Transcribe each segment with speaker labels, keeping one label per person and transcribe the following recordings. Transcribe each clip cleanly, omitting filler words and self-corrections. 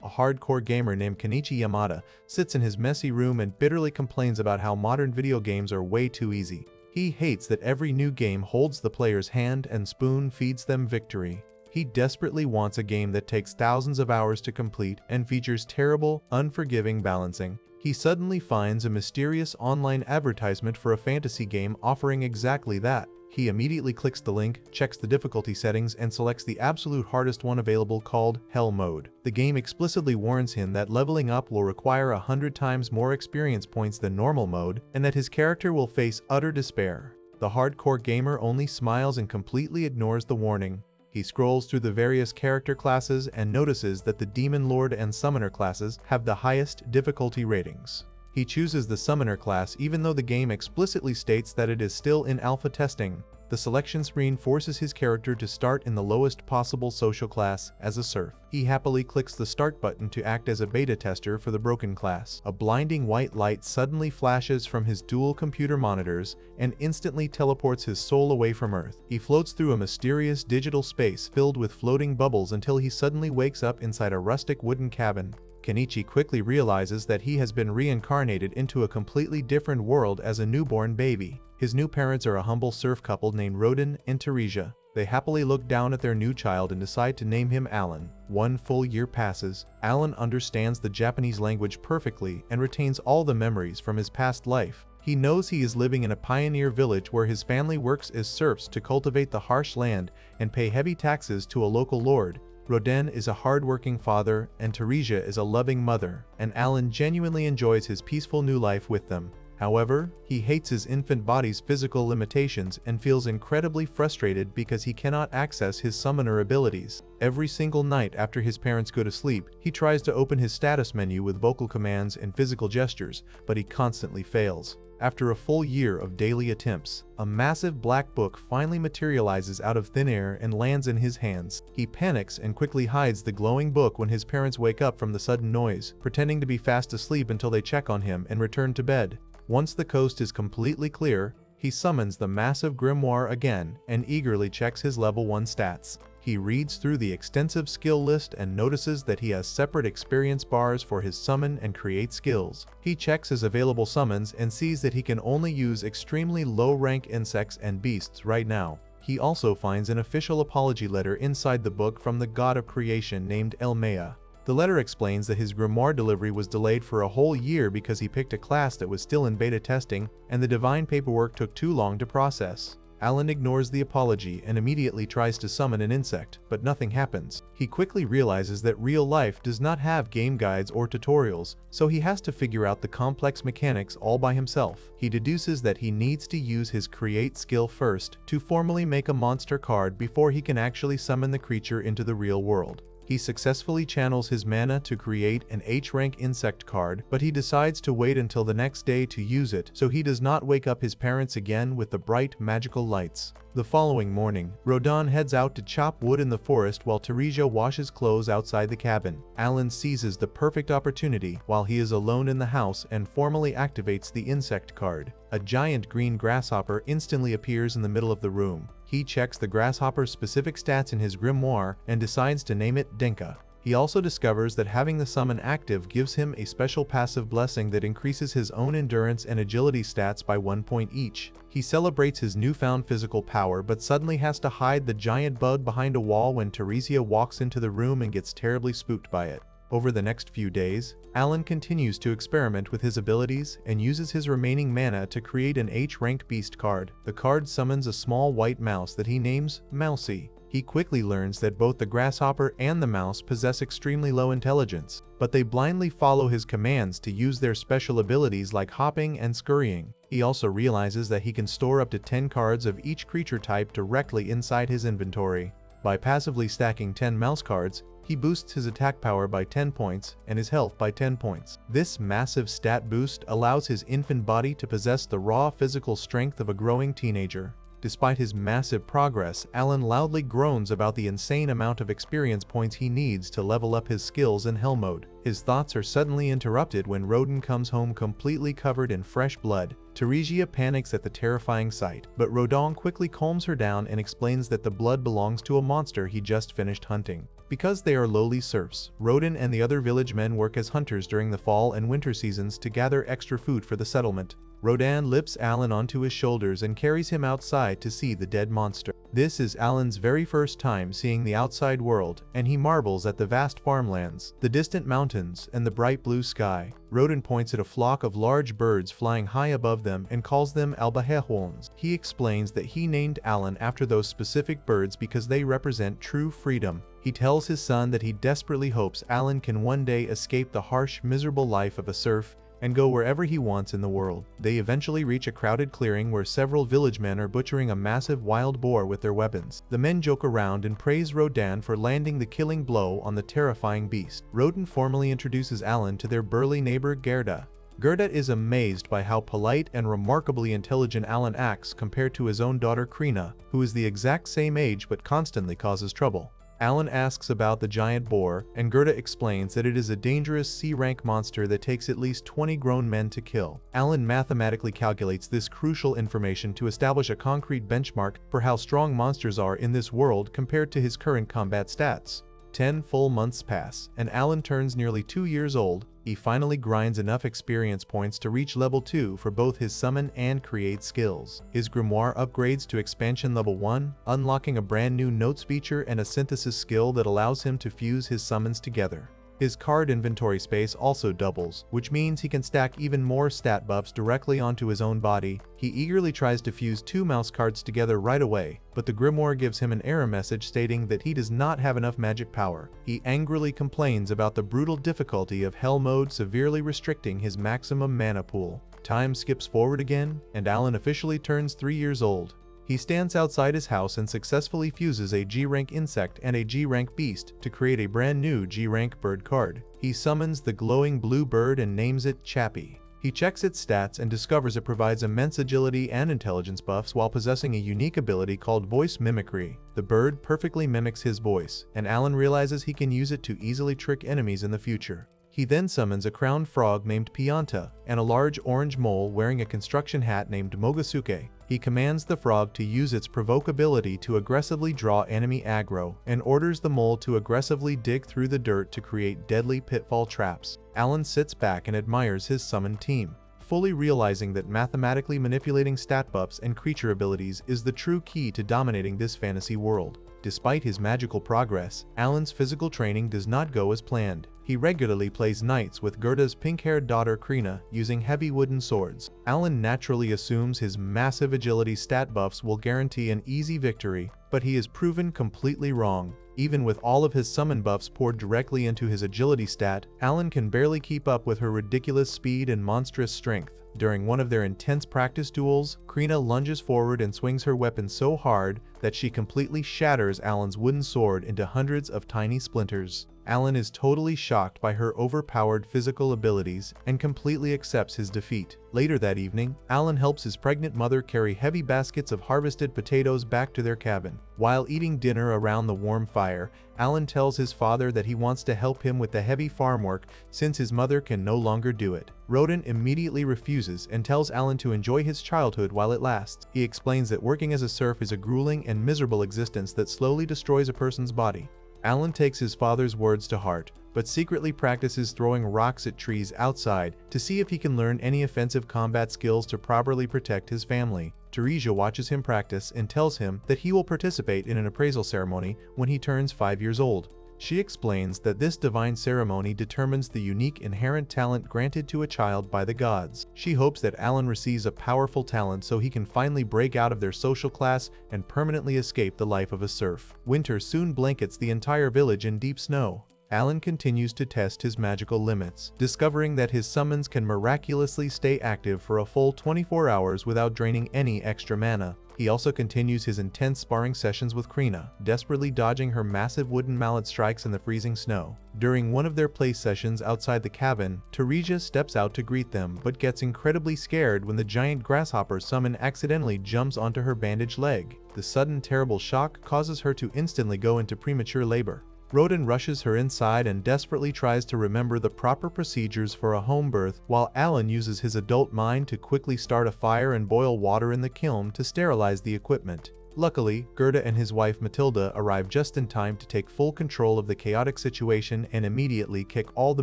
Speaker 1: a hardcore gamer named Kenichi Yamada, sits in his messy room and bitterly complains about how modern video games are way too easy. He hates that every new game holds the player's hand and spoon feeds them victory. He desperately wants a game that takes thousands of hours to complete and features terrible, unforgiving balancing. He suddenly finds a mysterious online advertisement for a fantasy game offering exactly that. He immediately clicks the link, checks the difficulty settings, and selects the absolute hardest one available called Hell Mode. The game explicitly warns him that leveling up will require 100 times more experience points than normal mode, and that his character will face utter despair. The hardcore gamer only smiles and completely ignores the warning. He scrolls through the various character classes and notices that the Demon Lord and Summoner classes have the highest difficulty ratings. He chooses the Summoner class even though the game explicitly states that it is still in alpha testing. The selection screen forces his character to start in the lowest possible social class as a Serf. He happily clicks the start button to act as a beta tester for the broken class. A blinding white light suddenly flashes from his dual computer monitors and instantly teleports his soul away from Earth. He floats through a mysterious digital space filled with floating bubbles until he suddenly wakes up inside a rustic wooden cabin. Kenichi quickly realizes that he has been reincarnated into a completely different world as a newborn baby. His new parents are a humble serf couple named Rodin and Teresia. They happily look down at their new child and decide to name him Alan. 1 full year passes. Alan understands the Japanese language perfectly and retains all the memories from his past life. He knows he is living in a pioneer village where his family works as serfs to cultivate the harsh land and pay heavy taxes to a local lord. Rodin is a hard-working father, and Teresia is a loving mother, and Alan genuinely enjoys his peaceful new life with them. However, he hates his infant body's physical limitations and feels incredibly frustrated because he cannot access his summoner abilities. Every single night after his parents go to sleep, he tries to open his status menu with vocal commands and physical gestures, but he constantly fails. After a full year of daily attempts, a massive black book finally materializes out of thin air and lands in his hands. He panics and quickly hides the glowing book when his parents wake up from the sudden noise, pretending to be fast asleep until they check on him and return to bed. Once the coast is completely clear, he summons the massive grimoire again and eagerly checks his level 1 stats. He reads through the extensive skill list and notices that he has separate experience bars for his summon and create skills. He checks his available summons and sees that he can only use extremely low-rank insects and beasts right now. He also finds an official apology letter inside the book from the god of creation named Elmea. The letter explains that his grimoire delivery was delayed for a whole year because he picked a class that was still in beta testing and the divine paperwork took too long to process. Alan ignores the apology and immediately tries to summon an insect, but nothing happens. He quickly realizes that real life does not have game guides or tutorials, so he has to figure out the complex mechanics all by himself. He deduces that he needs to use his create skill first to formally make a monster card before he can actually summon the creature into the real world. He successfully channels his mana to create an H-rank insect card, but he decides to wait until the next day to use it so he does not wake up his parents again with the bright magical lights. The following morning, Rodin heads out to chop wood in the forest while Teresia washes clothes outside the cabin. Alan seizes the perfect opportunity while he is alone in the house and formally activates the insect card. A giant green grasshopper instantly appears in the middle of the room. He checks the grasshopper's specific stats in his grimoire and decides to name it Denka. He also discovers that having the summon active gives him a special passive blessing that increases his own endurance and agility stats by 1 point each. He celebrates his newfound physical power but suddenly has to hide the giant bug behind a wall when Teresia walks into the room and gets terribly spooked by it. Over the next few days, Alan continues to experiment with his abilities and uses his remaining mana to create an H-rank beast card. The card summons a small white mouse that he names Mousy. He quickly learns that both the grasshopper and the mouse possess extremely low intelligence, but they blindly follow his commands to use their special abilities like hopping and scurrying. He also realizes that he can store up to 10 cards of each creature type directly inside his inventory. By passively stacking 10 mouse cards, he boosts his attack power by 10 points and his health by 10 points. This massive stat boost allows his infant body to possess the raw physical strength of a growing teenager. Despite his massive progress, Alan loudly groans about the insane amount of experience points he needs to level up his skills in Hell Mode. His thoughts are suddenly interrupted when Rodin comes home completely covered in fresh blood. Teresia panics at the terrifying sight, but Rodin quickly calms her down and explains that the blood belongs to a monster he just finished hunting. Because they are lowly serfs, Rodin and the other village men work as hunters during the fall and winter seasons to gather extra food for the settlement. Rodin lifts Alan onto his shoulders and carries him outside to see the dead monster. This is Alan's very first time seeing the outside world, and he marvels at the vast farmlands, the distant mountains, and the bright blue sky. Rodin points at a flock of large birds flying high above them and calls them albaherons. He explains that he named Alan after those specific birds because they represent true freedom. He tells his son that he desperately hopes Alan can one day escape the harsh, miserable life of a serf and go wherever he wants in the world. They eventually reach a crowded clearing where several village men are butchering a massive wild boar with their weapons. The men joke around and praise Rodin for landing the killing blow on the terrifying beast. Rodin formally introduces Alan to their burly neighbor Gerda. Gerda is amazed by how polite and remarkably intelligent Alan acts compared to his own daughter Krina, who is the exact same age but constantly causes trouble. Alan asks about the giant boar, and Gerda explains that it is a dangerous C-rank monster that takes at least 20 grown men to kill. Alan mathematically calculates this crucial information to establish a concrete benchmark for how strong monsters are in this world compared to his current combat stats. 10 full months pass, and Alan turns nearly 2 years old. He finally grinds enough experience points to reach level 2 for both his summon and create skills. His grimoire upgrades to expansion level 1, unlocking a brand new notes feature and a synthesis skill that allows him to fuse his summons together. His card inventory space also doubles, which means he can stack even more stat buffs directly onto his own body. He eagerly tries to fuse 2 mouse cards together right away, but the Grimoire gives him an error message stating that he does not have enough magic power. He angrily complains about the brutal difficulty of Hell mode severely restricting his maximum mana pool. Time skips forward again, and Alan officially turns 3 years old. He stands outside his house and successfully fuses a G-rank insect and a G-rank beast to create a brand new G-rank bird card. He summons the glowing blue bird and names it Chappie. He checks its stats and discovers it provides immense agility and intelligence buffs while possessing a unique ability called voice mimicry. The bird perfectly mimics his voice, and Alan realizes he can use it to easily trick enemies in the future. He then summons a crowned frog named Pianta and a large orange mole wearing a construction hat named Mogasuke. He commands the frog to use its provoke ability to aggressively draw enemy aggro and orders the mole to aggressively dig through the dirt to create deadly pitfall traps. Alan sits back and admires his summoned team, fully realizing that mathematically manipulating stat buffs and creature abilities is the true key to dominating this fantasy world. Despite his magical progress, Alan's physical training does not go as planned. He regularly plays knights with Gerda's pink-haired daughter Krina using heavy wooden swords. Alan naturally assumes his massive agility stat buffs will guarantee an easy victory, but he is proven completely wrong. Even with all of his summon buffs poured directly into his agility stat, Alan can barely keep up with her ridiculous speed and monstrous strength. During one of their intense practice duels, Krina lunges forward and swings her weapon so hard that she completely shatters Alan's wooden sword into hundreds of tiny splinters. Alan is totally shocked by her overpowered physical abilities and completely accepts his defeat. Later that evening, Alan helps his pregnant mother carry heavy baskets of harvested potatoes back to their cabin. While eating dinner around the warm fire, Alan tells his father that he wants to help him with the heavy farm work since his mother can no longer do it. Rodin immediately refuses and tells Alan to enjoy his childhood while it lasts. He explains that working as a serf is a grueling and miserable existence that slowly destroys a person's body. Alan takes his father's words to heart, but secretly practices throwing rocks at trees outside to see if he can learn any offensive combat skills to properly protect his family. Teresa watches him practice and tells him that he will participate in an appraisal ceremony when he turns 5 years old. She explains that this divine ceremony determines the unique inherent talent granted to a child by the gods. She hopes that Alan receives a powerful talent so he can finally break out of their social class and permanently escape the life of a serf. Winter soon blankets the entire village in deep snow. Alan continues to test his magical limits, discovering that his summons can miraculously stay active for a full 24 hours without draining any extra mana. He also continues his intense sparring sessions with Krina, desperately dodging her massive wooden mallet strikes in the freezing snow. During one of their play sessions outside the cabin, Teresa steps out to greet them but gets incredibly scared when the giant grasshopper summon accidentally jumps onto her bandaged leg. The sudden terrible shock causes her to instantly go into premature labor. Rodin rushes her inside and desperately tries to remember the proper procedures for a home birth, while Alan uses his adult mind to quickly start a fire and boil water in the kiln to sterilize the equipment. Luckily, Gerda and his wife Matilda arrive just in time to take full control of the chaotic situation and immediately kick all the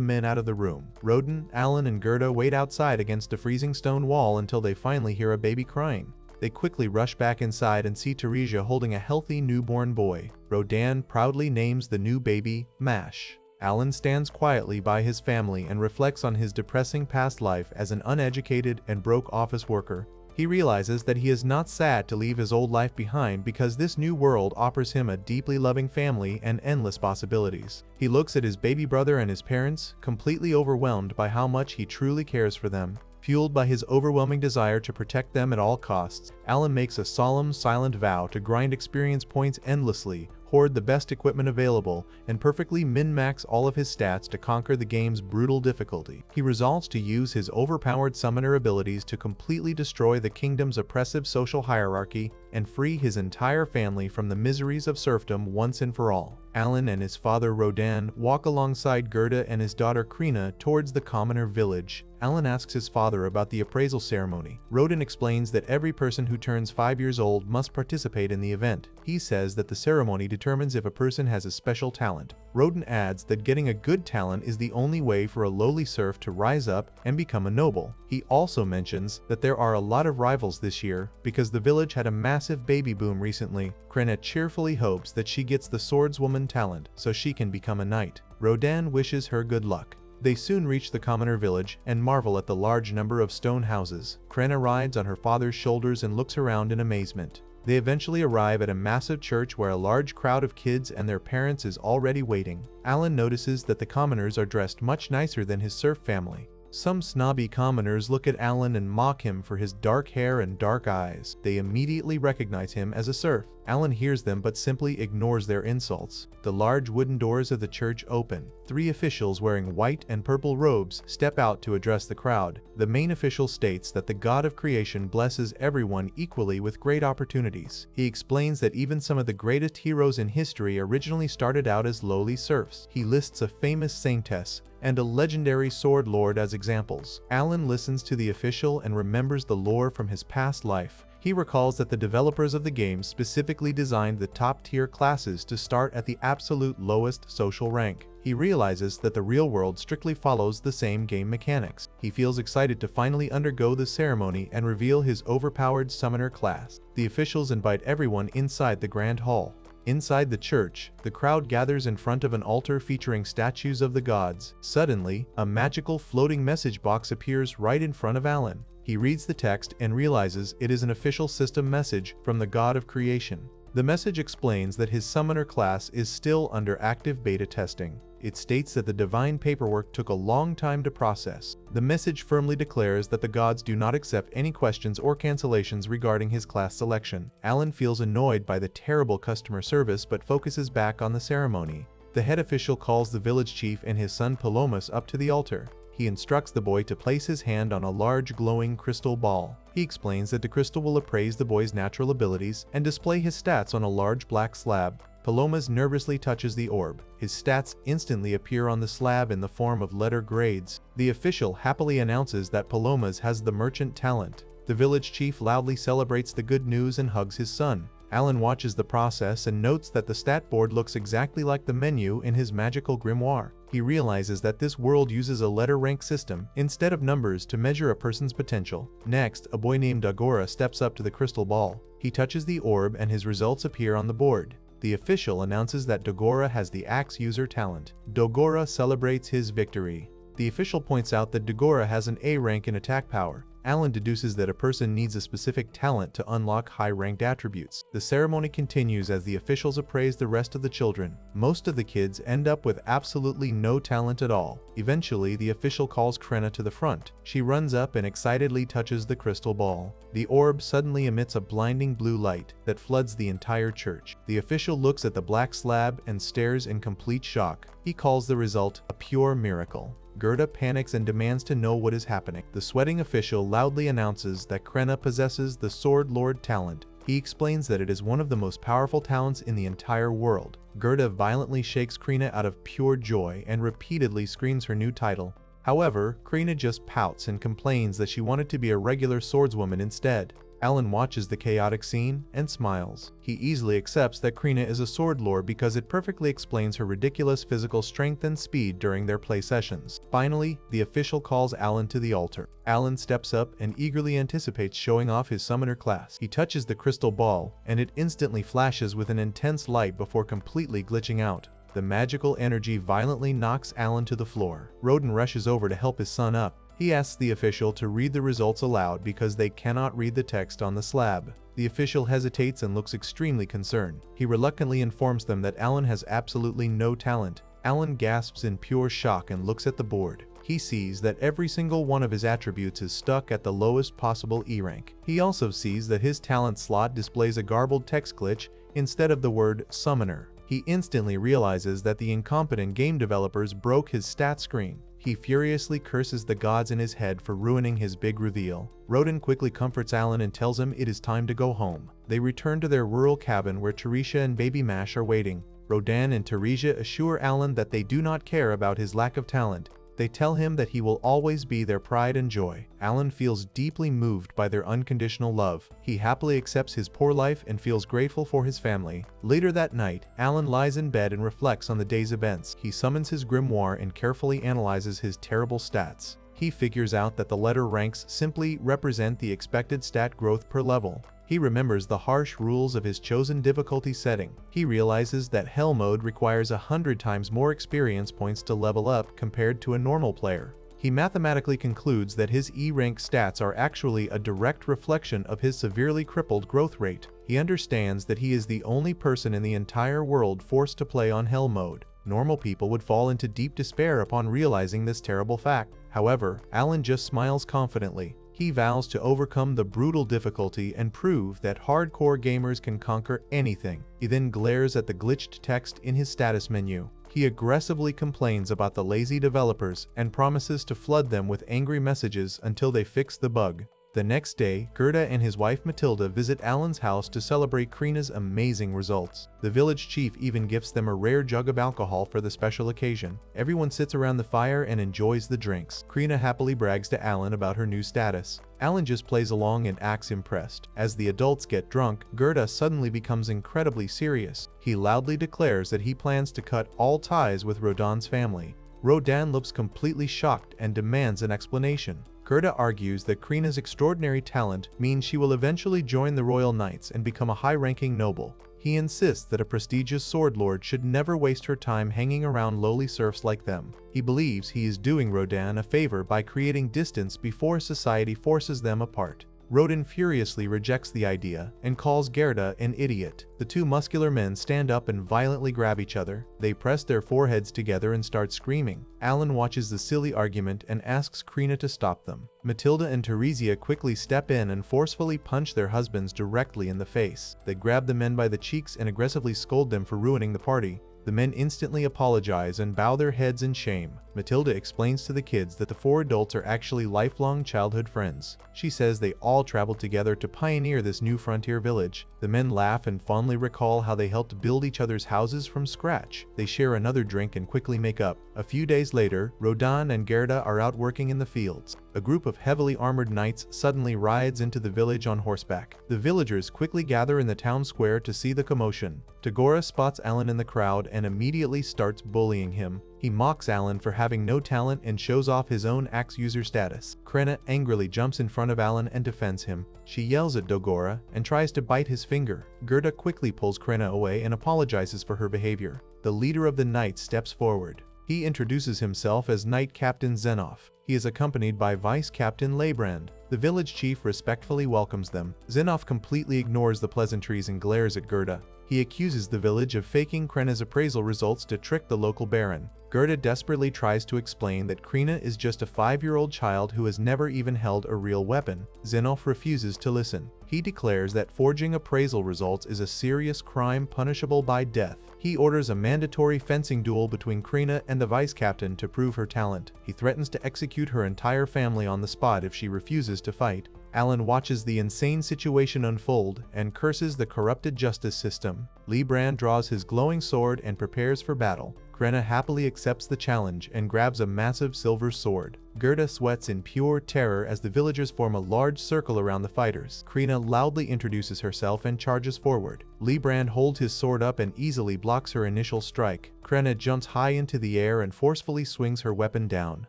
Speaker 1: men out of the room. Roden, Alan, and Gerda wait outside against a freezing stone wall until they finally hear a baby crying. They quickly rush back inside and see Teresia holding a healthy newborn boy. Rodan proudly names the new baby Mash. Alan stands quietly by his family and reflects on his depressing past life as an uneducated and broke office worker. He realizes that he is not sad to leave his old life behind because this new world offers him a deeply loving family and endless possibilities. He looks at his baby brother and his parents, completely overwhelmed by how much he truly cares for them. Fueled by his overwhelming desire to protect them at all costs, Alan makes a solemn, silent vow to grind experience points endlessly, hoard the best equipment available, and perfectly min-max all of his stats to conquer the game's brutal difficulty. He resolves to use his overpowered summoner abilities to completely destroy the kingdom's oppressive social hierarchy and free his entire family from the miseries of serfdom once and for all. Alan and his father Rodan walk alongside Gerda and his daughter Krina towards the commoner village. Alan asks his father about the appraisal ceremony. Rodan explains that every person who turns 5 years old must participate in the event. He says that the ceremony determines if a person has a special talent. Rodan adds that getting a good talent is the only way for a lowly serf to rise up and become a noble. He also mentions that there are a lot of rivals this year because the village had a massive baby boom recently. Krina cheerfully hopes that she gets the swordswoman talent so she can become a knight. Rodan wishes her good luck. They soon reach the commoner village and marvel at the large number of stone houses. Krina rides on her father's shoulders and looks around in amazement. They eventually arrive at a massive church where a large crowd of kids and their parents is already waiting. Alan notices that the commoners are dressed much nicer than his serf family. Some snobby commoners look at Alan and mock him for his dark hair and dark eyes. They immediately recognize him as a serf. Alan hears them but simply ignores their insults. The large wooden doors of the church open. 3 officials wearing white and purple robes step out to address the crowd. The main official states that the God of creation blesses everyone equally with great opportunities. He explains that even some of the greatest heroes in history originally started out as lowly serfs. He lists a famous saintess and a legendary sword lord as examples. Alan listens to the official and remembers the lore from his past life. He recalls that the developers of the game specifically designed the top-tier classes to start at the absolute lowest social rank. He realizes that the real world strictly follows the same game mechanics. He feels excited to finally undergo the ceremony and reveal his overpowered summoner class. The officials invite everyone inside the grand hall. Inside the church, the crowd gathers in front of an altar featuring statues of the gods. Suddenly, a magical floating message box appears right in front of Alan. He reads the text and realizes it is an official system message from the God of creation. The message explains that his summoner class is still under active beta testing. It states that the divine paperwork took a long time to process. The message firmly declares that the gods do not accept any questions or cancellations regarding his class selection. Alan feels annoyed by the terrible customer service but focuses back on the ceremony. The head official calls the village chief and his son Palomas up to the altar. He instructs the boy to place his hand on a large glowing crystal ball. He explains that the crystal will appraise the boy's natural abilities and display his stats on a large black slab. Palomas nervously touches the orb. His stats instantly appear on the slab in the form of letter grades. The official happily announces that Palomas has the merchant talent. The village chief loudly celebrates the good news and hugs his son. Alan watches the process and notes that the stat board looks exactly like the menu in his magical grimoire. He realizes that this world uses a letter rank system instead of numbers to measure a person's potential. Next, a boy named Dagora steps up to the crystal ball. He touches the orb and his results appear on the board. The official announces that Dagora has the axe user talent. Dagora celebrates his victory. The official points out that Dagora has an A rank in attack power. Alan deduces that a person needs a specific talent to unlock high-ranked attributes. The ceremony continues as the officials appraise the rest of the children. Most of the kids end up with absolutely no talent at all. Eventually, the official calls Krina to the front. She runs up and excitedly touches the crystal ball. The orb suddenly emits a blinding blue light that floods the entire church. The official looks at the black slab and stares in complete shock. He calls the result a pure miracle. Gerda panics and demands to know what is happening. The sweating official loudly announces that Krina possesses the Sword Lord talent. He explains that it is one of the most powerful talents in the entire world. Gerda violently shakes Krina out of pure joy and repeatedly screams her new title. However, Krina just pouts and complains that she wanted to be a regular swordswoman instead. Alan watches the chaotic scene and smiles. He easily accepts that Krina is a sword lord because it perfectly explains her ridiculous physical strength and speed during their play sessions. Finally, the official calls Alan to the altar. Alan steps up and eagerly anticipates showing off his summoner class. He touches the crystal ball, and it instantly flashes with an intense light before completely glitching out. The magical energy violently knocks Alan to the floor. Rodan rushes over to help his son up. He asks the official to read the results aloud because they cannot read the text on the slab. The official hesitates and looks extremely concerned. He reluctantly informs them that Alan has absolutely no talent. Alan gasps in pure shock and looks at the board. He sees that every single one of his attributes is stuck at the lowest possible E rank. He also sees that his talent slot displays a garbled text glitch instead of the word summoner. He instantly realizes that the incompetent game developers broke his stat screen. He furiously curses the gods in his head for ruining his big reveal. Rodan quickly comforts Alan and tells him it is time to go home. They return to their rural cabin where Teresia and Baby Mash are waiting. Rodan and Teresia assure Alan that they do not care about his lack of talent. They tell him that he will always be their pride and joy. Alan feels deeply moved by their unconditional love. He happily accepts his poor life and feels grateful for his family. Later that night, Alan lies in bed and reflects on the day's events. He summons his grimoire and carefully analyzes his terrible stats. He figures out that the letter ranks simply represent the expected stat growth per level. He remembers the harsh rules of his chosen difficulty setting. He realizes that Hell mode requires 100 times more experience points to level up compared to a normal player. He mathematically concludes that his E-rank stats are actually a direct reflection of his severely crippled growth rate. He understands that he is the only person in the entire world forced to play on Hell mode. Normal people would fall into deep despair upon realizing this terrible fact. However, Alan just smiles confidently. He vows to overcome the brutal difficulty and prove that hardcore gamers can conquer anything. He then glares at the glitched text in his status menu. He aggressively complains about the lazy developers and promises to flood them with angry messages until they fix the bug. The next day, Gerda and his wife Matilda visit Alan's house to celebrate Krina's amazing results. The village chief even gifts them a rare jug of alcohol for the special occasion. Everyone sits around the fire and enjoys the drinks. Krina happily brags to Alan about her new status. Alan just plays along and acts impressed. As the adults get drunk, Gerda suddenly becomes incredibly serious. He loudly declares that he plans to cut all ties with Rodan's family. Rodan looks completely shocked and demands an explanation. Gerda argues that Krina's extraordinary talent means she will eventually join the Royal Knights and become a high-ranking noble. He insists that a prestigious sword lord should never waste her time hanging around lowly serfs like them. He believes he is doing Rodan a favor by creating distance before society forces them apart. Rodan furiously rejects the idea and calls Gerda an idiot. The two muscular men stand up and violently grab each other. They press their foreheads together and start screaming. Alan watches the silly argument and asks Krina to stop them. Matilda and Teresia quickly step in and forcefully punch their husbands directly in the face. They grab the men by the cheeks and aggressively scold them for ruining the party. The men instantly apologize and bow their heads in shame. Matilda explains to the kids that the four adults are actually lifelong childhood friends. She says they all traveled together to pioneer this new frontier village. The men laugh and fondly recall how they helped build each other's houses from scratch. They share another drink and quickly make up. A few days later, Rodan and Gerda are out working in the fields. A group of heavily armored knights suddenly rides into the village on horseback. The villagers quickly gather in the town square to see the commotion. Tagora spots Alan in the crowd and immediately starts bullying him. He mocks Alan for having no talent and shows off his own axe user status. Krina angrily jumps in front of Alan and defends him. She yells at Dogora and tries to bite his finger. Gerda quickly pulls Krina away and apologizes for her behavior. The leader of the knights steps forward. He introduces himself as Knight Captain Zenoff. He is accompanied by Vice Captain Leibrand. The village chief respectfully welcomes them. Zenoff completely ignores the pleasantries and glares at Gerda. He accuses the village of faking Krina's appraisal results to trick the local baron. Gerda desperately tries to explain that Krina is just a 5-year-old child who has never even held a real weapon. Zenoff refuses to listen. He declares that forging appraisal results is a serious crime punishable by death. He orders a mandatory fencing duel between Krina and the vice captain to prove her talent. He threatens to execute her entire family on the spot if she refuses to fight. Alan watches the insane situation unfold and curses the corrupted justice system. Leibrand draws his glowing sword and prepares for battle. Krina happily accepts the challenge and grabs a massive silver sword. Gerda sweats in pure terror as the villagers form a large circle around the fighters. Krina loudly introduces herself and charges forward. Librand holds his sword up and easily blocks her initial strike. Krina jumps high into the air and forcefully swings her weapon down.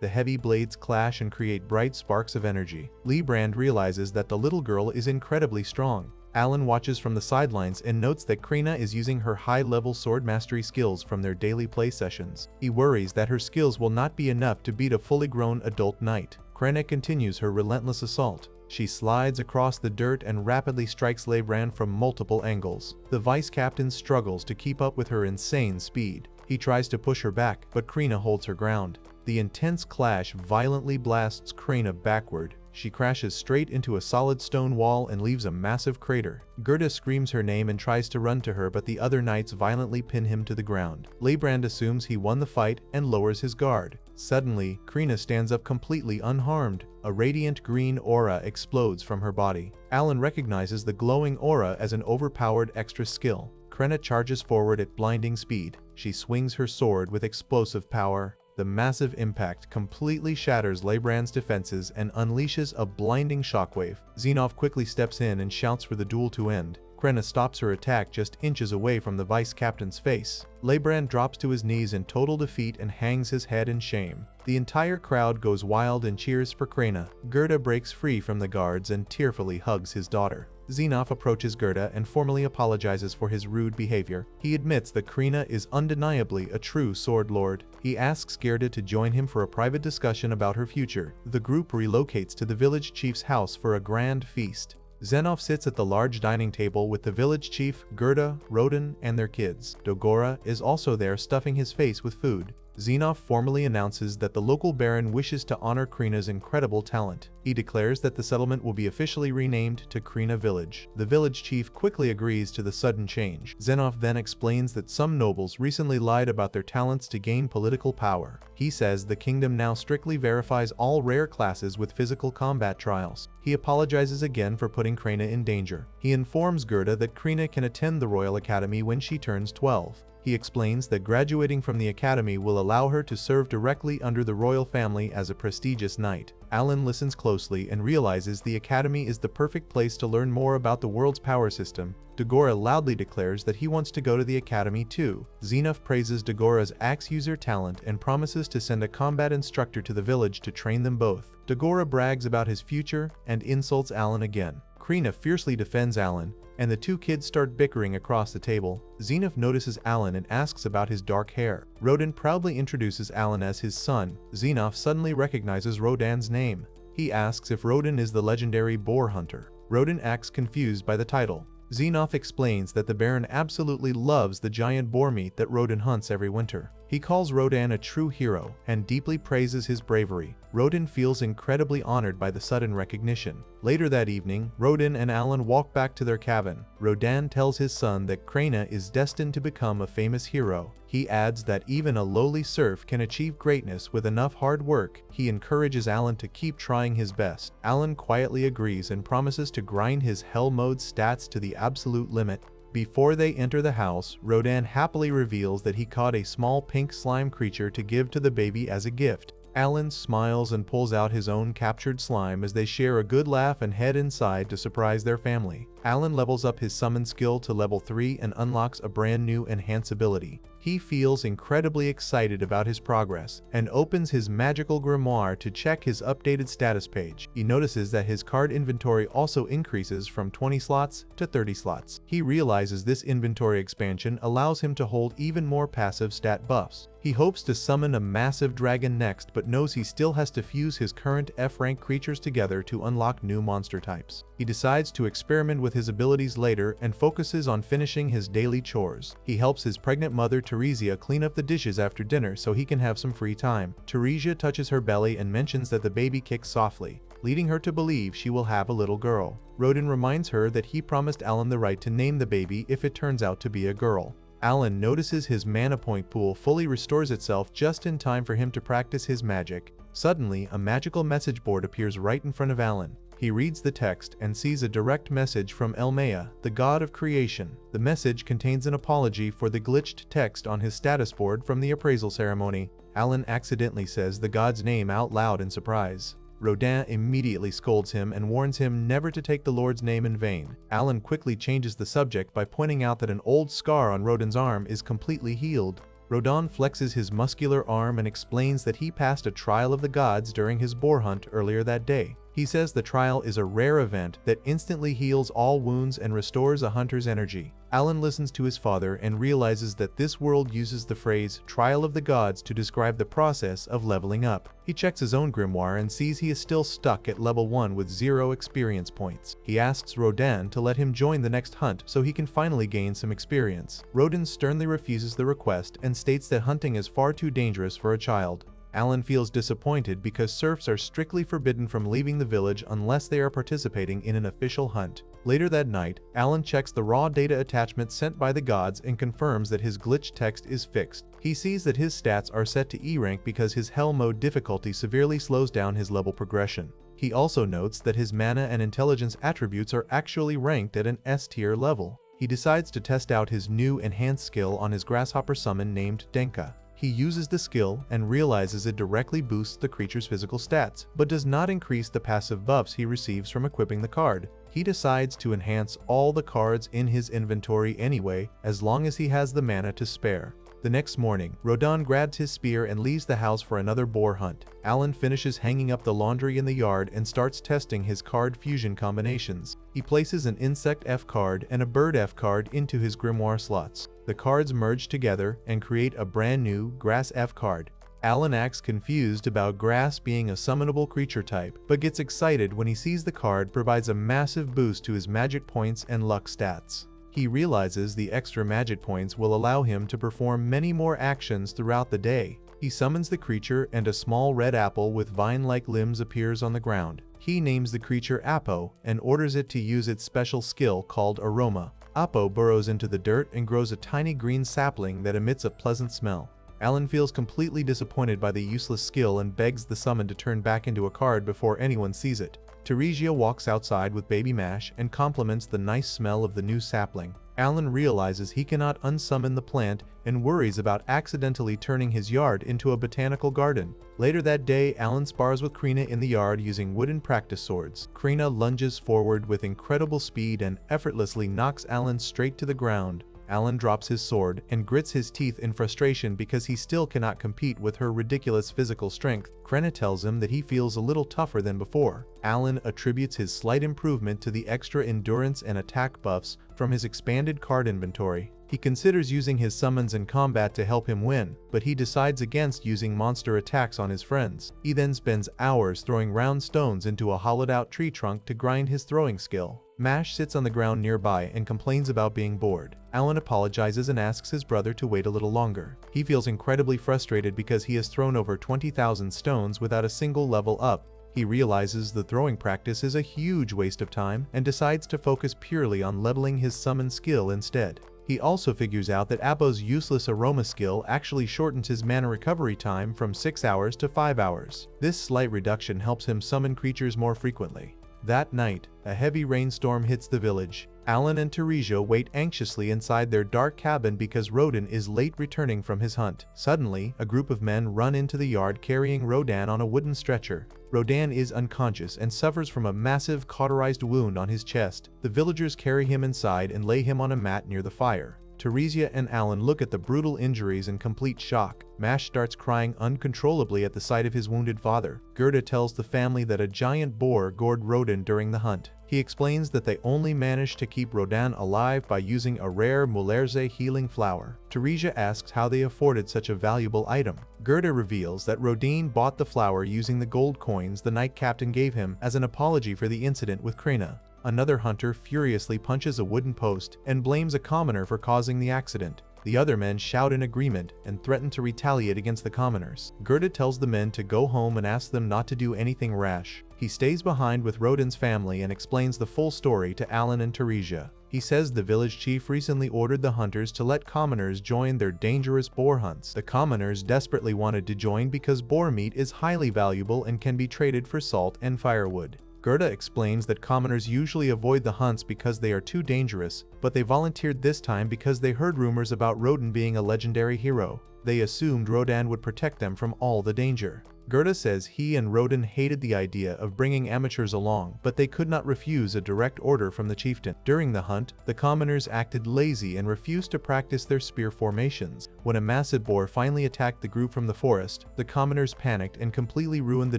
Speaker 1: The heavy blades clash and create bright sparks of energy. Librand realizes that the little girl is incredibly strong. Alan watches from the sidelines and notes that Krina is using her high-level sword mastery skills from their daily play sessions. He worries that her skills will not be enough to beat a fully grown adult knight. Krina continues her relentless assault. She slides across the dirt and rapidly strikes Librand from multiple angles. The vice captain struggles to keep up with her insane speed. He tries to push her back, but Krina holds her ground. The intense clash violently blasts Krina backward. She crashes straight into a solid stone wall and leaves a massive crater. Gerda screams her name and tries to run to her, but the other knights violently pin him to the ground. Librand assumes he won the fight and lowers his guard. Suddenly, Krina stands up completely unharmed. A radiant green aura explodes from her body. Alan recognizes the glowing aura as an overpowered extra skill. Krina charges forward at blinding speed. She swings her sword with explosive power. The massive impact completely shatters Librand's defenses and unleashes a blinding shockwave. Xenov quickly steps in and shouts for the duel to end. Krina stops her attack just inches away from the vice captain's face. Librand drops to his knees in total defeat and hangs his head in shame. The entire crowd goes wild and cheers for Krina. Gerda breaks free from the guards and tearfully hugs his daughter. Xenov approaches Gerda and formally apologizes for his rude behavior. He admits that Krina is undeniably a true sword lord. He asks Gerda to join him for a private discussion about her future. The group relocates to the village chief's house for a grand feast. Xenov sits at the large dining table with the village chief, Gerda, Rodin, and their kids. Dogora is also there, stuffing his face with food. Xenov formally announces that the local baron wishes to honor Krina's incredible talent. He declares that the settlement will be officially renamed to Krina Village. The village chief quickly agrees to the sudden change. Xenov then explains that some nobles recently lied about their talents to gain political power. He says the kingdom now strictly verifies all rare classes with physical combat trials. He apologizes again for putting Krina in danger. He informs Gerda that Krina can attend the Royal Academy when she turns 12. He explains that graduating from the academy will allow her to serve directly under the royal family as a prestigious knight. Alan listens closely and realizes the academy is the perfect place to learn more about the world's power system. Dogora loudly declares that he wants to go to the academy too. Xenov praises Dogora's axe user talent and promises to send a combat instructor to the village to train them both. Dogora brags about his future and insults Alan again. Krina fiercely defends Alan, and the two kids start bickering across the table. Xenov notices Alan and asks about his dark hair. Rodin proudly introduces Alan as his son. Xenov suddenly recognizes Rodin's name. He asks if Rodin is the legendary boar hunter. Rodin acts confused by the title. Xenov explains that the Baron absolutely loves the giant boar meat that Rodin hunts every winter. He calls Rodin a true hero and deeply praises his bravery. Rodin feels incredibly honored by the sudden recognition. Later that evening, Rodin and Alan walk back to their cabin. Rodin tells his son that Krina is destined to become a famous hero. He adds that even a lowly serf can achieve greatness with enough hard work. He encourages Alan to keep trying his best. Alan quietly agrees and promises to grind his hell mode stats to the absolute limit. Before they enter the house, Rodin happily reveals that he caught a small pink slime creature to give to the baby as a gift. Alan smiles and pulls out his own captured slime as they share a good laugh and head inside to surprise their family. Alan levels up his summon skill to level 3 and unlocks a brand new enhance ability. He feels incredibly excited about his progress and opens his magical grimoire to check his updated status page. He notices that his card inventory also increases from 20 slots to 30 slots. He realizes this inventory expansion allows him to hold even more passive stat buffs. He hopes to summon a massive dragon next, but knows he still has to fuse his current F-rank creatures together to unlock new monster types. He decides to experiment with his abilities later and focuses on finishing his daily chores. He helps his pregnant mother Teresia clean up the dishes after dinner so he can have some free time. Teresia touches her belly and mentions that the baby kicks softly, leading her to believe she will have a little girl. Rodin reminds her that he promised Alan the right to name the baby if it turns out to be a girl. Alan notices his mana point pool fully restores itself just in time for him to practice his magic. Suddenly, a magical message board appears right in front of Alan. He reads the text and sees a direct message from Elmea, the god of creation. The message contains an apology for the glitched text on his status board from the appraisal ceremony. Alan accidentally says the god's name out loud in surprise. Rodin immediately scolds him and warns him never to take the Lord's name in vain. Alan quickly changes the subject by pointing out that an old scar on Rodin's arm is completely healed. Rodin flexes his muscular arm and explains that he passed a trial of the gods during his boar hunt earlier that day. He says the trial is a rare event that instantly heals all wounds and restores a hunter's energy. Alan listens to his father and realizes that this world uses the phrase trial of the gods to describe the process of leveling up. He checks his own grimoire and sees he is still stuck at level 1 with 0 experience points. He asks Rodin to let him join the next hunt so he can finally gain some experience. Rodin sternly refuses the request and states that hunting is far too dangerous for a child. Alan feels disappointed because serfs are strictly forbidden from leaving the village unless they are participating in an official hunt. Later that night, Alan checks the raw data attachment sent by the gods and confirms that his glitch text is fixed. He sees that his stats are set to E rank because his Hell mode difficulty severely slows down his level progression. He also notes that his mana and intelligence attributes are actually ranked at an S tier level. He decides to test out his new enhanced skill on his grasshopper summon named Denka. He uses the skill and realizes it directly boosts the creature's physical stats, but does not increase the passive buffs he receives from equipping the card. He decides to enhance all the cards in his inventory anyway, as long as he has the mana to spare. The next morning, Rodin grabs his spear and leaves the house for another boar hunt. Alan finishes hanging up the laundry in the yard and starts testing his card fusion combinations. He places an insect F card and a bird F card into his grimoire slots. The cards merge together and create a brand new grass F card. Alan acts confused about grass being a summonable creature type, but gets excited when he sees the card provides a massive boost to his magic points and luck stats. He realizes the extra magic points will allow him to perform many more actions throughout the day. He summons the creature and a small red apple with vine-like limbs appears on the ground. He names the creature Apo and orders it to use its special skill called Aroma. Apo burrows into the dirt and grows a tiny green sapling that emits a pleasant smell. Alan feels completely disappointed by the useless skill and begs the summon to turn back into a card before anyone sees it. Teresia walks outside with Baby Mash and compliments the nice smell of the new sapling. Alan realizes he cannot unsummon the plant and worries about accidentally turning his yard into a botanical garden. Later that day, Alan spars with Krina in the yard using wooden practice swords. Krina lunges forward with incredible speed and effortlessly knocks Alan straight to the ground. Alan drops his sword and grits his teeth in frustration because he still cannot compete with her ridiculous physical strength. Krina tells him that he feels a little tougher than before. Alan attributes his slight improvement to the extra endurance and attack buffs from his expanded card inventory. He considers using his summons in combat to help him win, but he decides against using monster attacks on his friends. He then spends hours throwing round stones into a hollowed-out tree trunk to grind his throwing skill. Mash sits on the ground nearby and complains about being bored. Alan apologizes and asks his brother to wait a little longer. He feels incredibly frustrated because he has thrown over 20,000 stones without a single level up. He realizes the throwing practice is a huge waste of time and decides to focus purely on leveling his summon skill instead. He also figures out that Apo's useless aroma skill actually shortens his mana recovery time from 6 hours to 5 hours. This slight reduction helps him summon creatures more frequently. That night, a heavy rainstorm hits the village. Alan and Teresia wait anxiously inside their dark cabin because Rodin is late returning from his hunt. Suddenly, a group of men run into the yard carrying Rodin on a wooden stretcher. Rodin is unconscious and suffers from a massive cauterized wound on his chest. The villagers carry him inside and lay him on a mat near the fire. Teresia and Alan look at the brutal injuries in complete shock. Mash starts crying uncontrollably at the sight of his wounded father. Gerda tells the family that a giant boar gored Rodin during the hunt. He explains that they only managed to keep Rodin alive by using a rare Mulerze healing flower. Teresia asks how they afforded such a valuable item. Gerda reveals that Rodin bought the flower using the gold coins the Knight Captain gave him as an apology for the incident with Krina. Another hunter furiously punches a wooden post and blames a commoner for causing the accident. The other men shout in agreement and threaten to retaliate against the commoners. Gerda tells the men to go home and asks them not to do anything rash. He stays behind with Rodin's family and explains the full story to Alan and Teresia. He says the village chief recently ordered the hunters to let commoners join their dangerous boar hunts. The commoners desperately wanted to join because boar meat is highly valuable and can be traded for salt and firewood. Gerda explains that commoners usually avoid the hunts because they are too dangerous, but they volunteered this time because they heard rumors about Rodan being a legendary hero. They assumed Rodan would protect them from all the danger. Gerda says he and Rodan hated the idea of bringing amateurs along, but they could not refuse a direct order from the chieftain. During the hunt, the commoners acted lazy and refused to practice their spear formations. When a massive boar finally attacked the group from the forest, the commoners panicked and completely ruined the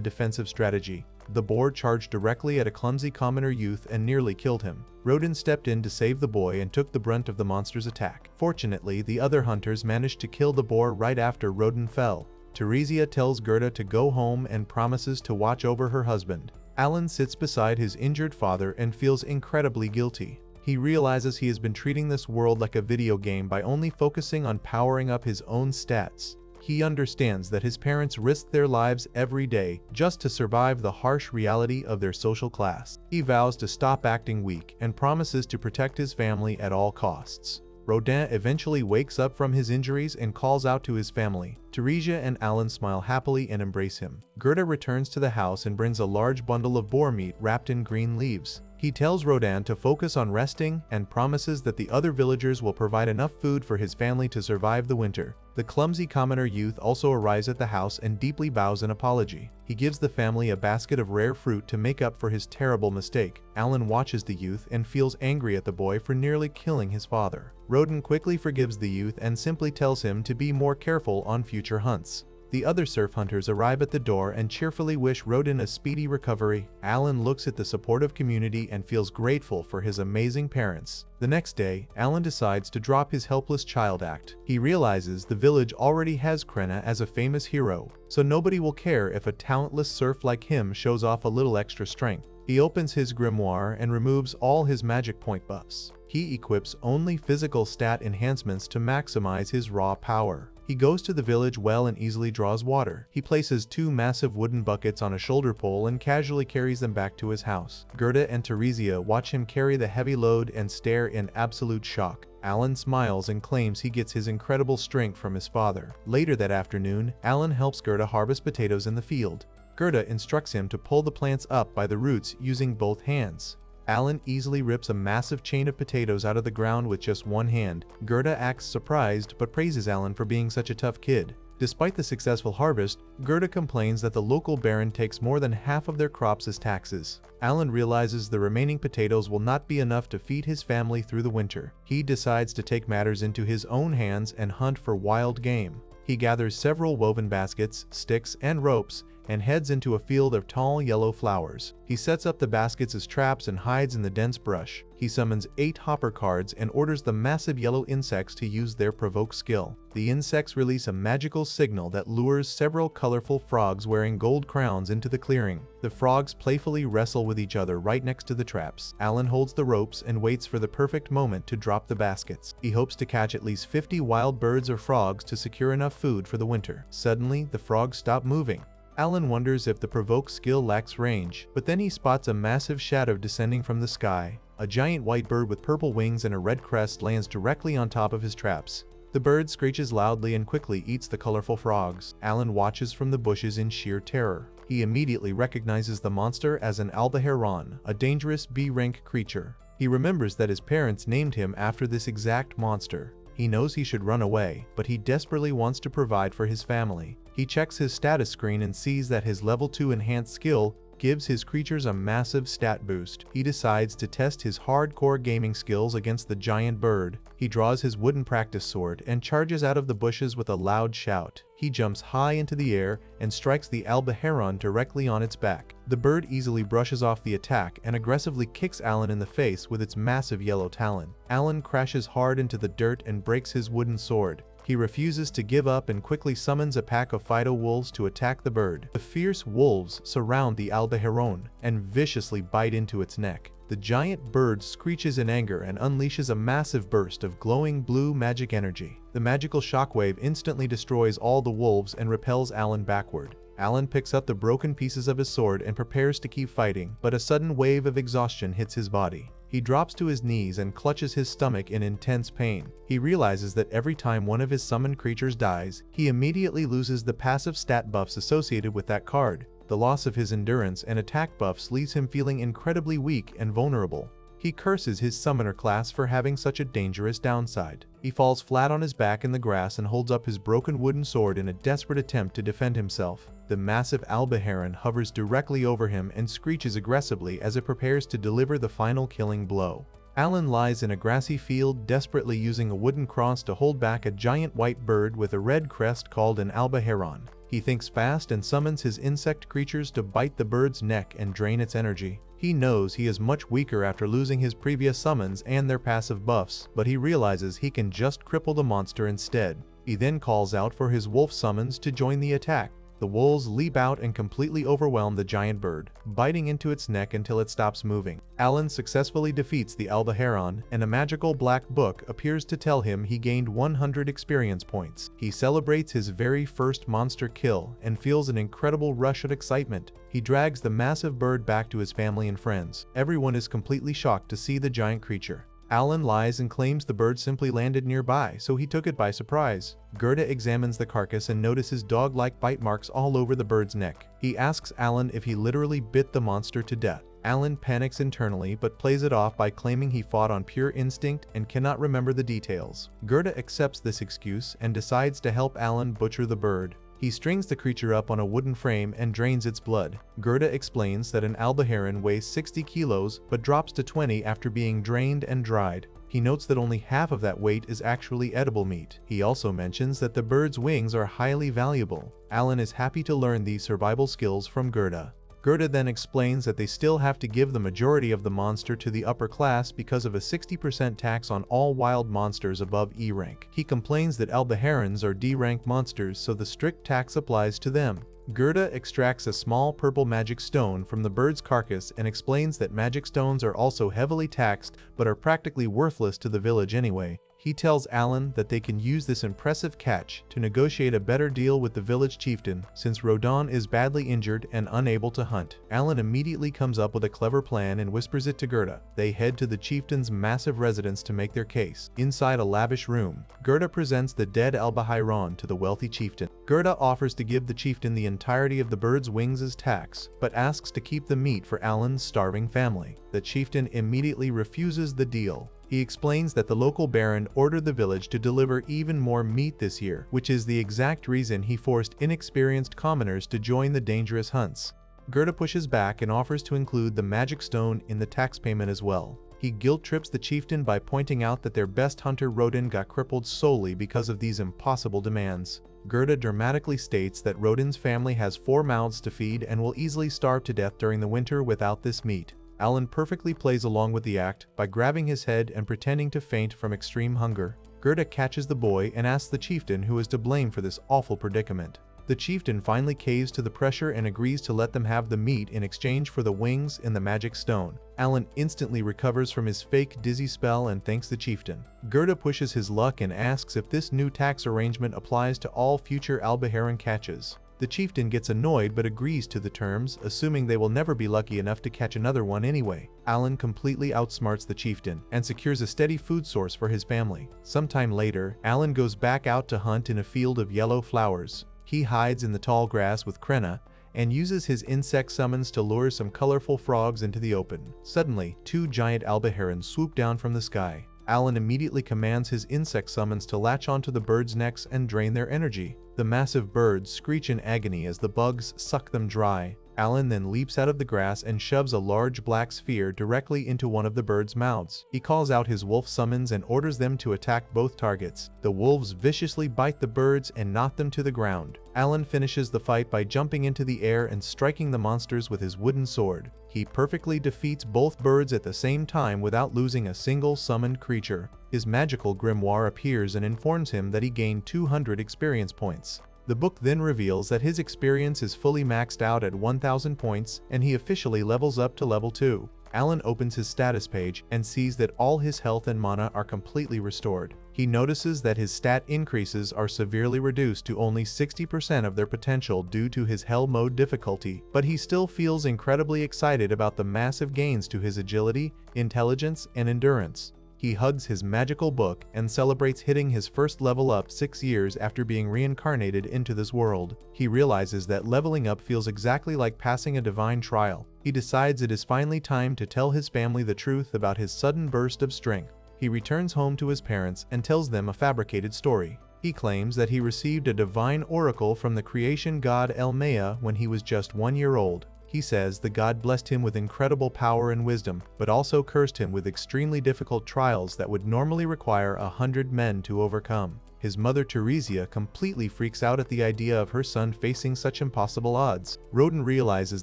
Speaker 1: defensive strategy. The boar charged directly at a clumsy commoner youth and nearly killed him. Rodan stepped in to save the boy and took the brunt of the monster's attack. Fortunately, the other hunters managed to kill the boar right after Rodan fell. Teresia tells Gerda to go home and promises to watch over her husband. Alan sits beside his injured father and feels incredibly guilty. He realizes he has been treating this world like a video game by only focusing on powering up his own stats. He understands that his parents risked their lives every day just to survive the harsh reality of their social class. He vows to stop acting weak and promises to protect his family at all costs. Rodan eventually wakes up from his injuries and calls out to his family. Teresia and Alan smile happily and embrace him. Gerda returns to the house and brings a large bundle of boar meat wrapped in green leaves. He tells Rodan to focus on resting and promises that the other villagers will provide enough food for his family to survive the winter. The clumsy commoner youth also arrives at the house and deeply bows an apology. He gives the family a basket of rare fruit to make up for his terrible mistake. Alan watches the youth and feels angry at the boy for nearly killing his father. Rodan quickly forgives the youth and simply tells him to be more careful on future hunts. The other Serf hunters arrive at the door and cheerfully wish Rodan a speedy recovery. Alan looks at the supportive community and feels grateful for his amazing parents. The next day, Alan decides to drop his helpless child act. He realizes the village already has Krina as a famous hero, so nobody will care if a talentless serf like him shows off a little extra strength. He opens his grimoire and removes all his magic point buffs. He equips only physical stat enhancements to maximize his raw power. He goes to the village well and easily draws water. He places 2 massive wooden buckets on a shoulder pole and casually carries them back to his house. Gerda and Teresia watch him carry the heavy load and stare in absolute shock. Alan smiles and claims he gets his incredible strength from his father. Later that afternoon, Alan helps Gerda harvest potatoes in the field. Gerda instructs him to pull the plants up by the roots using both hands. Alan easily rips a massive chain of potatoes out of the ground with just one hand. Gerda acts surprised but praises Alan for being such a tough kid. Despite the successful harvest, Gerda complains that the local baron takes more than half of their crops as taxes. Alan realizes the remaining potatoes will not be enough to feed his family through the winter. He decides to take matters into his own hands and hunt for wild game. He gathers several woven baskets, sticks, and ropes, and heads into a field of tall yellow flowers. He sets up the baskets as traps and hides in the dense brush. He summons 8 hopper cards and orders the massive yellow insects to use their provoke skill. The insects release a magical signal that lures several colorful frogs wearing gold crowns into the clearing. The frogs playfully wrestle with each other right next to the traps. Alan holds the ropes and waits for the perfect moment to drop the baskets. He hopes to catch at least 50 wild birds or frogs to secure enough food for the winter. Suddenly, the frogs stop moving. Alan wonders if the provoke skill lacks range, but then he spots a massive shadow descending from the sky. A giant white bird with purple wings and a red crest lands directly on top of his traps. The bird screeches loudly and quickly eats the colorful frogs. Alan watches from the bushes in sheer terror. He immediately recognizes the monster as an albaheron, a dangerous B-rank creature. He remembers that his parents named him after this exact monster. He knows he should run away, but he desperately wants to provide for his family. He checks his status screen and sees that his level 2 enhanced skill gives his creatures a massive stat boost. He decides to test his hardcore gaming skills against the giant bird. He draws his wooden practice sword and charges out of the bushes with a loud shout. He jumps high into the air and strikes the albaheron directly on its back. The bird easily brushes off the attack and aggressively kicks Alan in the face with its massive yellow talon. Alan crashes hard into the dirt and breaks his wooden sword. He refuses to give up and quickly summons a pack of Fido wolves to attack the bird. The fierce wolves surround the albaheron and viciously bite into its neck. The giant bird screeches in anger and unleashes a massive burst of glowing blue magic energy. The magical shockwave instantly destroys all the wolves and repels Alan backward. Alan picks up the broken pieces of his sword and prepares to keep fighting, but a sudden wave of exhaustion hits his body. He drops to his knees and clutches his stomach in intense pain. He realizes that every time one of his summoned creatures dies, he immediately loses the passive stat buffs associated with that card. The loss of his endurance and attack buffs leaves him feeling incredibly weak and vulnerable. He curses his summoner class for having such a dangerous downside. He falls flat on his back in the grass and holds up his broken wooden sword in a desperate attempt to defend himself. The massive albaheron hovers directly over him and screeches aggressively as it prepares to deliver the final killing blow. Alan lies in a grassy field, desperately using a wooden cross to hold back a giant white bird with a red crest called an albaheron. He thinks fast and summons his insect creatures to bite the bird's neck and drain its energy. He knows he is much weaker after losing his previous summons and their passive buffs, but he realizes he can just cripple the monster instead. He then calls out for his wolf summons to join the attack. The wolves leap out and completely overwhelm the giant bird, biting into its neck until it stops moving. Alan successfully defeats the albaheron, and a magical black book appears to tell him he gained 100 experience points. He celebrates his very first monster kill and feels an incredible rush of excitement. He drags the massive bird back to his family and friends. Everyone is completely shocked to see the giant creature. Alan lies and claims the bird simply landed nearby, so he took it by surprise. Gerda examines the carcass and notices dog-like bite marks all over the bird's neck. He asks Alan if he literally bit the monster to death. Alan panics internally but plays it off by claiming he fought on pure instinct and cannot remember the details. Gerda accepts this excuse and decides to help Alan butcher the bird. He strings the creature up on a wooden frame and drains its blood. Gerda explains that an albaheron weighs 60 kilos but drops to 20 after being drained and dried. He notes that only half of that weight is actually edible meat. He also mentions that the bird's wings are highly valuable. Alan is happy to learn these survival skills from Gerda. Gerda then explains that they still have to give the majority of the monster to the upper class because of a 60% tax on all wild monsters above E rank. He complains that albaherons are D rank monsters, so the strict tax applies to them. Gerda extracts a small purple magic stone from the bird's carcass and explains that magic stones are also heavily taxed but are practically worthless to the village anyway. He tells Alan that they can use this impressive catch to negotiate a better deal with the village chieftain since Rodon is badly injured and unable to hunt. Alan immediately comes up with a clever plan and whispers it to Gerda. They head to the chieftain's massive residence to make their case. Inside a lavish room, Gerda presents the dead albaheron to the wealthy chieftain. Gerda offers to give the chieftain the entirety of the bird's wings as tax, but asks to keep the meat for Alan's starving family. The chieftain immediately refuses the deal. He explains that the local baron ordered the village to deliver even more meat this year, which is the exact reason he forced inexperienced commoners to join the dangerous hunts. Gerda pushes back and offers to include the magic stone in the tax payment as well. He guilt-trips the chieftain by pointing out that their best hunter Rodin got crippled solely because of these impossible demands. Gerda dramatically states that Rodin's family has 4 mouths to feed and will easily starve to death during the winter without this meat. Alan perfectly plays along with the act by grabbing his head and pretending to faint from extreme hunger. Gerda catches the boy and asks the chieftain who is to blame for this awful predicament. The chieftain finally caves to the pressure and agrees to let them have the meat in exchange for the wings and the magic stone. Alan instantly recovers from his fake dizzy spell and thanks the chieftain. Gerda pushes his luck and asks if this new tax arrangement applies to all future albaheron catches. The chieftain gets annoyed but agrees to the terms, assuming they will never be lucky enough to catch another one anyway. Alan completely outsmarts the chieftain and secures a steady food source for his family. Sometime later, Alan goes back out to hunt in a field of yellow flowers. He hides in the tall grass with Krina and uses his insect summons to lure some colorful frogs into the open. Suddenly, 2 giant albaherons swoop down from the sky. Alan immediately commands his insect summons to latch onto the birds' necks and drain their energy. The massive birds screech in agony as the bugs suck them dry. Alan then leaps out of the grass and shoves a large black sphere directly into one of the birds' mouths. He calls out his wolf summons and orders them to attack both targets. The wolves viciously bite the birds and knock them to the ground. Alan finishes the fight by jumping into the air and striking the monsters with his wooden sword. He perfectly defeats both birds at the same time without losing a single summoned creature. His magical grimoire appears and informs him that he gained 200 experience points. The book then reveals that his experience is fully maxed out at 1000 points and he officially levels up to level 2. Alan opens his status page and sees that all his health and mana are completely restored. He notices that his stat increases are severely reduced to only 60% of their potential due to his Hell mode difficulty, but he still feels incredibly excited about the massive gains to his agility, intelligence, and endurance. He hugs his magical book and celebrates hitting his first level up 6 years after being reincarnated into this world. He realizes that leveling up feels exactly like passing a divine trial. He decides it is finally time to tell his family the truth about his sudden burst of strength. He returns home to his parents and tells them a fabricated story. He claims that he received a divine oracle from the creation god El-Mea when he was just 1 year old. He says the god blessed him with incredible power and wisdom, but also cursed him with extremely difficult trials that would normally require 100 men to overcome. His mother Teresia completely freaks out at the idea of her son facing such impossible odds. Roden realizes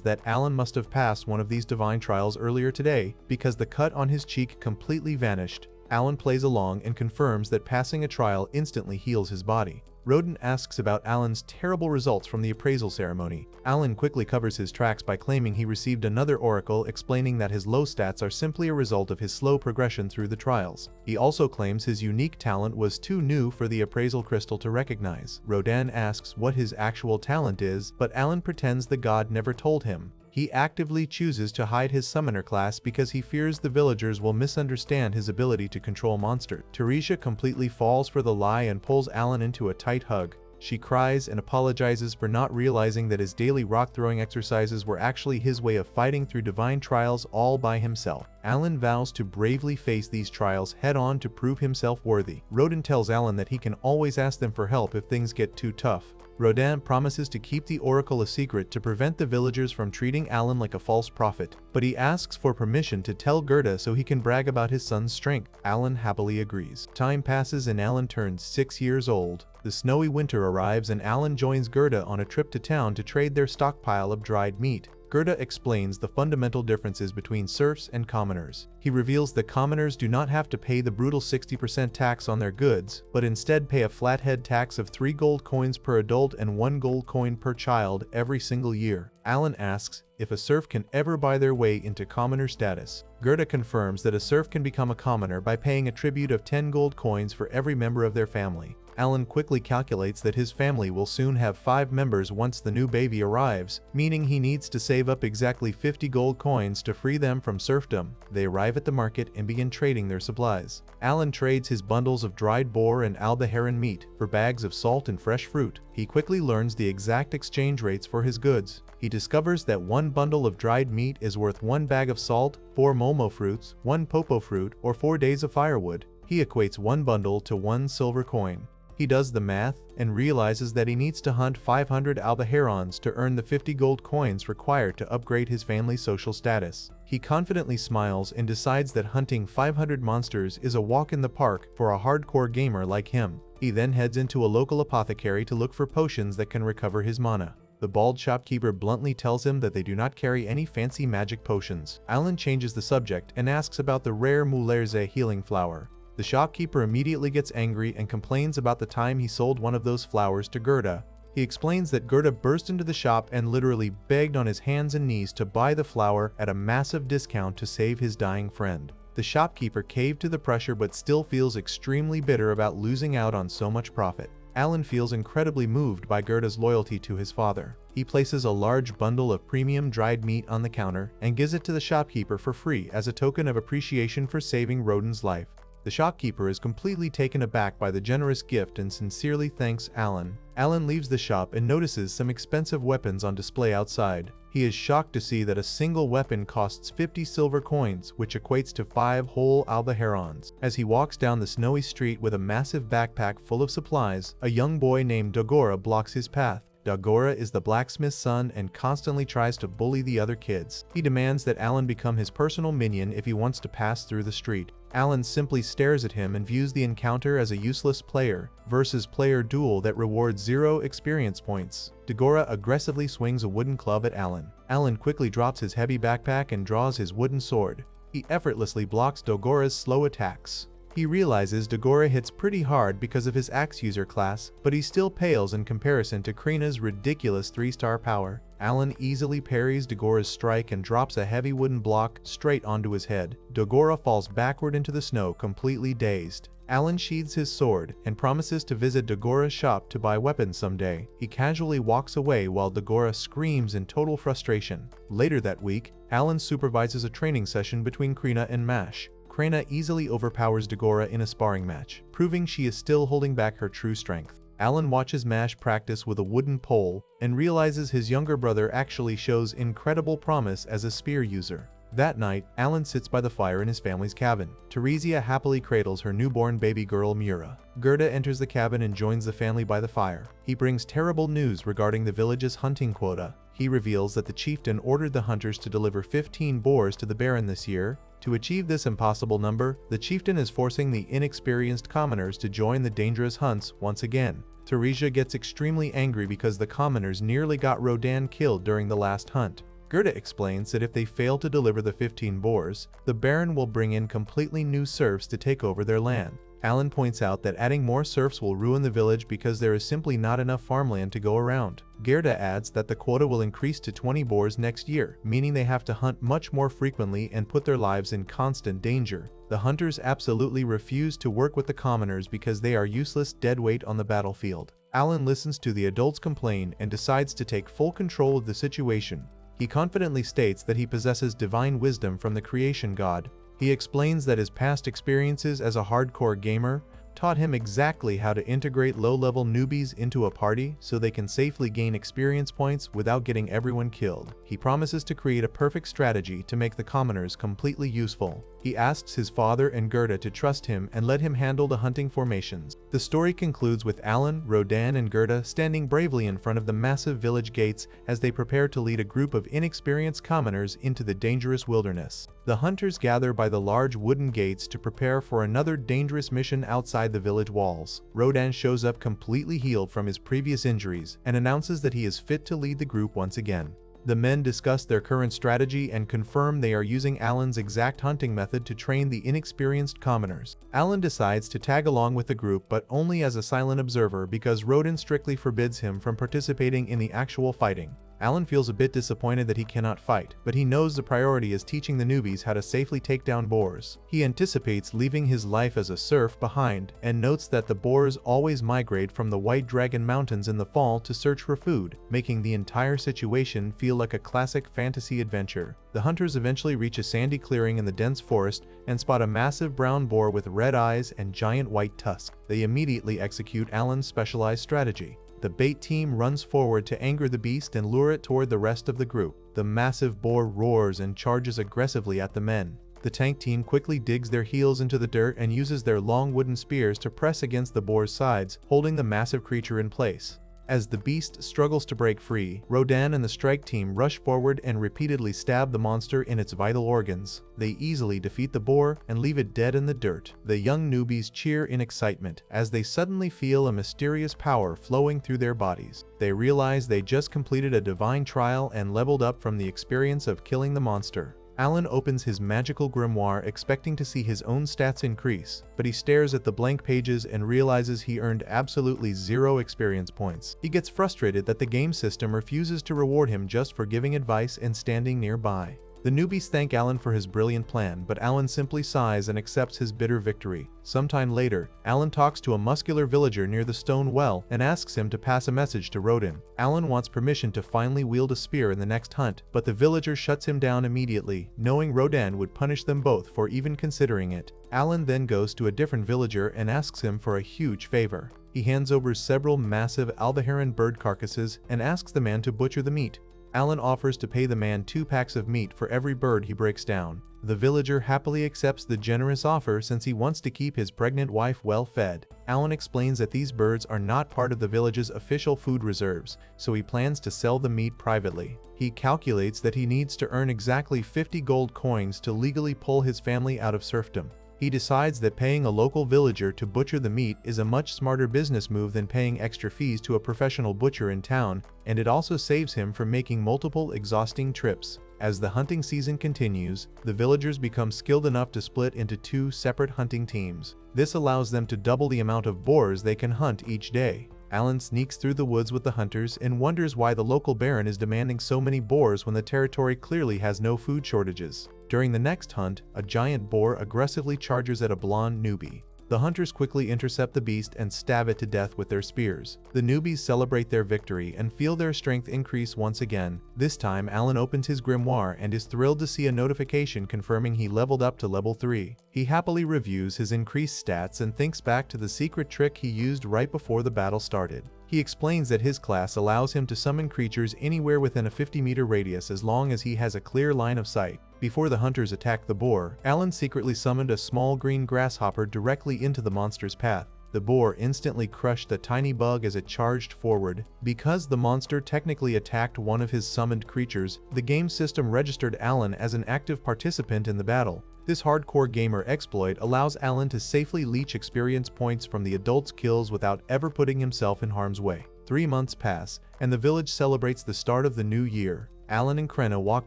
Speaker 1: that Alan must have passed one of these divine trials earlier today because the cut on his cheek completely vanished. Alan plays along and confirms that passing a trial instantly heals his body. Roden asks about Alan's terrible results from the appraisal ceremony. Alan quickly covers his tracks by claiming he received another oracle explaining that his low stats are simply a result of his slow progression through the trials. He also claims his unique talent was too new for the appraisal crystal to recognize. Roden asks what his actual talent is, but Alan pretends the god never told him. He actively chooses to hide his summoner class because he fears the villagers will misunderstand his ability to control monsters. Teresia completely falls for the lie and pulls Alan into a tight hug. She cries and apologizes for not realizing that his daily rock-throwing exercises were actually his way of fighting through divine trials all by himself. Alan vows to bravely face these trials head-on to prove himself worthy. Roden tells Alan that he can always ask them for help if things get too tough. Roden promises to keep the oracle a secret to prevent the villagers from treating Alan like a false prophet, but he asks for permission to tell Gerda so he can brag about his son's strength. Alan happily agrees. Time passes and Alan turns 6 years old. The snowy winter arrives and Alan joins Gerda on a trip to town to trade their stockpile of dried meat. Gerda explains the fundamental differences between serfs and commoners. He reveals that commoners do not have to pay the brutal 60% tax on their goods, but instead pay a flathead tax of 3 gold coins per adult and 1 gold coin per child every single year. Alan asks if a serf can ever buy their way into commoner status. Gerda confirms that a serf can become a commoner by paying a tribute of 10 gold coins for every member of their family. Alan quickly calculates that his family will soon have 5 members once the new baby arrives, meaning he needs to save up exactly 50 gold coins to free them from serfdom. They arrive at the market and begin trading their supplies. Alan trades his bundles of dried boar and albaheron meat for bags of salt and fresh fruit. He quickly learns the exact exchange rates for his goods. He discovers that 1 bundle of dried meat is worth 1 bag of salt, 4 momo fruits, 1 popo fruit, or 4 days of firewood. He equates 1 bundle to 1 silver coin. He does the math and realizes that he needs to hunt 500 albaherons to earn the 50 gold coins required to upgrade his family's social status. He confidently smiles and decides that hunting 500 monsters is a walk in the park for a hardcore gamer like him. He then heads into a local apothecary to look for potions that can recover his mana. The bald shopkeeper bluntly tells him that they do not carry any fancy magic potions. Alan changes the subject and asks about the rare Mulerze healing flower. The shopkeeper immediately gets angry and complains about the time he sold one of those flowers to Gerda. He explains that Gerda burst into the shop and literally begged on his hands and knees to buy the flower at a massive discount to save his dying friend. The shopkeeper caved to the pressure but still feels extremely bitter about losing out on so much profit. Alan feels incredibly moved by Gerda's loyalty to his father. He places a large bundle of premium dried meat on the counter and gives it to the shopkeeper for free as a token of appreciation for saving Roden's life. The shopkeeper is completely taken aback by the generous gift and sincerely thanks Alan. Alan leaves the shop and notices some expensive weapons on display outside. He is shocked to see that a single weapon costs 50 silver coins, which equates to 5 whole albaherons. As he walks down the snowy street with a massive backpack full of supplies, a young boy named Dogora blocks his path. Dogora is the blacksmith's son and constantly tries to bully the other kids. He demands that Alan become his personal minion if he wants to pass through the street. Alan simply stares at him and views the encounter as a useless player versus player duel that rewards 0 experience points. Dogora aggressively swings a wooden club at Alan. Alan quickly drops his heavy backpack and draws his wooden sword. He effortlessly blocks Dogora's slow attacks. He realizes Dogora hits pretty hard because of his axe user class, but he still pales in comparison to Krina's ridiculous 3-star power. Alan easily parries Dogora's strike and drops a heavy wooden block straight onto his head. Dogora falls backward into the snow, completely dazed. Alan sheathes his sword and promises to visit Dogora's shop to buy weapons someday. He casually walks away while Dogora screams in total frustration. Later that week, Alan supervises a training session between Krina and Mash. Krina easily overpowers Dagora in a sparring match, proving she is still holding back her true strength. Alan watches Mash practice with a wooden pole and realizes his younger brother actually shows incredible promise as a spear user. That night, Alan sits by the fire in his family's cabin. Teresia happily cradles her newborn baby girl Mura. Gerda enters the cabin and joins the family by the fire. He brings terrible news regarding the village's hunting quota. He reveals that the chieftain ordered the hunters to deliver 15 boars to the Baron this year. To achieve this impossible number, the chieftain is forcing the inexperienced commoners to join the dangerous hunts once again. Teresia gets extremely angry because the commoners nearly got Rodan killed during the last hunt. Gerda explains that if they fail to deliver the 15 boars, the Baron will bring in completely new serfs to take over their land. Alan points out that adding more serfs will ruin the village because there is simply not enough farmland to go around. Gerda adds that the quota will increase to 20 boars next year, meaning they have to hunt much more frequently and put their lives in constant danger. The hunters absolutely refuse to work with the commoners because they are useless deadweight on the battlefield. Alan listens to the adults complain and decides to take full control of the situation. He confidently states that he possesses divine wisdom from the creation god. He explains that his past experiences as a hardcore gamer taught him exactly how to integrate low-level newbies into a party so they can safely gain experience points without getting everyone killed. He promises to create a perfect strategy to make the commoners completely useful. He asks his father and Gerda to trust him and let him handle the hunting formations. The story concludes with Alan, Rodan, and Gerda standing bravely in front of the massive village gates as they prepare to lead a group of inexperienced commoners into the dangerous wilderness. The hunters gather by the large wooden gates to prepare for another dangerous mission outside the village walls. Rodan shows up completely healed from his previous injuries and announces that he is fit to lead the group once again. The men discuss their current strategy and confirm they are using Alan's exact hunting method to train the inexperienced commoners. Alan decides to tag along with the group but only as a silent observer because Rodan strictly forbids him from participating in the actual fighting. Alan feels a bit disappointed that he cannot fight, but he knows the priority is teaching the newbies how to safely take down boars. He anticipates leaving his life as a serf behind and notes that the boars always migrate from the White Dragon Mountains in the fall to search for food, making the entire situation feel like a classic fantasy adventure. The hunters eventually reach a sandy clearing in the dense forest and spot a massive brown boar with red eyes and giant white tusks. They immediately execute Alan's specialized strategy. The bait team runs forward to anger the beast and lure it toward the rest of the group. The massive boar roars and charges aggressively at the men. The tank team quickly digs their heels into the dirt and uses their long wooden spears to press against the boar's sides, holding the massive creature in place. As the beast struggles to break free, Rodan and the strike team rush forward and repeatedly stab the monster in its vital organs. They easily defeat the boar and leave it dead in the dirt. The young newbies cheer in excitement as they suddenly feel a mysterious power flowing through their bodies. They realize they just completed a divine trial and leveled up from the experience of killing the monster. Alan opens his magical grimoire expecting to see his own stats increase, but he stares at the blank pages and realizes he earned absolutely 0 experience points. He gets frustrated that the game system refuses to reward him just for giving advice and standing nearby. The newbies thank Alan for his brilliant plan, but Alan simply sighs and accepts his bitter victory. Sometime later, Alan talks to a muscular villager near the stone well and asks him to pass a message to Rodan. Alan wants permission to finally wield a spear in the next hunt, but the villager shuts him down immediately, knowing Rodan would punish them both for even considering it. Alan then goes to a different villager and asks him for a huge favor. He hands over several massive albaheron bird carcasses and asks the man to butcher the meat. Alan offers to pay the man 2 packs of meat for every bird he breaks down. The villager happily accepts the generous offer since he wants to keep his pregnant wife well fed. Alan explains that these birds are not part of the village's official food reserves, so he plans to sell the meat privately. He calculates that he needs to earn exactly 50 gold coins to legally pull his family out of serfdom. He decides that paying a local villager to butcher the meat is a much smarter business move than paying extra fees to a professional butcher in town, and it also saves him from making multiple exhausting trips. As the hunting season continues, the villagers become skilled enough to split into 2 separate hunting teams. This allows them to double the amount of boars they can hunt each day. Alan sneaks through the woods with the hunters and wonders why the local baron is demanding so many boars when the territory clearly has no food shortages. During the next hunt, a giant boar aggressively charges at a blonde newbie. The hunters quickly intercept the beast and stab it to death with their spears. The newbies celebrate their victory and feel their strength increase once again. This time, Alan opens his grimoire and is thrilled to see a notification confirming he leveled up to level 3. He happily reviews his increased stats and thinks back to the secret trick he used right before the battle started. He explains that his class allows him to summon creatures anywhere within a 50-meter radius as long as he has a clear line of sight. Before the hunters attacked the boar, Alan secretly summoned a small green grasshopper directly into the monster's path. The boar instantly crushed the tiny bug as it charged forward. Because the monster technically attacked one of his summoned creatures, the game system registered Alan as an active participant in the battle. This hardcore gamer exploit allows Alan to safely leech experience points from the adult's kills without ever putting himself in harm's way. 3 months pass, and the village celebrates the start of the new year. Alan and Krina walk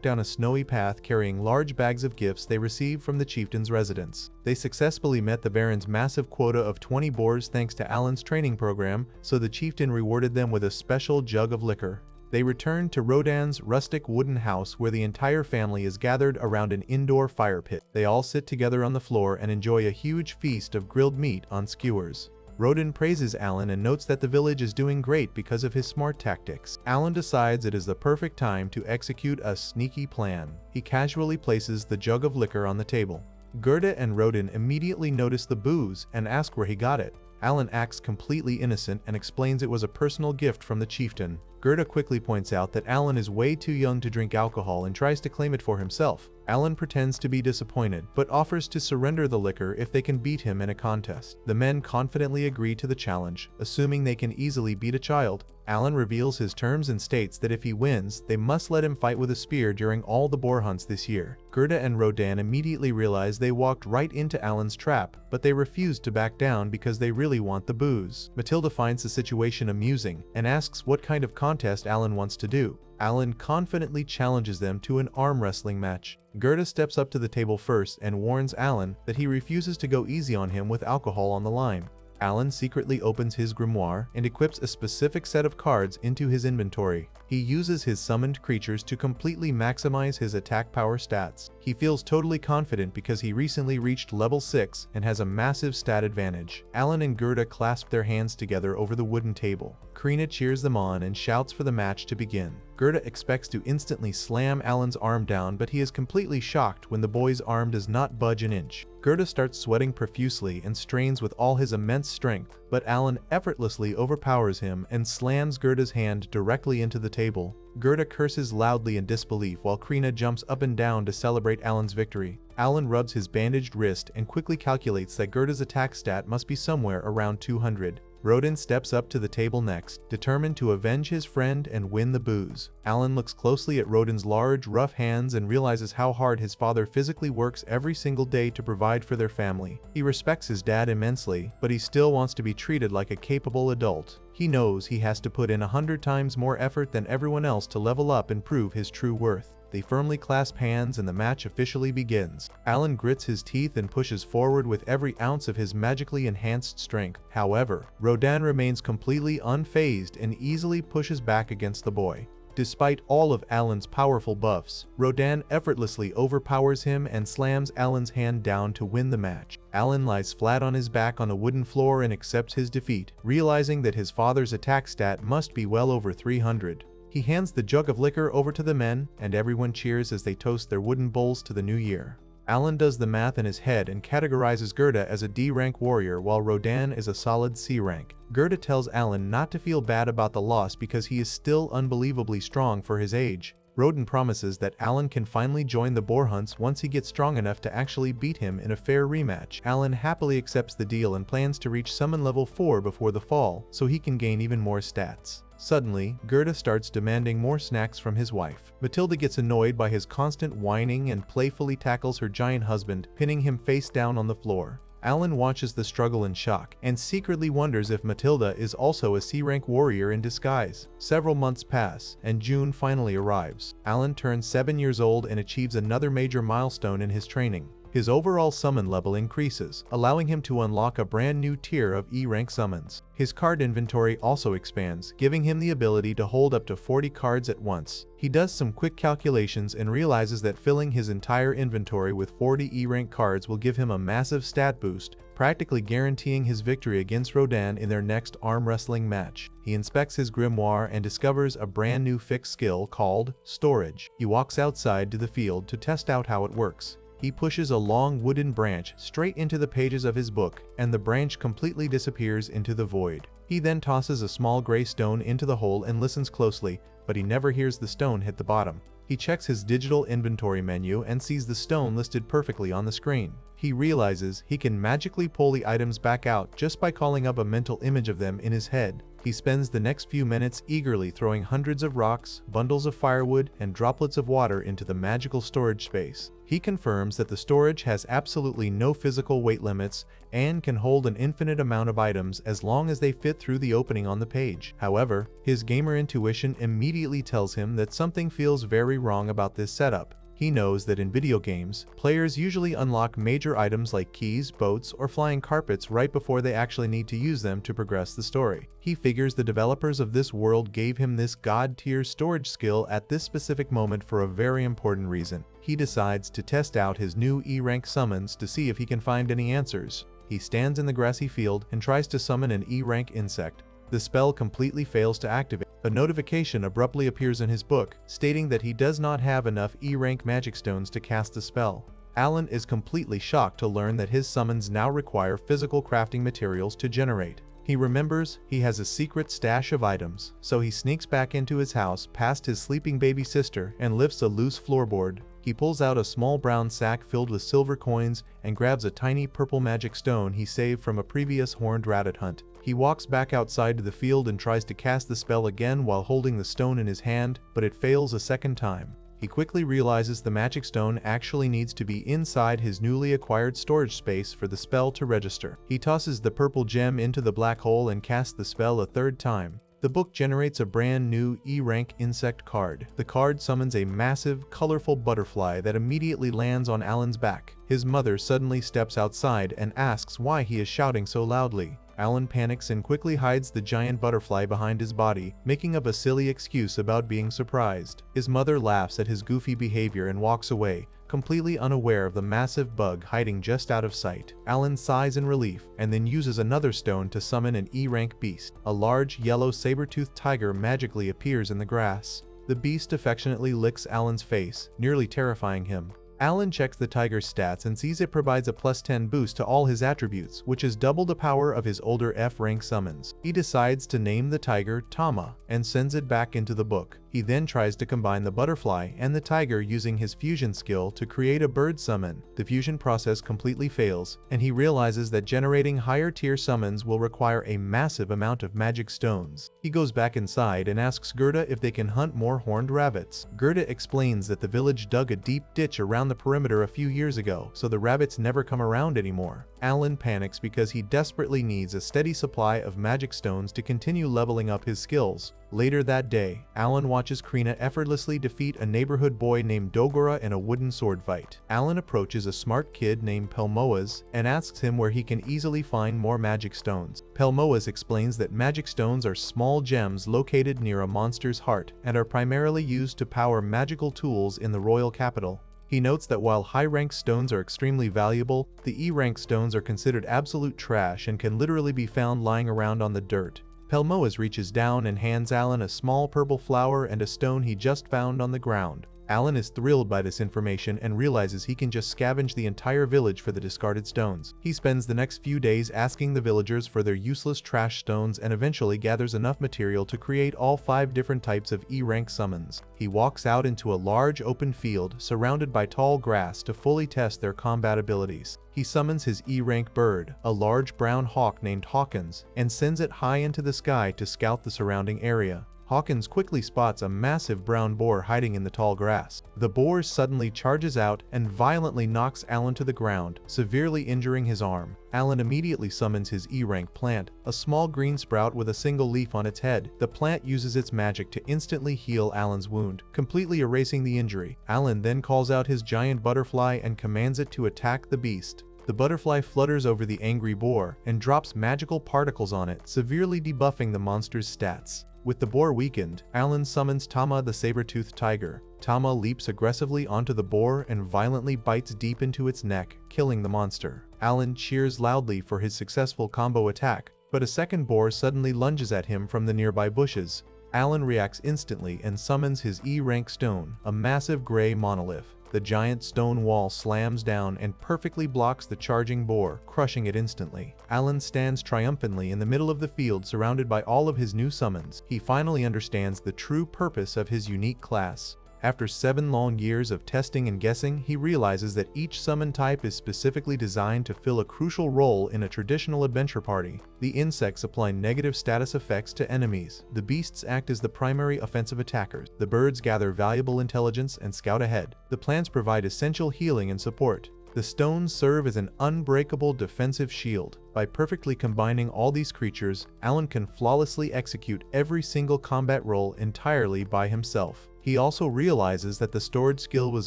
Speaker 1: down a snowy path carrying large bags of gifts they received from the chieftain's residence. They successfully met the baron's massive quota of 20 boars thanks to Alan's training program, so the chieftain rewarded them with a special jug of liquor. They return to Rodan's rustic wooden house where the entire family is gathered around an indoor fire pit. They all sit together on the floor and enjoy a huge feast of grilled meat on skewers. Rodan praises Alan and notes that the village is doing great because of his smart tactics. Alan decides it is the perfect time to execute a sneaky plan. He casually places the jug of liquor on the table. Gerda and Rodan immediately notice the booze and ask where he got it. Alan acts completely innocent and explains it was a personal gift from the chieftain. Gerda quickly points out that Alan is way too young to drink alcohol and tries to claim it for himself. Alan pretends to be disappointed, but offers to surrender the liquor if they can beat him in a contest. The men confidently agree to the challenge, assuming they can easily beat a child. Alan reveals his terms and states that if he wins, they must let him fight with a spear during all the boar hunts this year. Gerda and Rodan immediately realize they walked right into Alan's trap, but they refuse to back down because they really want the booze. Matilda finds the situation amusing and asks what kind of contest Alan wants to do. Alan confidently challenges them to an arm wrestling match. Gerda steps up to the table first and warns Alan that he refuses to go easy on him with alcohol on the line. Alan secretly opens his grimoire and equips a specific set of cards into his inventory. He uses his summoned creatures to completely maximize his attack power stats. He feels totally confident because he recently reached level 6 and has a massive stat advantage. Alan and Gerda clasp their hands together over the wooden table. Krina cheers them on and shouts for the match to begin. Gerda expects to instantly slam Alan's arm down, but he is completely shocked when the boy's arm does not budge an inch. Gerda starts sweating profusely and strains with all his immense strength, but Alan effortlessly overpowers him and slams Gerda's hand directly into the table. Gerda curses loudly in disbelief while Krina jumps up and down to celebrate Alan's victory. Alan rubs his bandaged wrist and quickly calculates that Gerda's attack stat must be somewhere around 200. Rodan steps up to the table next, determined to avenge his friend and win the booze. Alan looks closely at Rodan's large, rough hands and realizes how hard his father physically works every single day to provide for their family. He respects his dad immensely, but he still wants to be treated like a capable adult. He knows he has to put in 100 times more effort than everyone else to level up and prove his true worth. They firmly clasp hands and the match officially begins. Alan grits his teeth and pushes forward with every ounce of his magically enhanced strength. However, Rodan remains completely unfazed and easily pushes back against the boy. Despite all of Alan's powerful buffs, Rodan effortlessly overpowers him and slams Alan's hand down to win the match. Alan lies flat on his back on the wooden floor and accepts his defeat, realizing that his father's attack stat must be well over 300. He hands the jug of liquor over to the men, and everyone cheers as they toast their wooden bowls to the new year. Alan does the math in his head and categorizes Gerda as a D-rank warrior while Rodan is a solid C-rank. Gerda tells Alan not to feel bad about the loss because he is still unbelievably strong for his age. Rodan promises that Alan can finally join the boar hunts once he gets strong enough to actually beat him in a fair rematch. Alan happily accepts the deal and plans to reach summon level 4 before the fall, so he can gain even more stats. Suddenly, Gerda starts demanding more snacks from his wife. Matilda gets annoyed by his constant whining and playfully tackles her giant husband, pinning him face down on the floor. Alan watches the struggle in shock and secretly wonders if Matilda is also a C-rank warrior in disguise. Several months pass, and June finally arrives. Alan turns 7 years old and achieves another major milestone in his training. His overall summon level increases, allowing him to unlock a brand new tier of E-rank summons. His card inventory also expands, giving him the ability to hold up to 40 cards at once. He does some quick calculations and realizes that filling his entire inventory with 40 E-rank cards will give him a massive stat boost, practically guaranteeing his victory against Rodan in their next arm wrestling match. He inspects his grimoire and discovers a brand new fixed skill called storage. He walks outside to the field to test out how it works. He pushes a long wooden branch straight into the pages of his book, and the branch completely disappears into the void. He then tosses a small gray stone into the hole and listens closely, but he never hears the stone hit the bottom. He checks his digital inventory menu and sees the stone listed perfectly on the screen. He realizes he can magically pull the items back out just by calling up a mental image of them in his head. He spends the next few minutes eagerly throwing hundreds of rocks, bundles of firewood, and droplets of water into the magical storage space. He confirms that the storage has absolutely no physical weight limits and can hold an infinite amount of items as long as they fit through the opening on the page. However, his gamer intuition immediately tells him that something feels very wrong about this setup. He knows that in video games, players usually unlock major items like keys, boats, or flying carpets right before they actually need to use them to progress the story. He figures the developers of this world gave him this god-tier storage skill at this specific moment for a very important reason. He decides to test out his new E-rank summons to see if he can find any answers. He stands in the grassy field and tries to summon an E-rank insect. The spell completely fails to activate. A notification abruptly appears in his book, stating that he does not have enough E-rank magic stones to cast the spell. Alan is completely shocked to learn that his summons now require physical crafting materials to generate. He remembers he has a secret stash of items, so he sneaks back into his house past his sleeping baby sister and lifts a loose floorboard. He pulls out a small brown sack filled with silver coins and grabs a tiny purple magic stone he saved from a previous horned rabbit hunt. He walks back outside to the field and tries to cast the spell again while holding the stone in his hand, but it fails a second time. He quickly realizes the magic stone actually needs to be inside his newly acquired storage space for the spell to register. He tosses the purple gem into the black hole and casts the spell a third time. The book generates a brand new E-rank insect card. The card summons a massive, colorful butterfly that immediately lands on Alan's back. His mother suddenly steps outside and asks why he is shouting so loudly. Alan panics and quickly hides the giant butterfly behind his body, making up a silly excuse about being surprised. His mother laughs at his goofy behavior and walks away, completely unaware of the massive bug hiding just out of sight. Alan sighs in relief and then uses another stone to summon an E-rank beast. A large, yellow saber-toothed tiger magically appears in the grass. The beast affectionately licks Alan's face, nearly terrifying him. Alan checks the tiger's stats and sees it provides a +10 boost to all his attributes, which is double the power of his older F-rank summons. He decides to name the tiger Tama and sends it back into the book. He then tries to combine the butterfly and the tiger using his fusion skill to create a bird summon. The fusion process completely fails, and he realizes that generating higher tier summons will require a massive amount of magic stones. He goes back inside and asks Gerda if they can hunt more horned rabbits. Gerda explains that the village dug a deep ditch around the perimeter a few years ago, so the rabbits never come around anymore. Alan panics because he desperately needs a steady supply of magic stones to continue leveling up his skills. Later that day, Alan watches Krina effortlessly defeat a neighborhood boy named Dogora in a wooden sword fight. Alan approaches a smart kid named Pelmoas and asks him where he can easily find more magic stones. Pelmoas explains that magic stones are small gems located near a monster's heart and are primarily used to power magical tools in the royal capital. He notes that while high-rank stones are extremely valuable, the E-rank stones are considered absolute trash and can literally be found lying around on the dirt. Pelmoas reaches down and hands Alan a small purple flower and a stone he just found on the ground. Alan is thrilled by this information and realizes he can just scavenge the entire village for the discarded stones. He spends the next few days asking the villagers for their useless trash stones and eventually gathers enough material to create all 5 different types of E-rank summons. He walks out into a large open field surrounded by tall grass to fully test their combat abilities. He summons his E-rank bird, a large brown hawk named Hawkins, and sends it high into the sky to scout the surrounding area. Hawkins quickly spots a massive brown boar hiding in the tall grass. The boar suddenly charges out and violently knocks Alan to the ground, severely injuring his arm. Alan immediately summons his E-rank plant, a small green sprout with a single leaf on its head. The plant uses its magic to instantly heal Alan's wound, completely erasing the injury. Alan then calls out his giant butterfly and commands it to attack the beast. The butterfly flutters over the angry boar and drops magical particles on it, severely debuffing the monster's stats. With the boar weakened, Alan summons Tama the saber-toothed tiger. Tama leaps aggressively onto the boar and violently bites deep into its neck, killing the monster. Alan cheers loudly for his successful combo attack, but a second boar suddenly lunges at him from the nearby bushes. Alan reacts instantly and summons his E-rank stone, a massive gray monolith. The giant stone wall slams down and perfectly blocks the charging boar, crushing it instantly. Alan stands triumphantly in the middle of the field surrounded by all of his new summons. He finally understands the true purpose of his unique class. After 7 long years of testing and guessing, he realizes that each summon type is specifically designed to fill a crucial role in a traditional adventure party. The insects apply negative status effects to enemies. The beasts act as the primary offensive attackers. The birds gather valuable intelligence and scout ahead. The plants provide essential healing and support. The stones serve as an unbreakable defensive shield. By perfectly combining all these creatures, Alan can flawlessly execute every single combat role entirely by himself. He also realizes that the stored skill was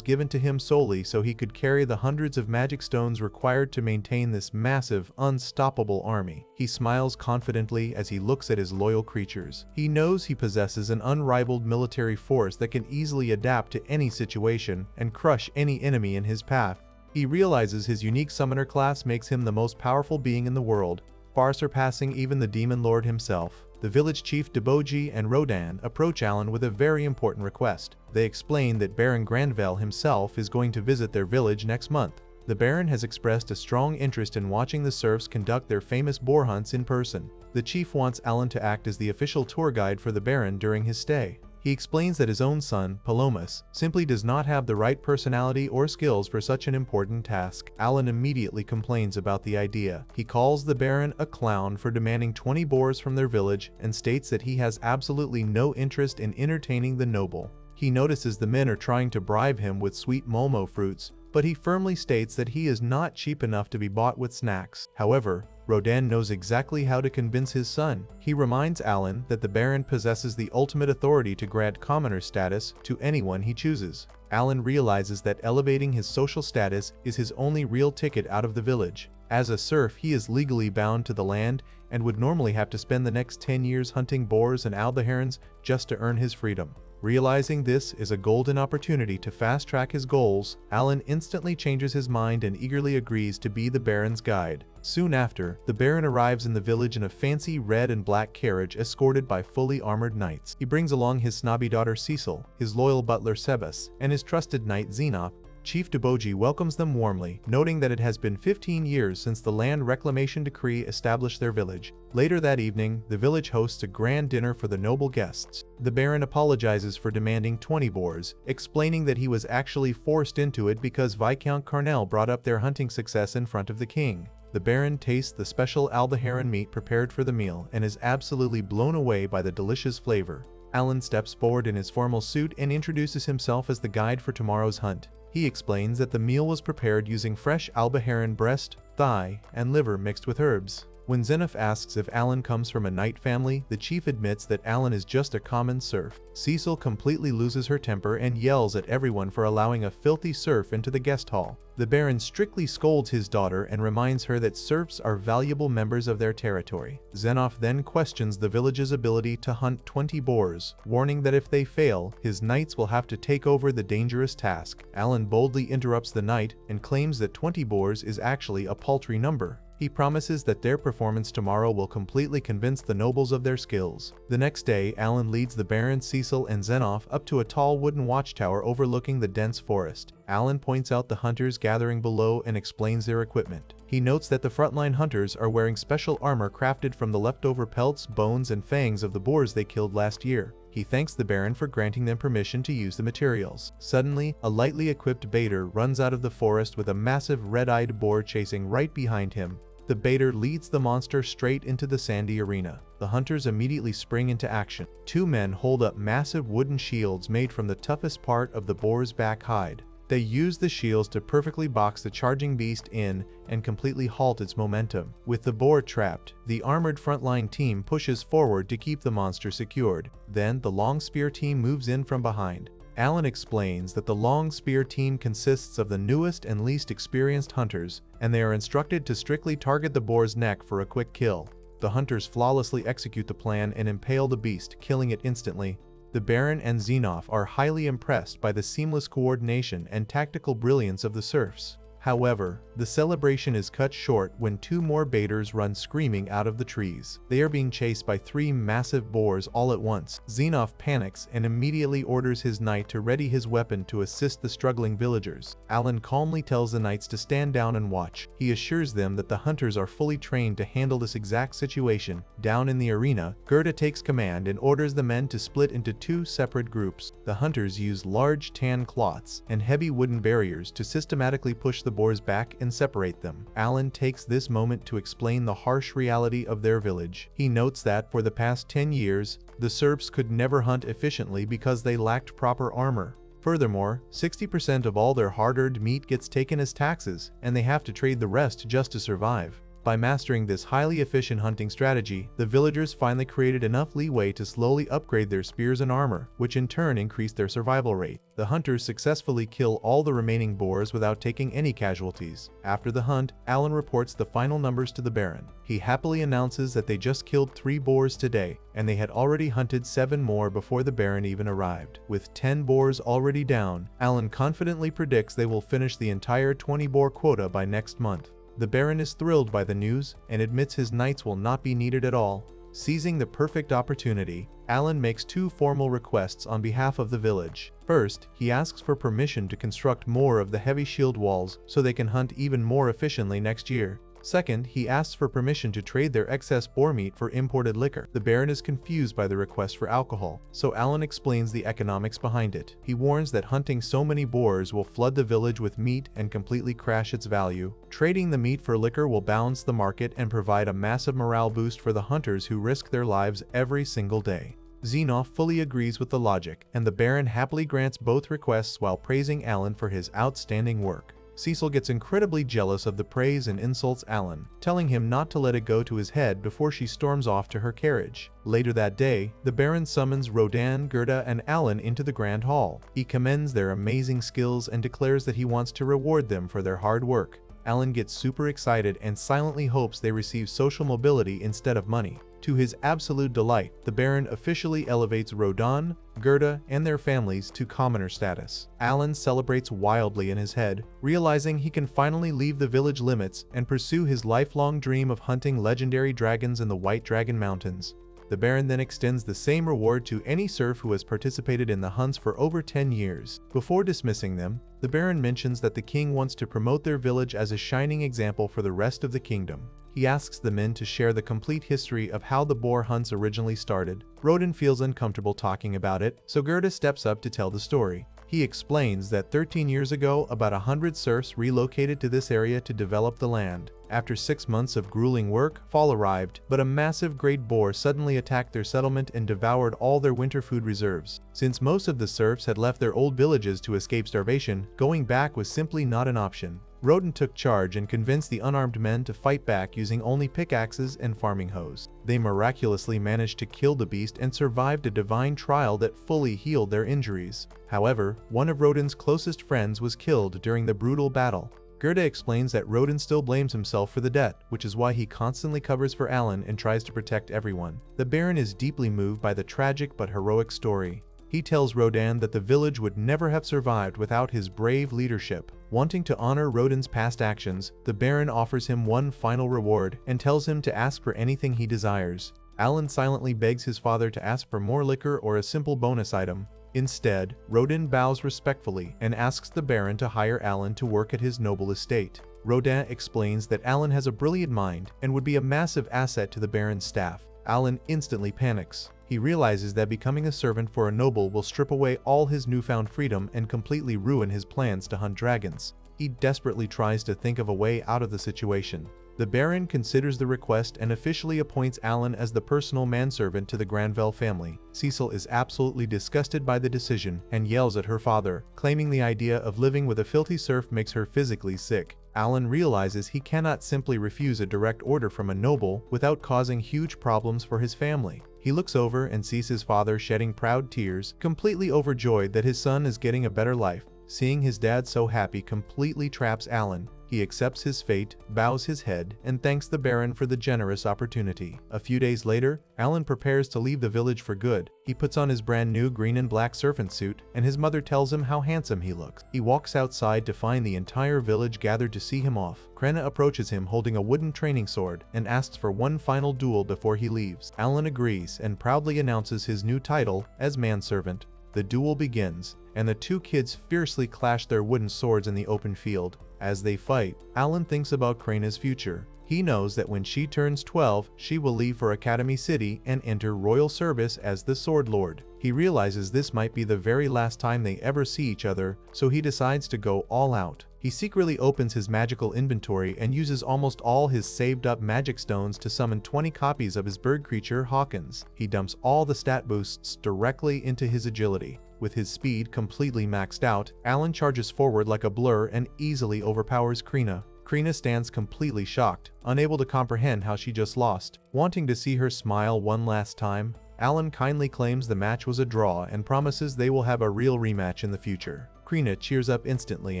Speaker 1: given to him solely so he could carry the hundreds of magic stones required to maintain this massive, unstoppable army. He smiles confidently as he looks at his loyal creatures. He knows he possesses an unrivaled military force that can easily adapt to any situation and crush any enemy in his path. He realizes his unique summoner class makes him the most powerful being in the world, far surpassing even the Demon Lord himself. The village chief Deboji and Rodan approach Alan with a very important request. They explain that Baron Granville himself is going to visit their village next month. The Baron has expressed a strong interest in watching the serfs conduct their famous boar hunts in person. The chief wants Alan to act as the official tour guide for the Baron during his stay. He explains that his own son, Palomas, simply does not have the right personality or skills for such an important task. Alan immediately complains about the idea. He calls the Baron a clown for demanding 20 boars from their village and states that he has absolutely no interest in entertaining the noble. He notices the men are trying to bribe him with sweet momo fruits, but he firmly states that he is not cheap enough to be bought with snacks. However, Rodan knows exactly how to convince his son. He reminds Alan that the Baron possesses the ultimate authority to grant commoner status to anyone he chooses. Alan realizes that elevating his social status is his only real ticket out of the village. As a serf, he is legally bound to the land and would normally have to spend the next 10 years hunting boars and albaherons just to earn his freedom. Realizing this is a golden opportunity to fast-track his goals, Alan instantly changes his mind and eagerly agrees to be the Baron's guide. Soon after, the Baron arrives in the village in a fancy red and black carriage escorted by fully armored knights. He brings along his snobby daughter Cecil, his loyal butler Sebas, and his trusted knight Xenof. Chief Deboji welcomes them warmly, noting that it has been 15 years since the land reclamation decree established their village. Later that evening, the village hosts a grand dinner for the noble guests. The Baron apologizes for demanding 20 boars, explaining that he was actually forced into it because Viscount Carnell brought up their hunting success in front of the king. The Baron tastes the special albaheron meat prepared for the meal and is absolutely blown away by the delicious flavor. Alan steps forward in his formal suit and introduces himself as the guide for tomorrow's hunt. He explains that the meal was prepared using fresh albaheron breast, thigh, and liver mixed with herbs. When Xenof asks if Alan comes from a knight family, the chief admits that Alan is just a common serf. Cecil completely loses her temper and yells at everyone for allowing a filthy serf into the guest hall. The Baron strictly scolds his daughter and reminds her that serfs are valuable members of their territory. Xenof then questions the village's ability to hunt 20 boars, warning that if they fail, his knights will have to take over the dangerous task. Alan boldly interrupts the knight and claims that 20 boars is actually a paltry number. He promises that their performance tomorrow will completely convince the nobles of their skills. The next day, Alan leads the Baron, Cecil, and Xenof up to a tall wooden watchtower overlooking the dense forest. Alan points out the hunters gathering below and explains their equipment. He notes that the frontline hunters are wearing special armor crafted from the leftover pelts, bones, and fangs of the boars they killed last year. He thanks the Baron for granting them permission to use the materials. Suddenly, a lightly equipped baiter runs out of the forest with a massive red-eyed boar chasing right behind him. The baiter leads the monster straight into the sandy arena. The hunters immediately spring into action. 2 men hold up massive wooden shields made from the toughest part of the boar's back hide. They use the shields to perfectly box the charging beast in and completely halt its momentum. With the boar trapped, the armored frontline team pushes forward to keep the monster secured. Then the long spear team moves in from behind. Alan explains that the long spear team consists of the newest and least experienced hunters, and they are instructed to strictly target the boar's neck for a quick kill. The hunters flawlessly execute the plan and impale the beast, killing it instantly. The Baron and Xenof are highly impressed by the seamless coordination and tactical brilliance of the serfs. However, the celebration is cut short when two more baiters run screaming out of the trees. They are being chased by three massive boars all at once. Xenoph panics and immediately orders his knight to ready his weapon to assist the struggling villagers. Alan calmly tells the knights to stand down and watch. He assures them that the hunters are fully trained to handle this exact situation. Down in the arena, Gerda takes command and orders the men to split into two separate groups. The hunters use large tan cloths and heavy wooden barriers to systematically push the boars back and separate them. Alan takes this moment to explain the harsh reality of their village. He notes that for the past 10 years, the Serfs could never hunt efficiently because they lacked proper armor. Furthermore, 60% of all their hard-earned meat gets taken as taxes, and they have to trade the rest just to survive. By mastering this highly efficient hunting strategy, the villagers finally created enough leeway to slowly upgrade their spears and armor, which in turn increased their survival rate. The hunters successfully kill all the remaining boars without taking any casualties. After the hunt, Alan reports the final numbers to the Baron. He happily announces that they just killed 3 boars today, and they had already hunted 7 more before the Baron even arrived. With 10 boars already down, Alan confidently predicts they will finish the entire 20 boar quota by next month. The Baron is thrilled by the news and admits his knights will not be needed at all. Seizing the perfect opportunity, Alan makes 2 formal requests on behalf of the village. First, he asks for permission to construct more of the heavy shield walls so they can hunt even more efficiently next year. Second, he asks for permission to trade their excess boar meat for imported liquor. The Baron is confused by the request for alcohol, so Alan explains the economics behind it. He warns that hunting so many boars will flood the village with meat and completely crash its value. Trading the meat for liquor will balance the market and provide a massive morale boost for the hunters who risk their lives every single day. Xenoph fully agrees with the logic, and the Baron happily grants both requests while praising Alan for his outstanding work. Cecil gets incredibly jealous of the praise and insults Alan, telling him not to let it go to his head before she storms off to her carriage. Later that day, the Baron summons Rodan, Gerda, and Alan into the Grand Hall. He commends their amazing skills and declares that he wants to reward them for their hard work. Alan gets super excited and silently hopes they receive social mobility instead of money. To his absolute delight, the Baron officially elevates Rodan, Gerda, and their families to commoner status. Alan celebrates wildly in his head, realizing he can finally leave the village limits and pursue his lifelong dream of hunting legendary dragons in the White Dragon Mountains. The Baron then extends the same reward to any serf who has participated in the hunts for over 10 years. Before dismissing them, the Baron mentions that the king wants to promote their village as a shining example for the rest of the kingdom. He asks the men to share the complete history of how the boar hunts originally started. Rodan feels uncomfortable talking about it, so Gerda steps up to tell the story. He explains that 13 years ago, about 100 serfs relocated to this area to develop the land. After 6 months of grueling work, fall arrived, but a massive great boar suddenly attacked their settlement and devoured all their winter food reserves. Since most of the serfs had left their old villages to escape starvation, going back was simply not an option. Rodan took charge and convinced the unarmed men to fight back using only pickaxes and farming hoes. They miraculously managed to kill the beast and survived a divine trial that fully healed their injuries. However, one of Rodan's closest friends was killed during the brutal battle. Gerda explains that Rodan still blames himself for the death, which is why he constantly covers for Alan and tries to protect everyone. The Baron is deeply moved by the tragic but heroic story. He tells Rodan that the village would never have survived without his brave leadership. Wanting to honor Rodan's past actions, the Baron offers him one final reward and tells him to ask for anything he desires. Alan silently begs his father to ask for more liquor or a simple bonus item. Instead, Rodan bows respectfully and asks the Baron to hire Alan to work at his noble estate. Rodan explains that Alan has a brilliant mind and would be a massive asset to the Baron's staff. Alan instantly panics. He realizes that becoming a servant for a noble will strip away all his newfound freedom and completely ruin his plans to hunt dragons. He desperately tries to think of a way out of the situation. The Baron considers the request and officially appoints Alan as the personal manservant to the Granville family. Cecil is absolutely disgusted by the decision and yells at her father, claiming the idea of living with a filthy serf makes her physically sick. Alan realizes he cannot simply refuse a direct order from a noble without causing huge problems for his family. He looks over and sees his father shedding proud tears, completely overjoyed that his son is getting a better life. Seeing his dad so happy completely traps Alan. He accepts his fate, bows his head, and thanks the Baron for the generous opportunity. A few days later, Alan prepares to leave the village for good. He puts on his brand new green and black servant suit, and his mother tells him how handsome he looks. He walks outside to find the entire village gathered to see him off. Krina approaches him holding a wooden training sword and asks for one final duel before he leaves. Alan agrees and proudly announces his new title as manservant. The duel begins, and the two kids fiercely clash their wooden swords in the open field. As they fight, Alan thinks about Krina's future. He knows that when she turns 12, she will leave for Academy City and enter royal service as the Sword Lord. He realizes this might be the very last time they ever see each other, so he decides to go all out. He secretly opens his magical inventory and uses almost all his saved up magic stones to summon 20 copies of his bird creature Hawkins. He dumps all the stat boosts directly into his agility. With his speed completely maxed out, Alan charges forward like a blur and easily overpowers Krina. Krina stands completely shocked, unable to comprehend how she just lost. Wanting to see her smile one last time, Alan kindly claims the match was a draw and promises they will have a real rematch in the future. Krina cheers up instantly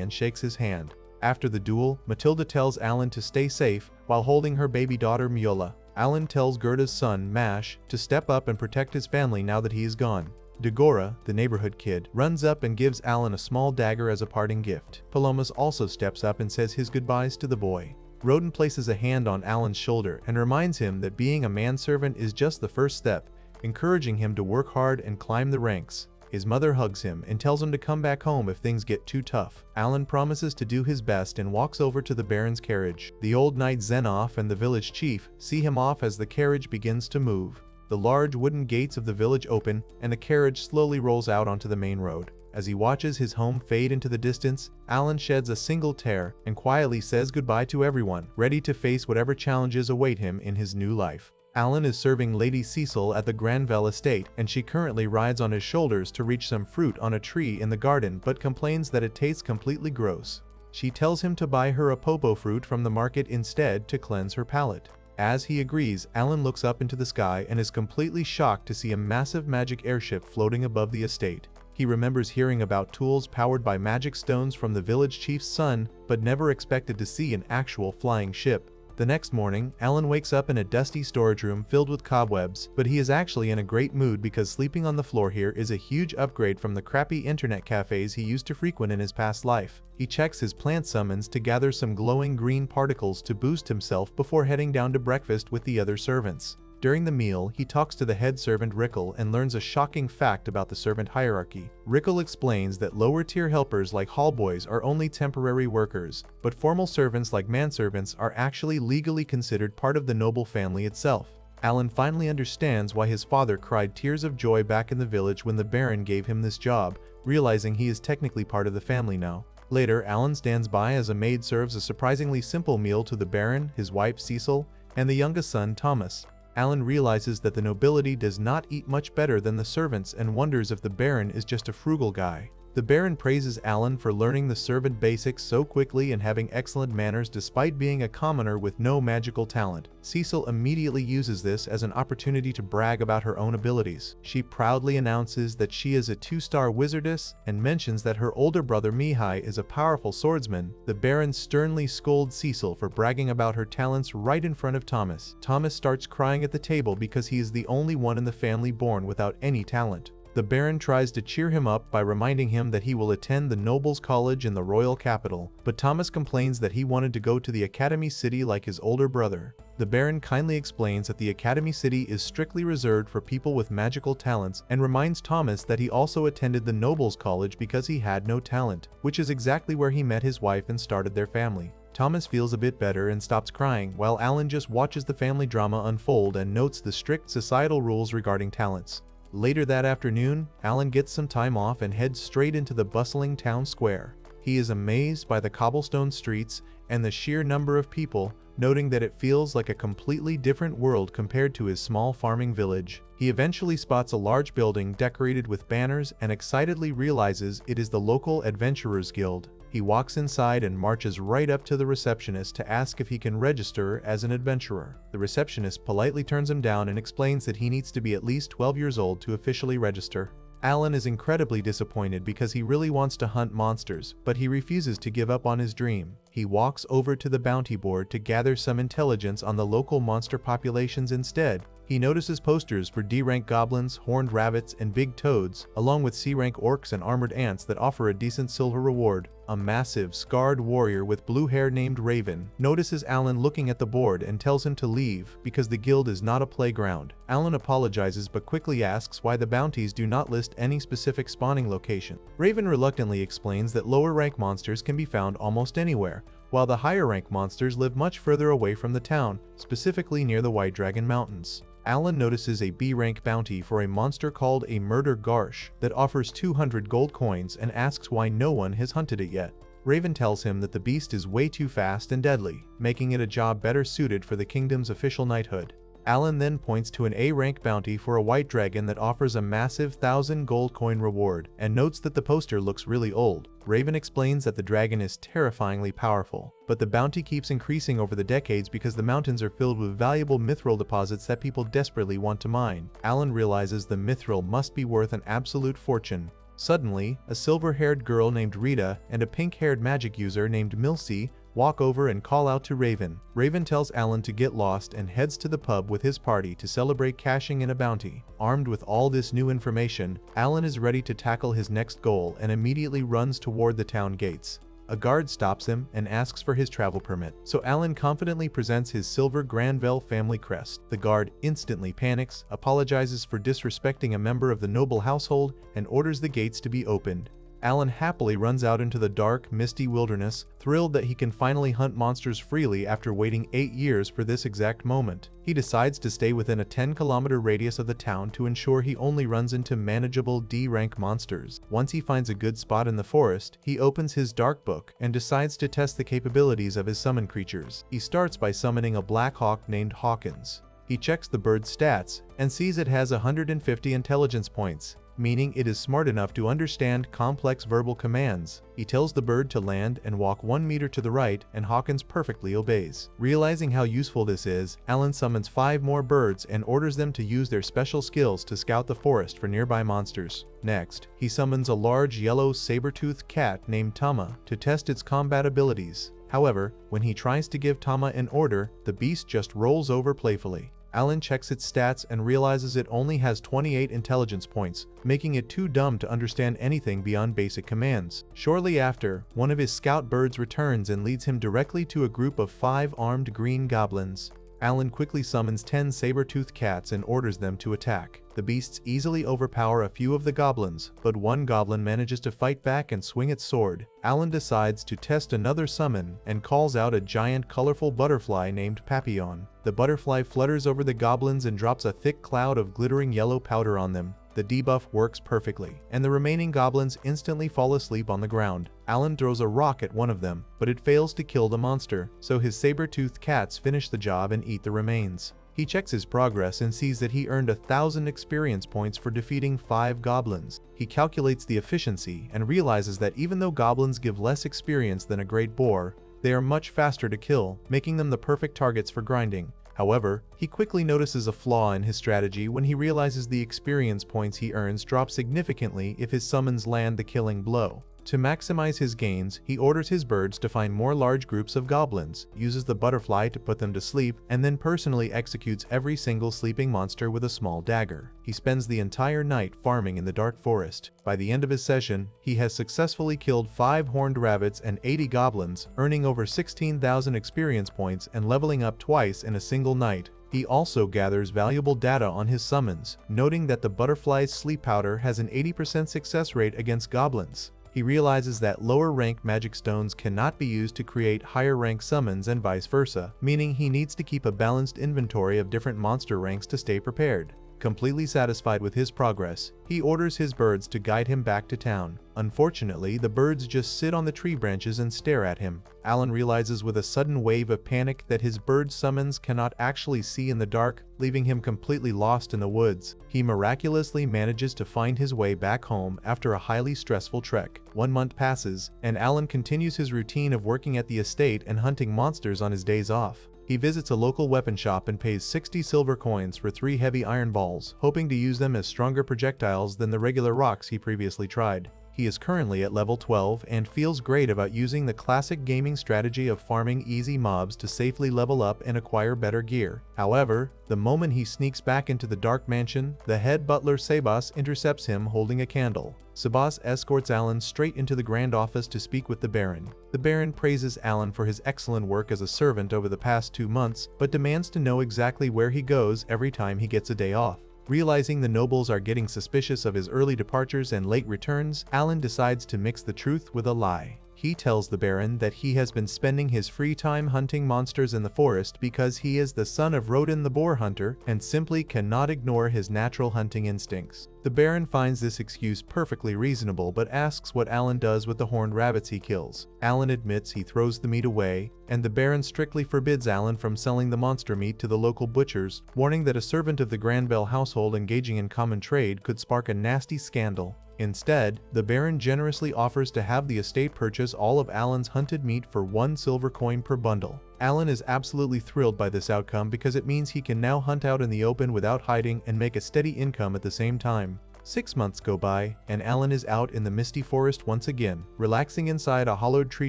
Speaker 1: and shakes his hand. After the duel, Matilda tells Alan to stay safe while holding her baby daughter Miola. Alan tells Gerda's son, Mash, to step up and protect his family now that he is gone. Degora, the neighborhood kid, runs up and gives Alan a small dagger as a parting gift. Palomas also steps up and says his goodbyes to the boy. Roden places a hand on Alan's shoulder and reminds him that being a manservant is just the first step, encouraging him to work hard and climb the ranks. His mother hugs him and tells him to come back home if things get too tough. Alan promises to do his best and walks over to the Baron's carriage. The old knight Zenoff and the village chief see him off as the carriage begins to move. The large wooden gates of the village open, and the carriage slowly rolls out onto the main road. As he watches his home fade into the distance, Alan sheds a single tear and quietly says goodbye to everyone, ready to face whatever challenges await him in his new life. Alan is serving Lady Cecil at the Granville estate, and she currently rides on his shoulders to reach some fruit on a tree in the garden but complains that it tastes completely gross. She tells him to buy her a popo fruit from the market instead to cleanse her palate. As he agrees, Alan looks up into the sky and is completely shocked to see a massive magic airship floating above the estate. He remembers hearing about tools powered by magic stones from the village chief's son, but never expected to see an actual flying ship. The next morning, Alan wakes up in a dusty storage room filled with cobwebs, but he is actually in a great mood because sleeping on the floor here is a huge upgrade from the crappy internet cafes he used to frequent in his past life. He checks his plant summons to gather some glowing green particles to boost himself before heading down to breakfast with the other servants. During the meal, he talks to the head servant Rickle and learns a shocking fact about the servant hierarchy. Rickle explains that lower-tier helpers like hallboys are only temporary workers, but formal servants like manservants are actually legally considered part of the noble family itself. Alan finally understands why his father cried tears of joy back in the village when the Baron gave him this job, realizing he is technically part of the family now. Later, Alan stands by as a maid serves a surprisingly simple meal to the Baron, his wife Cecil, and the youngest son Thomas. Alan realizes that the nobility does not eat much better than the servants and wonders if the Baron is just a frugal guy. The Baron praises Alan for learning the servant basics so quickly and having excellent manners despite being a commoner with no magical talent. Cecil immediately uses this as an opportunity to brag about her own abilities. She proudly announces that she is a 2-star wizardess and mentions that her older brother Mihi is a powerful swordsman. The Baron sternly scolds Cecil for bragging about her talents right in front of Thomas. Thomas starts crying at the table because he is the only one in the family born without any talent. The Baron tries to cheer him up by reminding him that he will attend the Nobles' College in the royal capital, but Thomas complains that he wanted to go to the Academy City like his older brother. The Baron kindly explains that the Academy City is strictly reserved for people with magical talents and reminds Thomas that he also attended the Nobles' College because he had no talent, which is exactly where he met his wife and started their family. Thomas feels a bit better and stops crying, while Alan just watches the family drama unfold and notes the strict societal rules regarding talents. Later that afternoon, Alan gets some time off and heads straight into the bustling town square. He is amazed by the cobblestone streets and the sheer number of people, noting that it feels like a completely different world compared to his small farming village. He eventually spots a large building decorated with banners and excitedly realizes it is the local Adventurers Guild. He walks inside and marches right up to the receptionist to ask if he can register as an adventurer. The receptionist politely turns him down and explains that he needs to be at least 12 years old to officially register. Alan is incredibly disappointed because he really wants to hunt monsters, but he refuses to give up on his dream. He walks over to the bounty board to gather some intelligence on the local monster populations instead. He notices posters for D-rank goblins, horned rabbits, and big toads, along with C-rank orcs and armored ants that offer a decent silver reward. A massive, scarred warrior with blue hair named Raven notices Alan looking at the board and tells him to leave because the guild is not a playground. Alan apologizes but quickly asks why the bounties do not list any specific spawning location. Raven reluctantly explains that lower rank monsters can be found almost anywhere, while the higher rank monsters live much further away from the town, specifically near the White Dragon Mountains. Alan notices a B-rank bounty for a monster called a Murder Garsh that offers 200 gold coins and asks why no one has hunted it yet. Raven tells him that the beast is way too fast and deadly, making it a job better suited for the kingdom's official knighthood. Alan then points to an A-rank bounty for a white dragon that offers a massive 1,000 gold coin reward, and notes that the poster looks really old. Raven explains that the dragon is terrifyingly powerful, but the bounty keeps increasing over the decades because the mountains are filled with valuable mithril deposits that people desperately want to mine. Alan realizes the mithril must be worth an absolute fortune. Suddenly, a silver-haired girl named Rita and a pink-haired magic user named Milsey walk over and call out to Raven. Raven tells Alan to get lost and heads to the pub with his party to celebrate cashing in a bounty. Armed with all this new information, Alan is ready to tackle his next goal and immediately runs toward the town gates. A guard stops him and asks for his travel permit, so Alan confidently presents his silver Granville family crest. The guard instantly panics, apologizes for disrespecting a member of the noble household, and orders the gates to be opened. Alan happily runs out into the dark, misty wilderness, thrilled that he can finally hunt monsters freely after waiting 8 years for this exact moment. He decides to stay within a 10-kilometer radius of the town to ensure he only runs into manageable D-rank monsters. Once he finds a good spot in the forest, he opens his dark book and decides to test the capabilities of his summon creatures. He starts by summoning a black hawk named Hawkins. He checks the bird's stats and sees it has 150 intelligence points, meaning it is smart enough to understand complex verbal commands. He tells the bird to land and walk 1 meter to the right, and Hawkins perfectly obeys. Realizing how useful this is, Alan summons 5 more birds and orders them to use their special skills to scout the forest for nearby monsters. Next, he summons a large yellow saber-toothed cat named Tama to test its combat abilities. However, when he tries to give Tama an order, the beast just rolls over playfully. Alan checks its stats and realizes it only has 28 intelligence points, making it too dumb to understand anything beyond basic commands. Shortly after, one of his scout birds returns and leads him directly to a group of 5 armed green goblins. Alan quickly summons 10 saber-toothed cats and orders them to attack. The beasts easily overpower a few of the goblins, but one goblin manages to fight back and swing its sword. Alan decides to test another summon and calls out a giant colorful butterfly named Papillon. The butterfly flutters over the goblins and drops a thick cloud of glittering yellow powder on them. The debuff works perfectly, and the remaining goblins instantly fall asleep on the ground. Alan throws a rock at one of them, but it fails to kill the monster, so his saber-toothed cats finish the job and eat the remains. He checks his progress and sees that he earned 1,000 experience points for defeating 5 goblins. He calculates the efficiency and realizes that even though goblins give less experience than a great boar, they are much faster to kill, making them the perfect targets for grinding. However, he quickly notices a flaw in his strategy when he realizes the experience points he earns drop significantly if his summons land the killing blow. To maximize his gains, he orders his birds to find more large groups of goblins, uses the butterfly to put them to sleep, and then personally executes every single sleeping monster with a small dagger. He spends the entire night farming in the dark forest. By the end of his session, he has successfully killed 5 horned rabbits and 80 goblins, earning over 16,000 experience points and leveling up twice in a single night. He also gathers valuable data on his summons, noting that the butterfly's sleep powder has an 80% success rate against goblins. He realizes that lower rank magic stones cannot be used to create higher rank summons and vice versa, meaning he needs to keep a balanced inventory of different monster ranks to stay prepared. Completely satisfied with his progress, he orders his birds to guide him back to town. Unfortunately, the birds just sit on the tree branches and stare at him. Alan realizes with a sudden wave of panic that his bird summons cannot actually see in the dark, leaving him completely lost in the woods. He miraculously manages to find his way back home after a highly stressful trek. 1 month passes, and Alan continues his routine of working at the estate and hunting monsters on his days off. He visits a local weapon shop and pays 60 silver coins for 3 heavy iron balls, hoping to use them as stronger projectiles projectiles than the regular rocks he previously tried. He is currently at level 12 and feels great about using the classic gaming strategy of farming easy mobs to safely level up and acquire better gear. However, the moment he sneaks back into the dark mansion, the head butler Sebas intercepts him holding a candle. Sebas escorts Alan straight into the grand office to speak with the Baron. The Baron praises Alan for his excellent work as a servant over the past 2 months, but demands to know exactly where he goes every time he gets a day off. Realizing the nobles are getting suspicious of his early departures and late returns, Alan decides to mix the truth with a lie. He tells the Baron that he has been spending his free time hunting monsters in the forest because he is the son of Rodin the boar hunter and simply cannot ignore his natural hunting instincts. The Baron finds this excuse perfectly reasonable but asks what Alan does with the horned rabbits he kills. Alan admits he throws the meat away, and the Baron strictly forbids Alan from selling the monster meat to the local butchers, warning that a servant of the Granville household engaging in common trade could spark a nasty scandal. Instead, the Baron generously offers to have the estate purchase all of Alan's hunted meat for 1 silver coin per bundle. Alan is absolutely thrilled by this outcome because it means he can now hunt out in the open without hiding and make a steady income at the same time. 6 months go by, and Alan is out in the misty forest once again, relaxing inside a hollowed tree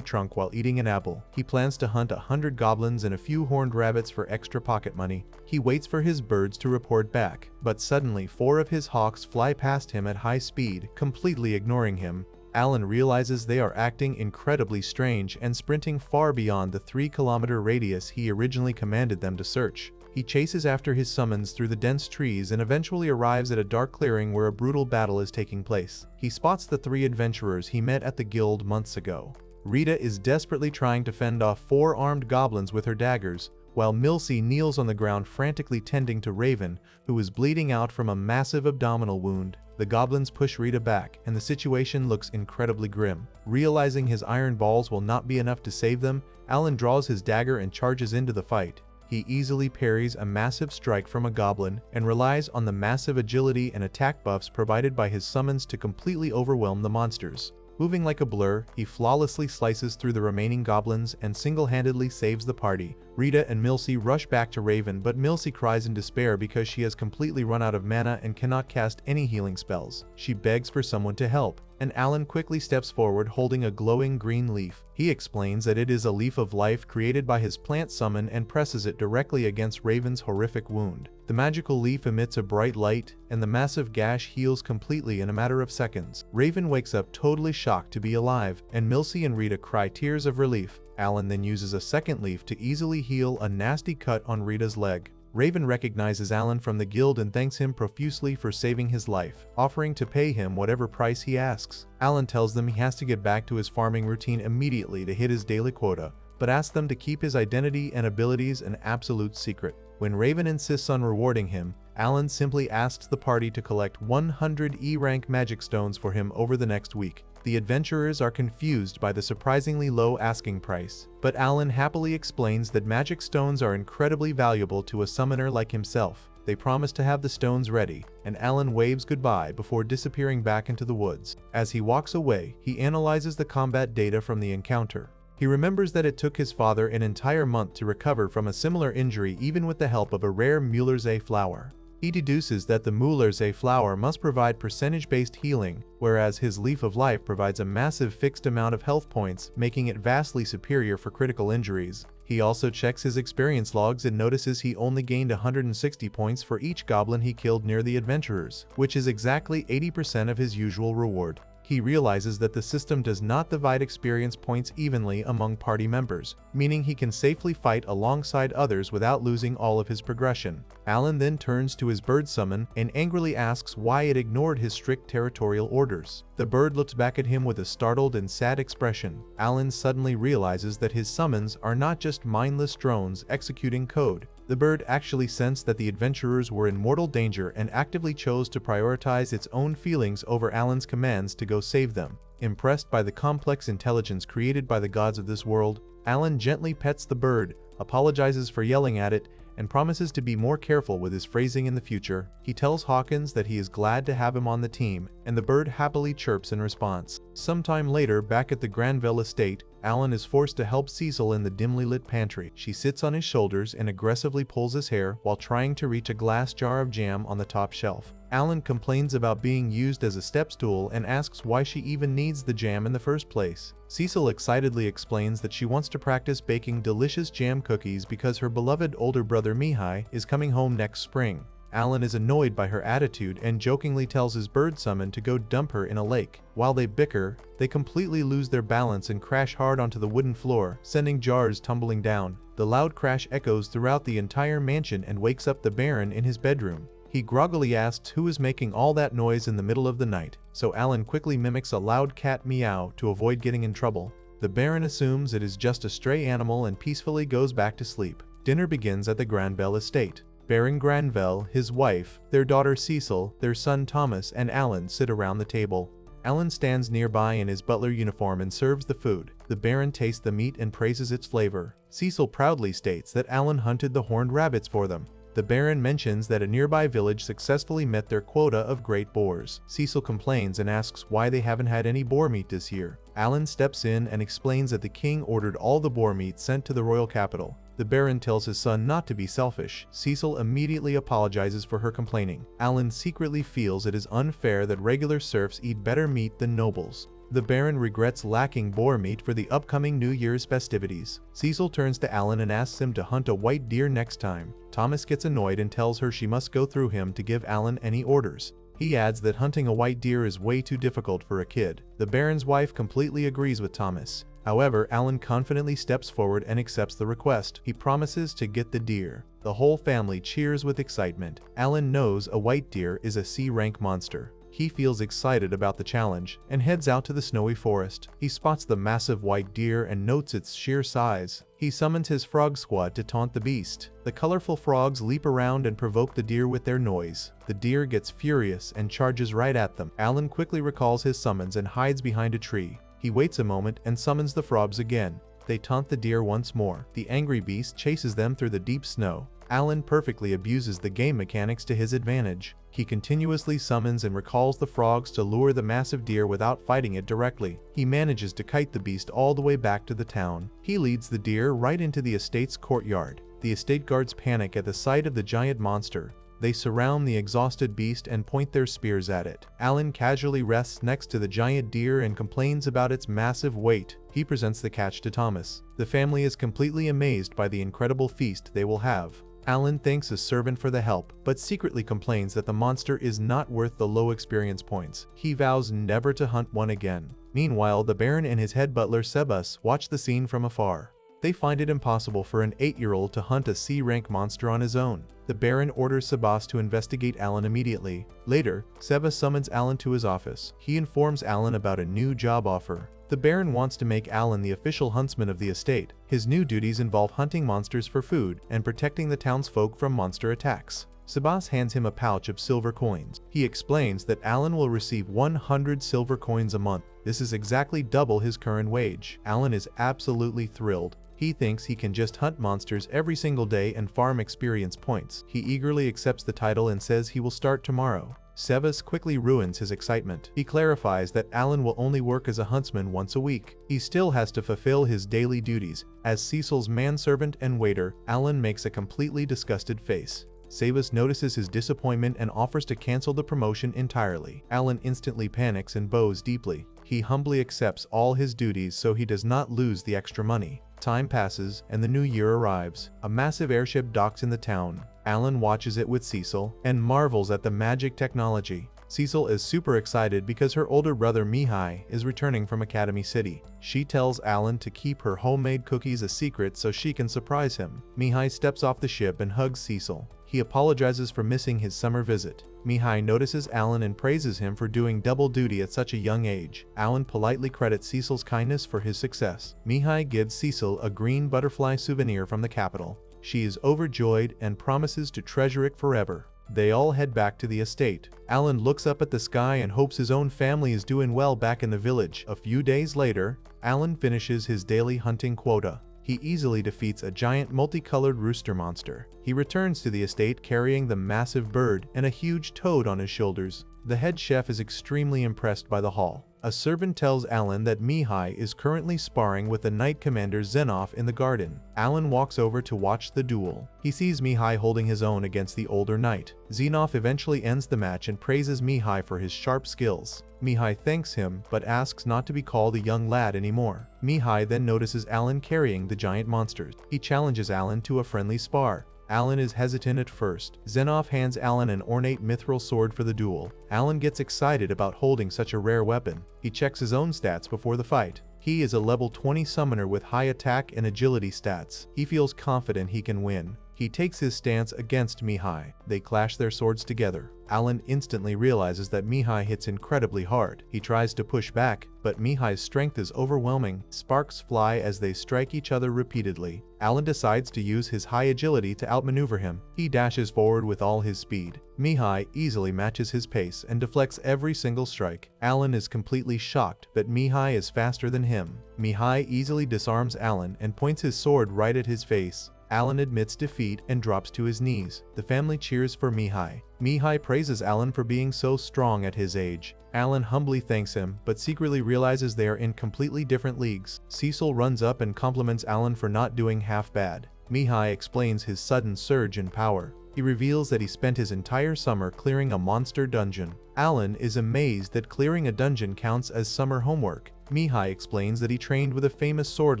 Speaker 1: trunk while eating an apple. He plans to hunt 100 goblins and a few horned rabbits for extra pocket money. He waits for his birds to report back, but suddenly 4 of his hawks fly past him at high speed, completely ignoring him. Alan realizes they are acting incredibly strange and sprinting far beyond the 3-kilometer radius he originally commanded them to search. He chases after his summons through the dense trees and eventually arrives at a dark clearing where a brutal battle is taking place. He spots the 3 adventurers he met at the guild months ago. Rita is desperately trying to fend off 4 armed goblins with her daggers, while Milsey kneels on the ground frantically tending to Raven, who is bleeding out from a massive abdominal wound. The goblins push Rita back, and the situation looks incredibly grim. Realizing his iron balls will not be enough to save them, Alan draws his dagger and charges into the fight. He easily parries a massive strike from a goblin and relies on the massive agility and attack buffs provided by his summons to completely overwhelm the monsters. Moving like a blur, he flawlessly slices through the remaining goblins and single-handedly saves the party. Rita and Milsey rush back to Raven, but Milsey cries in despair because she has completely run out of mana and cannot cast any healing spells. She begs for someone to help, and Alan quickly steps forward holding a glowing green leaf. He explains that it is a leaf of life created by his plant summon and presses it directly against Raven's horrific wound. The magical leaf emits a bright light, and the massive gash heals completely in a matter of seconds. Raven wakes up totally shocked to be alive, and Milsey and Rita cry tears of relief. Alan then uses a second leaf to easily heal a nasty cut on Rita's leg. Raven recognizes Alan from the guild and thanks him profusely for saving his life, offering to pay him whatever price he asks. Alan tells them he has to get back to his farming routine immediately to hit his daily quota, but asks them to keep his identity and abilities an absolute secret. When Raven insists on rewarding him, Alan simply asks the party to collect 100 E-rank magic stones for him over the next week. The adventurers are confused by the surprisingly low asking price, but Alan happily explains that magic stones are incredibly valuable to a summoner like himself. They promise to have the stones ready, and Alan waves goodbye before disappearing back into the woods. As he walks away, he analyzes the combat data from the encounter. He remembers that it took his father an entire month to recover from a similar injury even with the help of a rare Müllersee flower. He deduces that the Müllersee flower must provide percentage-based healing, whereas his Leaf of Life provides a massive fixed amount of health points, making it vastly superior for critical injuries. He also checks his experience logs and notices he only gained 160 points for each goblin he killed near the adventurers, which is exactly 80% of his usual reward. He realizes that the system does not divide experience points evenly among party members, meaning he can safely fight alongside others without losing all of his progression. Alan then turns to his bird summon and angrily asks why it ignored his strict territorial orders. The bird looks back at him with a startled and sad expression. Alan suddenly realizes that his summons are not just mindless drones executing code. The bird actually sensed that the adventurers were in mortal danger and actively chose to prioritize its own feelings over Alan's commands to go save them. Impressed by the complex intelligence created by the gods of this world, Alan gently pets the bird, apologizes for yelling at it, and promises to be more careful with his phrasing in the future. He tells Hawkins that he is glad to have him on the team, and the bird happily chirps in response. Sometime later, back at the Granville estate, Alan is forced to help Cecil in the dimly lit pantry. She sits on his shoulders and aggressively pulls his hair while trying to reach a glass jar of jam on the top shelf. Alan complains about being used as a step stool and asks why she even needs the jam in the first place. Cecil excitedly explains that she wants to practice baking delicious jam cookies because her beloved older brother Mihi is coming home next spring. Alan is annoyed by her attitude and jokingly tells his bird summon to go dump her in a lake. While they bicker, they completely lose their balance and crash hard onto the wooden floor, sending jars tumbling down. The loud crash echoes throughout the entire mansion and wakes up the Baron in his bedroom. He groggily asks who is making all that noise in the middle of the night, so Alan quickly mimics a loud cat meow to avoid getting in trouble. The Baron assumes it is just a stray animal and peacefully goes back to sleep. Dinner begins at the Granville estate. Baron Granville, his wife, their daughter Cecil, their son Thomas, and Alan sit around the table. Alan stands nearby in his butler uniform and serves the food. The Baron tastes the meat and praises its flavor. Cecil proudly states that Alan hunted the horned rabbits for them. The Baron mentions that a nearby village successfully met their quota of great boars. Cecil complains and asks why they haven't had any boar meat this year. Alan steps in and explains that the king ordered all the boar meat sent to the royal capital. The Baron tells his son not to be selfish. Cecil immediately apologizes for her complaining. Alan secretly feels it is unfair that regular serfs eat better meat than nobles. The Baron regrets lacking boar meat for the upcoming New Year's festivities. Cecil turns to Alan and asks him to hunt a white deer next time. Thomas gets annoyed and tells her she must go through him to give Alan any orders. He adds that hunting a white deer is way too difficult for a kid. The Baron's wife completely agrees with Thomas. However, Alan confidently steps forward and accepts the request. He promises to get the deer. The whole family cheers with excitement. Alan knows a white deer is a C-rank monster. He feels excited about the challenge and heads out to the snowy forest. He spots the massive white deer and notes its sheer size. He summons his frog squad to taunt the beast. The colorful frogs leap around and provoke the deer with their noise. The deer gets furious and charges right at them. Alan quickly recalls his summons and hides behind a tree. He waits a moment and summons the frogs again. They taunt the deer once more. The angry beast chases them through the deep snow. Alan perfectly abuses the game mechanics to his advantage. He continuously summons and recalls the frogs to lure the massive deer without fighting it directly. He manages to kite the beast all the way back to the town. He leads the deer right into the estate's courtyard. The estate guards panic at the sight of the giant monster. They surround the exhausted beast and point their spears at it. Alan casually rests next to the giant deer and complains about its massive weight. He presents the catch to Thomas. The family is completely amazed by the incredible feast they will have. Alan thanks his servant for the help, but secretly complains that the monster is not worth the low experience points. He vows never to hunt one again. Meanwhile, the Baron and his head butler Sebas watch the scene from afar. They find it impossible for an 8-year-old to hunt a C-rank monster on his own. The Baron orders Sebas to investigate Alan immediately. Later, Sebas summons Alan to his office. He informs Alan about a new job offer. The Baron wants to make Alan the official huntsman of the estate. His new duties involve hunting monsters for food and protecting the townsfolk from monster attacks. Sebas hands him a pouch of silver coins. He explains that Alan will receive 100 silver coins a month. This is exactly double his current wage. Alan is absolutely thrilled. He thinks he can just hunt monsters every single day and farm experience points. He eagerly accepts the title and says he will start tomorrow. Sebas quickly ruins his excitement. He clarifies that Alan will only work as a huntsman once a week. He still has to fulfill his daily duties. As Cecil's manservant and waiter, Alan makes a completely disgusted face. Sebas notices his disappointment and offers to cancel the promotion entirely. Alan instantly panics and bows deeply. He humbly accepts all his duties so he does not lose the extra money. Time passes and the new year arrives. A massive airship docks in the town. Alan watches it with Cecil and marvels at the magic technology. Cecil is super excited because her older brother Mihi is returning from Academy City. She tells Alan to keep her homemade cookies a secret so she can surprise him. Mihi steps off the ship and hugs Cecil. He apologizes for missing his summer visit. Mihi notices Alan and praises him for doing double duty at such a young age. Alan politely credits Cecil's kindness for his success. Mihi gives Cecil a green butterfly souvenir from the capital. She is overjoyed and promises to treasure it forever. They all head back to the estate. Alan looks up at the sky and hopes his own family is doing well back in the village. A few days later, Alan finishes his daily hunting quota. He easily defeats a giant multicolored rooster monster. He returns to the estate carrying the massive bird and a huge toad on his shoulders. The head chef is extremely impressed by the haul. A servant tells Alan that Mihi is currently sparring with the Knight Commander Zenoff in the garden. Alan walks over to watch the duel. He sees Mihi holding his own against the older knight. Zenoff eventually ends the match and praises Mihi for his sharp skills. Mihi thanks him but asks not to be called a young lad anymore. Mihi then notices Alan carrying the giant monsters. He challenges Alan to a friendly spar. Alan is hesitant at first. Zenoff hands Alan an ornate mithril sword for the duel. Alan gets excited about holding such a rare weapon. He checks his own stats before the fight. He is a level 20 summoner with high attack and agility stats. He feels confident he can win. He takes his stance against Mihi. They clash their swords together. Alan instantly realizes that Mihi hits incredibly hard. He tries to push back, but Mihi's strength is overwhelming. Sparks fly as they strike each other repeatedly. Alan decides to use his high agility to outmaneuver him. He dashes forward with all his speed. Mihi easily matches his pace and deflects every single strike. Alan is completely shocked that Mihi is faster than him. Mihi easily disarms Alan and points his sword right at his face. Alan admits defeat and drops to his knees. The family cheers for Mihi. Mihi praises Alan for being so strong at his age. Alan humbly thanks him, but secretly realizes they are in completely different leagues. Cecil runs up and compliments Alan for not doing half bad. Mihi explains his sudden surge in power. He reveals that he spent his entire summer clearing a monster dungeon. Alan is amazed that clearing a dungeon counts as summer homework. Mihi explains that he trained with a famous sword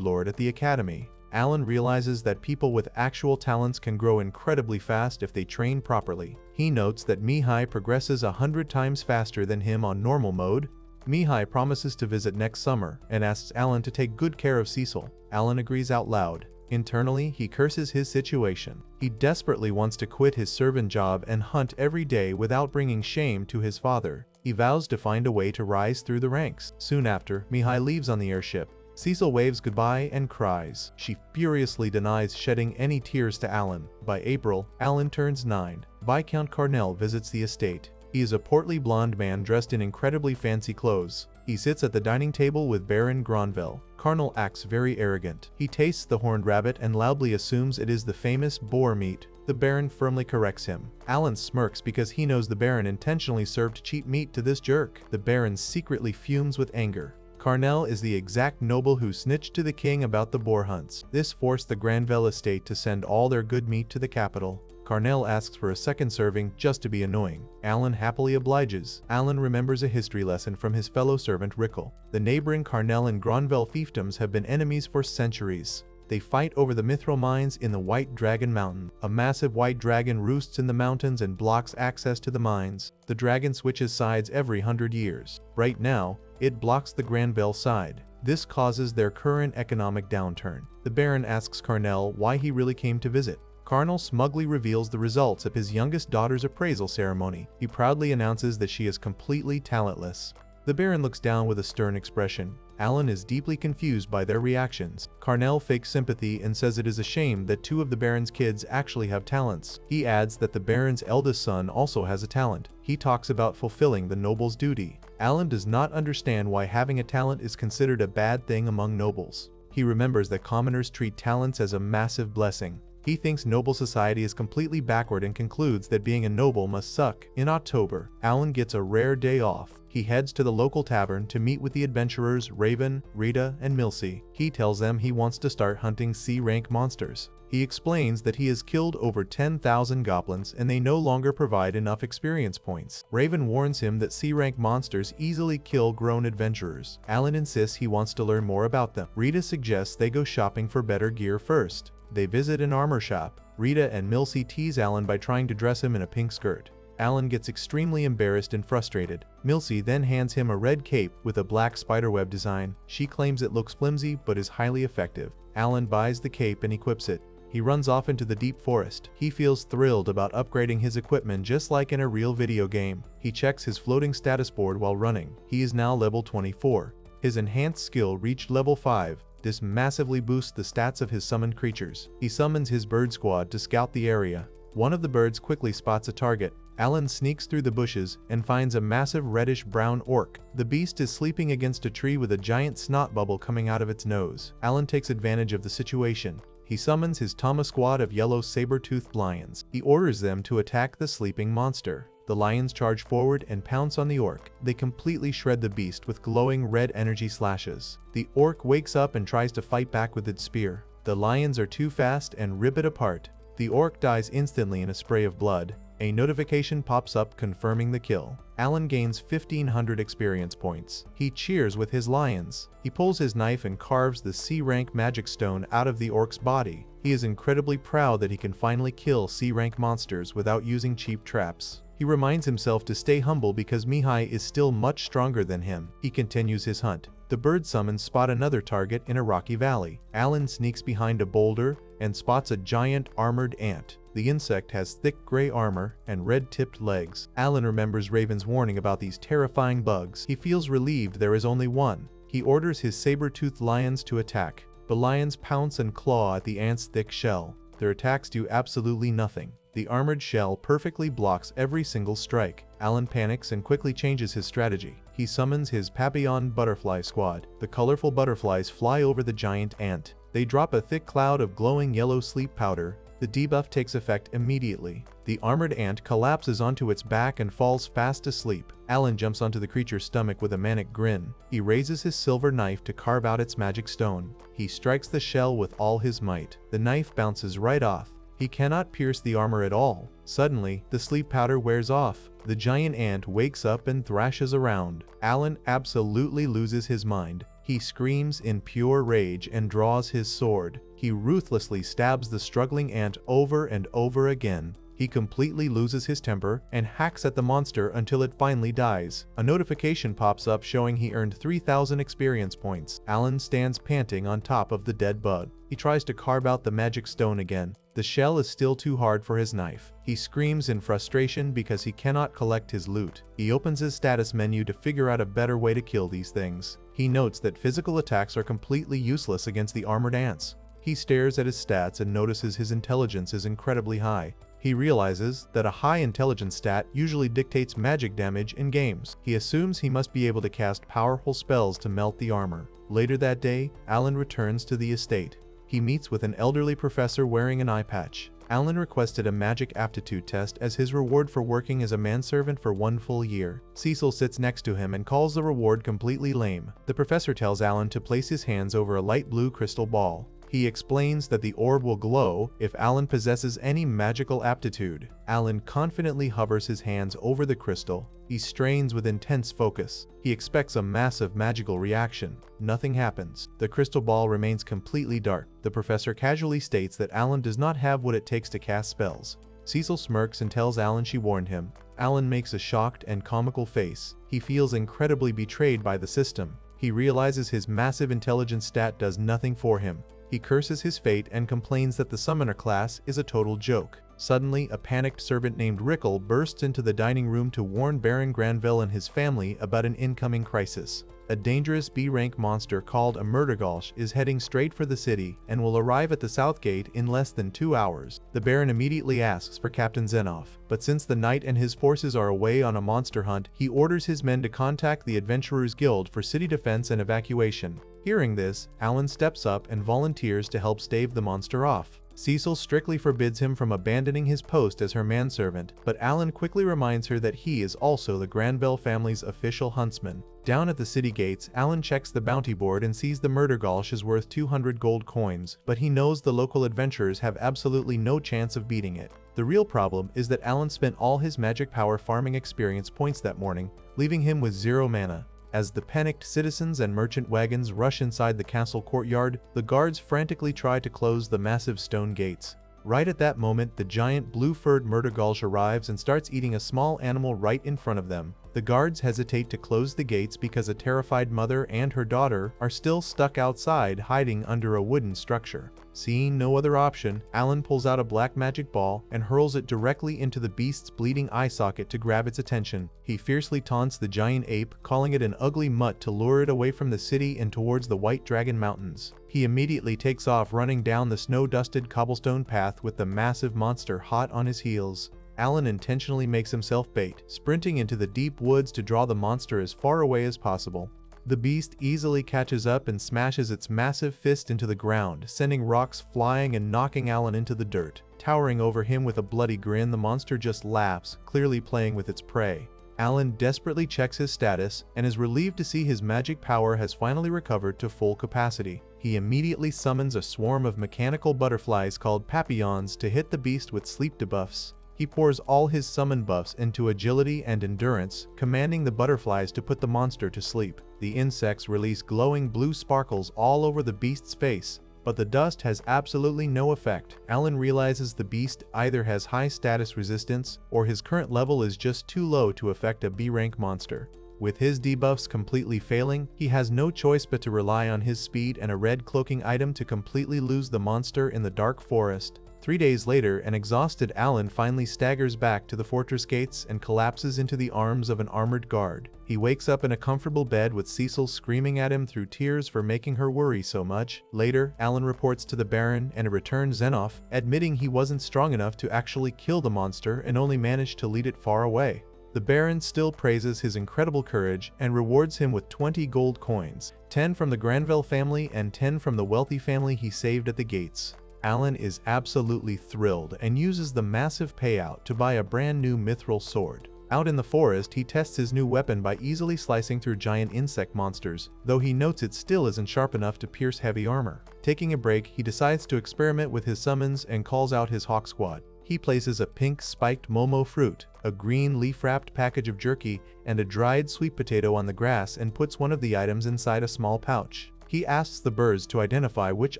Speaker 1: lord at the academy. Alan realizes that people with actual talents can grow incredibly fast if they train properly. He notes that Mihi progresses 100 times faster than him on normal mode. Mihi promises to visit next summer and asks Alan to take good care of Cecil. Alan agrees out loud. Internally, he curses his situation. He desperately wants to quit his servant job and hunt every day without bringing shame to his father. He vows to find a way to rise through the ranks. Soon after, Mihi leaves on the airship. Cecil waves goodbye and cries. She furiously denies shedding any tears to Alan. By April, Alan turns 9. Viscount Carnell visits the estate. He is a portly blonde man dressed in incredibly fancy clothes. He sits at the dining table with Baron Granville. Carnell acts very arrogant. He tastes the horned rabbit and loudly assumes it is the famous boar meat. The Baron firmly corrects him. Alan smirks because he knows the Baron intentionally served cheap meat to this jerk. The Baron secretly fumes with anger. Carnell is the exact noble who snitched to the king about the boar hunts. This forced the Granville estate to send all their good meat to the capital. Carnell asks for a second serving just to be annoying. Alan happily obliges. Alan remembers a history lesson from his fellow servant Rickle. The neighboring Carnell and Granville fiefdoms have been enemies for centuries. They fight over the mithril mines in the White Dragon Mountain. A massive white dragon roosts in the mountains and blocks access to the mines. The dragon switches sides every 100 years. Right now, it blocks the Granville side. This causes their current economic downturn. The Baron asks Carnell why he really came to visit. Carnell smugly reveals the results of his youngest daughter's appraisal ceremony. He proudly announces that she is completely talentless. The Baron looks down with a stern expression. Alan is deeply confused by their reactions. Carnell fakes sympathy and says it is a shame that 2 of the Baron's kids actually have talents. He adds that the Baron's eldest son also has a talent. He talks about fulfilling the noble's duty. Alan does not understand why having a talent is considered a bad thing among nobles. He remembers that commoners treat talents as a massive blessing. He thinks noble society is completely backward and concludes that being a noble must suck. In October, Alan gets a rare day off. He heads to the local tavern to meet with the adventurers Raven, Rita, and Milsey. He tells them he wants to start hunting C-rank monsters. He explains that he has killed over 10,000 goblins and they no longer provide enough experience points. Raven warns him that C-rank monsters easily kill grown adventurers. Alan insists he wants to learn more about them. Rita suggests they go shopping for better gear first. They visit an armor shop. Rita and Milsey tease Alan by trying to dress him in a pink skirt. Alan gets extremely embarrassed and frustrated. Milsey then hands him a red cape with a black spiderweb design. She claims it looks flimsy but is highly effective. Alan buys the cape and equips it. He runs off into the deep forest. He feels thrilled about upgrading his equipment just like in a real video game. He checks his floating status board while running. He is now level 24. His enhanced skill reached level 5. This massively boosts the stats of his summoned creatures. He summons his bird squad to scout the area. One of the birds quickly spots a target. Alan sneaks through the bushes and finds a massive reddish-brown orc. The beast is sleeping against a tree with a giant snot bubble coming out of its nose. Alan takes advantage of the situation. He summons his Tama squad of yellow saber-toothed lions. He orders them to attack the sleeping monster. The lions charge forward and pounce on the orc. They completely shred the beast with glowing red energy slashes. The orc wakes up and tries to fight back with its spear. The lions are too fast and rip it apart. The orc dies instantly in a spray of blood. A notification pops up confirming the kill. Alan gains 1500 experience points. He cheers with his lions. He pulls his knife and carves the C-rank magic stone out of the orc's body. He is incredibly proud that he can finally kill C-rank monsters without using cheap traps. He reminds himself to stay humble because Mihi is still much stronger than him. He continues his hunt. The bird summons spot another target in a rocky valley. Alan sneaks behind a boulder and spots a giant armored ant. The insect has thick gray armor and red-tipped legs. Alan remembers Raven's warning about these terrifying bugs. He feels relieved there is only one. He orders his saber-toothed lions to attack. The lions pounce and claw at the ant's thick shell. Their attacks do absolutely nothing. The armored shell perfectly blocks every single strike. Alan panics and quickly changes his strategy. He summons his Papillon butterfly squad. The colorful butterflies fly over the giant ant. They drop a thick cloud of glowing yellow sleep powder. The debuff takes effect immediately. The armored ant collapses onto its back and falls fast asleep. Alan jumps onto the creature's stomach with a manic grin. He raises his silver knife to carve out its magic stone. He strikes the shell with all his might. The knife bounces right off. He cannot pierce the armor at all. Suddenly, the sleep powder wears off. The giant ant wakes up and thrashes around. Alan absolutely loses his mind. He screams in pure rage and draws his sword. He ruthlessly stabs the struggling ant over and over again. He completely loses his temper and hacks at the monster until it finally dies. A notification pops up showing he earned 3000 experience points. Alan stands panting on top of the dead bug. He tries to carve out the magic stone again. The shell is still too hard for his knife. He screams in frustration because he cannot collect his loot. He opens his status menu to figure out a better way to kill these things. He notes that physical attacks are completely useless against the armored ants. He stares at his stats and notices his intelligence is incredibly high. He realizes that a high intelligence stat usually dictates magic damage in games. He assumes he must be able to cast powerful spells to melt the armor. Later that day, Alan returns to the estate. He meets with an elderly professor wearing an eye patch. Alan requested a magic aptitude test as his reward for working as a manservant for 1 full year. Cecil sits next to him and calls the reward completely lame. The professor tells Alan to place his hands over a light blue crystal ball. He explains that the orb will glow if Alan possesses any magical aptitude. Alan confidently hovers his hands over the crystal. He strains with intense focus. He expects a massive magical reaction. Nothing happens. The crystal ball remains completely dark. The professor casually states that Alan does not have what it takes to cast spells. Cecil smirks and tells Alan she warned him. Alan makes a shocked and comical face. He feels incredibly betrayed by the system. He realizes his massive intelligence stat does nothing for him. He curses his fate and complains that the summoner class is a total joke. Suddenly, a panicked servant named Rickle bursts into the dining room to warn Baron Granville and his family about an incoming crisis. A dangerous B-rank monster called a Murdergolsh is heading straight for the city and will arrive at the south gate in less than 2 hours. The Baron immediately asks for Captain Zenoff, but since the knight and his forces are away on a monster hunt, he orders his men to contact the Adventurers Guild for city defense and evacuation. Hearing this, Alan steps up and volunteers to help stave the monster off. Cecil strictly forbids him from abandoning his post as her manservant, but Alan quickly reminds her that he is also the Granville family's official huntsman. Down at the city gates, Alan checks the bounty board and sees the Murdergolsh is worth 200 gold coins, but he knows the local adventurers have absolutely no chance of beating it. The real problem is that Alan spent all his magic power farming experience points that morning, leaving him with 0 mana. As the panicked citizens and merchant wagons rush inside the castle courtyard, the guards frantically try to close the massive stone gates. Right at that moment, the giant blue-furred Murdergolsh arrives and starts eating a small animal right in front of them. The guards hesitate to close the gates because a terrified mother and her daughter are still stuck outside hiding under a wooden structure. Seeing no other option, Alan pulls out a black magic ball and hurls it directly into the beast's bleeding eye socket to grab its attention. He fiercely taunts the giant ape, calling it an ugly mutt to lure it away from the city and towards the White Dragon Mountains. He immediately takes off running down the snow-dusted cobblestone path with the massive monster hot on his heels. Alan intentionally makes himself bait, sprinting into the deep woods to draw the monster as far away as possible. The beast easily catches up and smashes its massive fist into the ground, sending rocks flying and knocking Alan into the dirt. Towering over him with a bloody grin, the monster just laughs, clearly playing with its prey. Alan desperately checks his status and is relieved to see his magic power has finally recovered to full capacity. He immediately summons a swarm of mechanical butterflies called papillons to hit the beast with sleep debuffs. He pours all his summon buffs into agility and endurance, commanding the butterflies to put the monster to sleep. The insects release glowing blue sparkles all over the beast's face, but the dust has absolutely no effect. Alan realizes the beast either has high status resistance or his current level is just too low to affect a B-rank monster. With his debuffs completely failing, he has no choice but to rely on his speed and a red cloaking item to completely lose the monster in the dark forest. 3 days later, an exhausted Alan finally staggers back to the fortress gates and collapses into the arms of an armored guard. He wakes up in a comfortable bed with Cecil screaming at him through tears for making her worry so much. Later, Alan reports to the Baron and a returned Xenof, admitting he wasn't strong enough to actually kill the monster and only managed to lead it far away. The Baron still praises his incredible courage and rewards him with 20 gold coins, 10 from the Granville family and 10 from the wealthy family he saved at the gates. Alan is absolutely thrilled and uses the massive payout to buy a brand new mithril sword. Out in the forest, he tests his new weapon by easily slicing through giant insect monsters, though he notes it still isn't sharp enough to pierce heavy armor. Taking a break, he decides to experiment with his summons and calls out his hawk squad. He places a pink spiked momo fruit, a green leaf-wrapped package of jerky, and a dried sweet potato on the grass and puts one of the items inside a small pouch. He asks the birds to identify which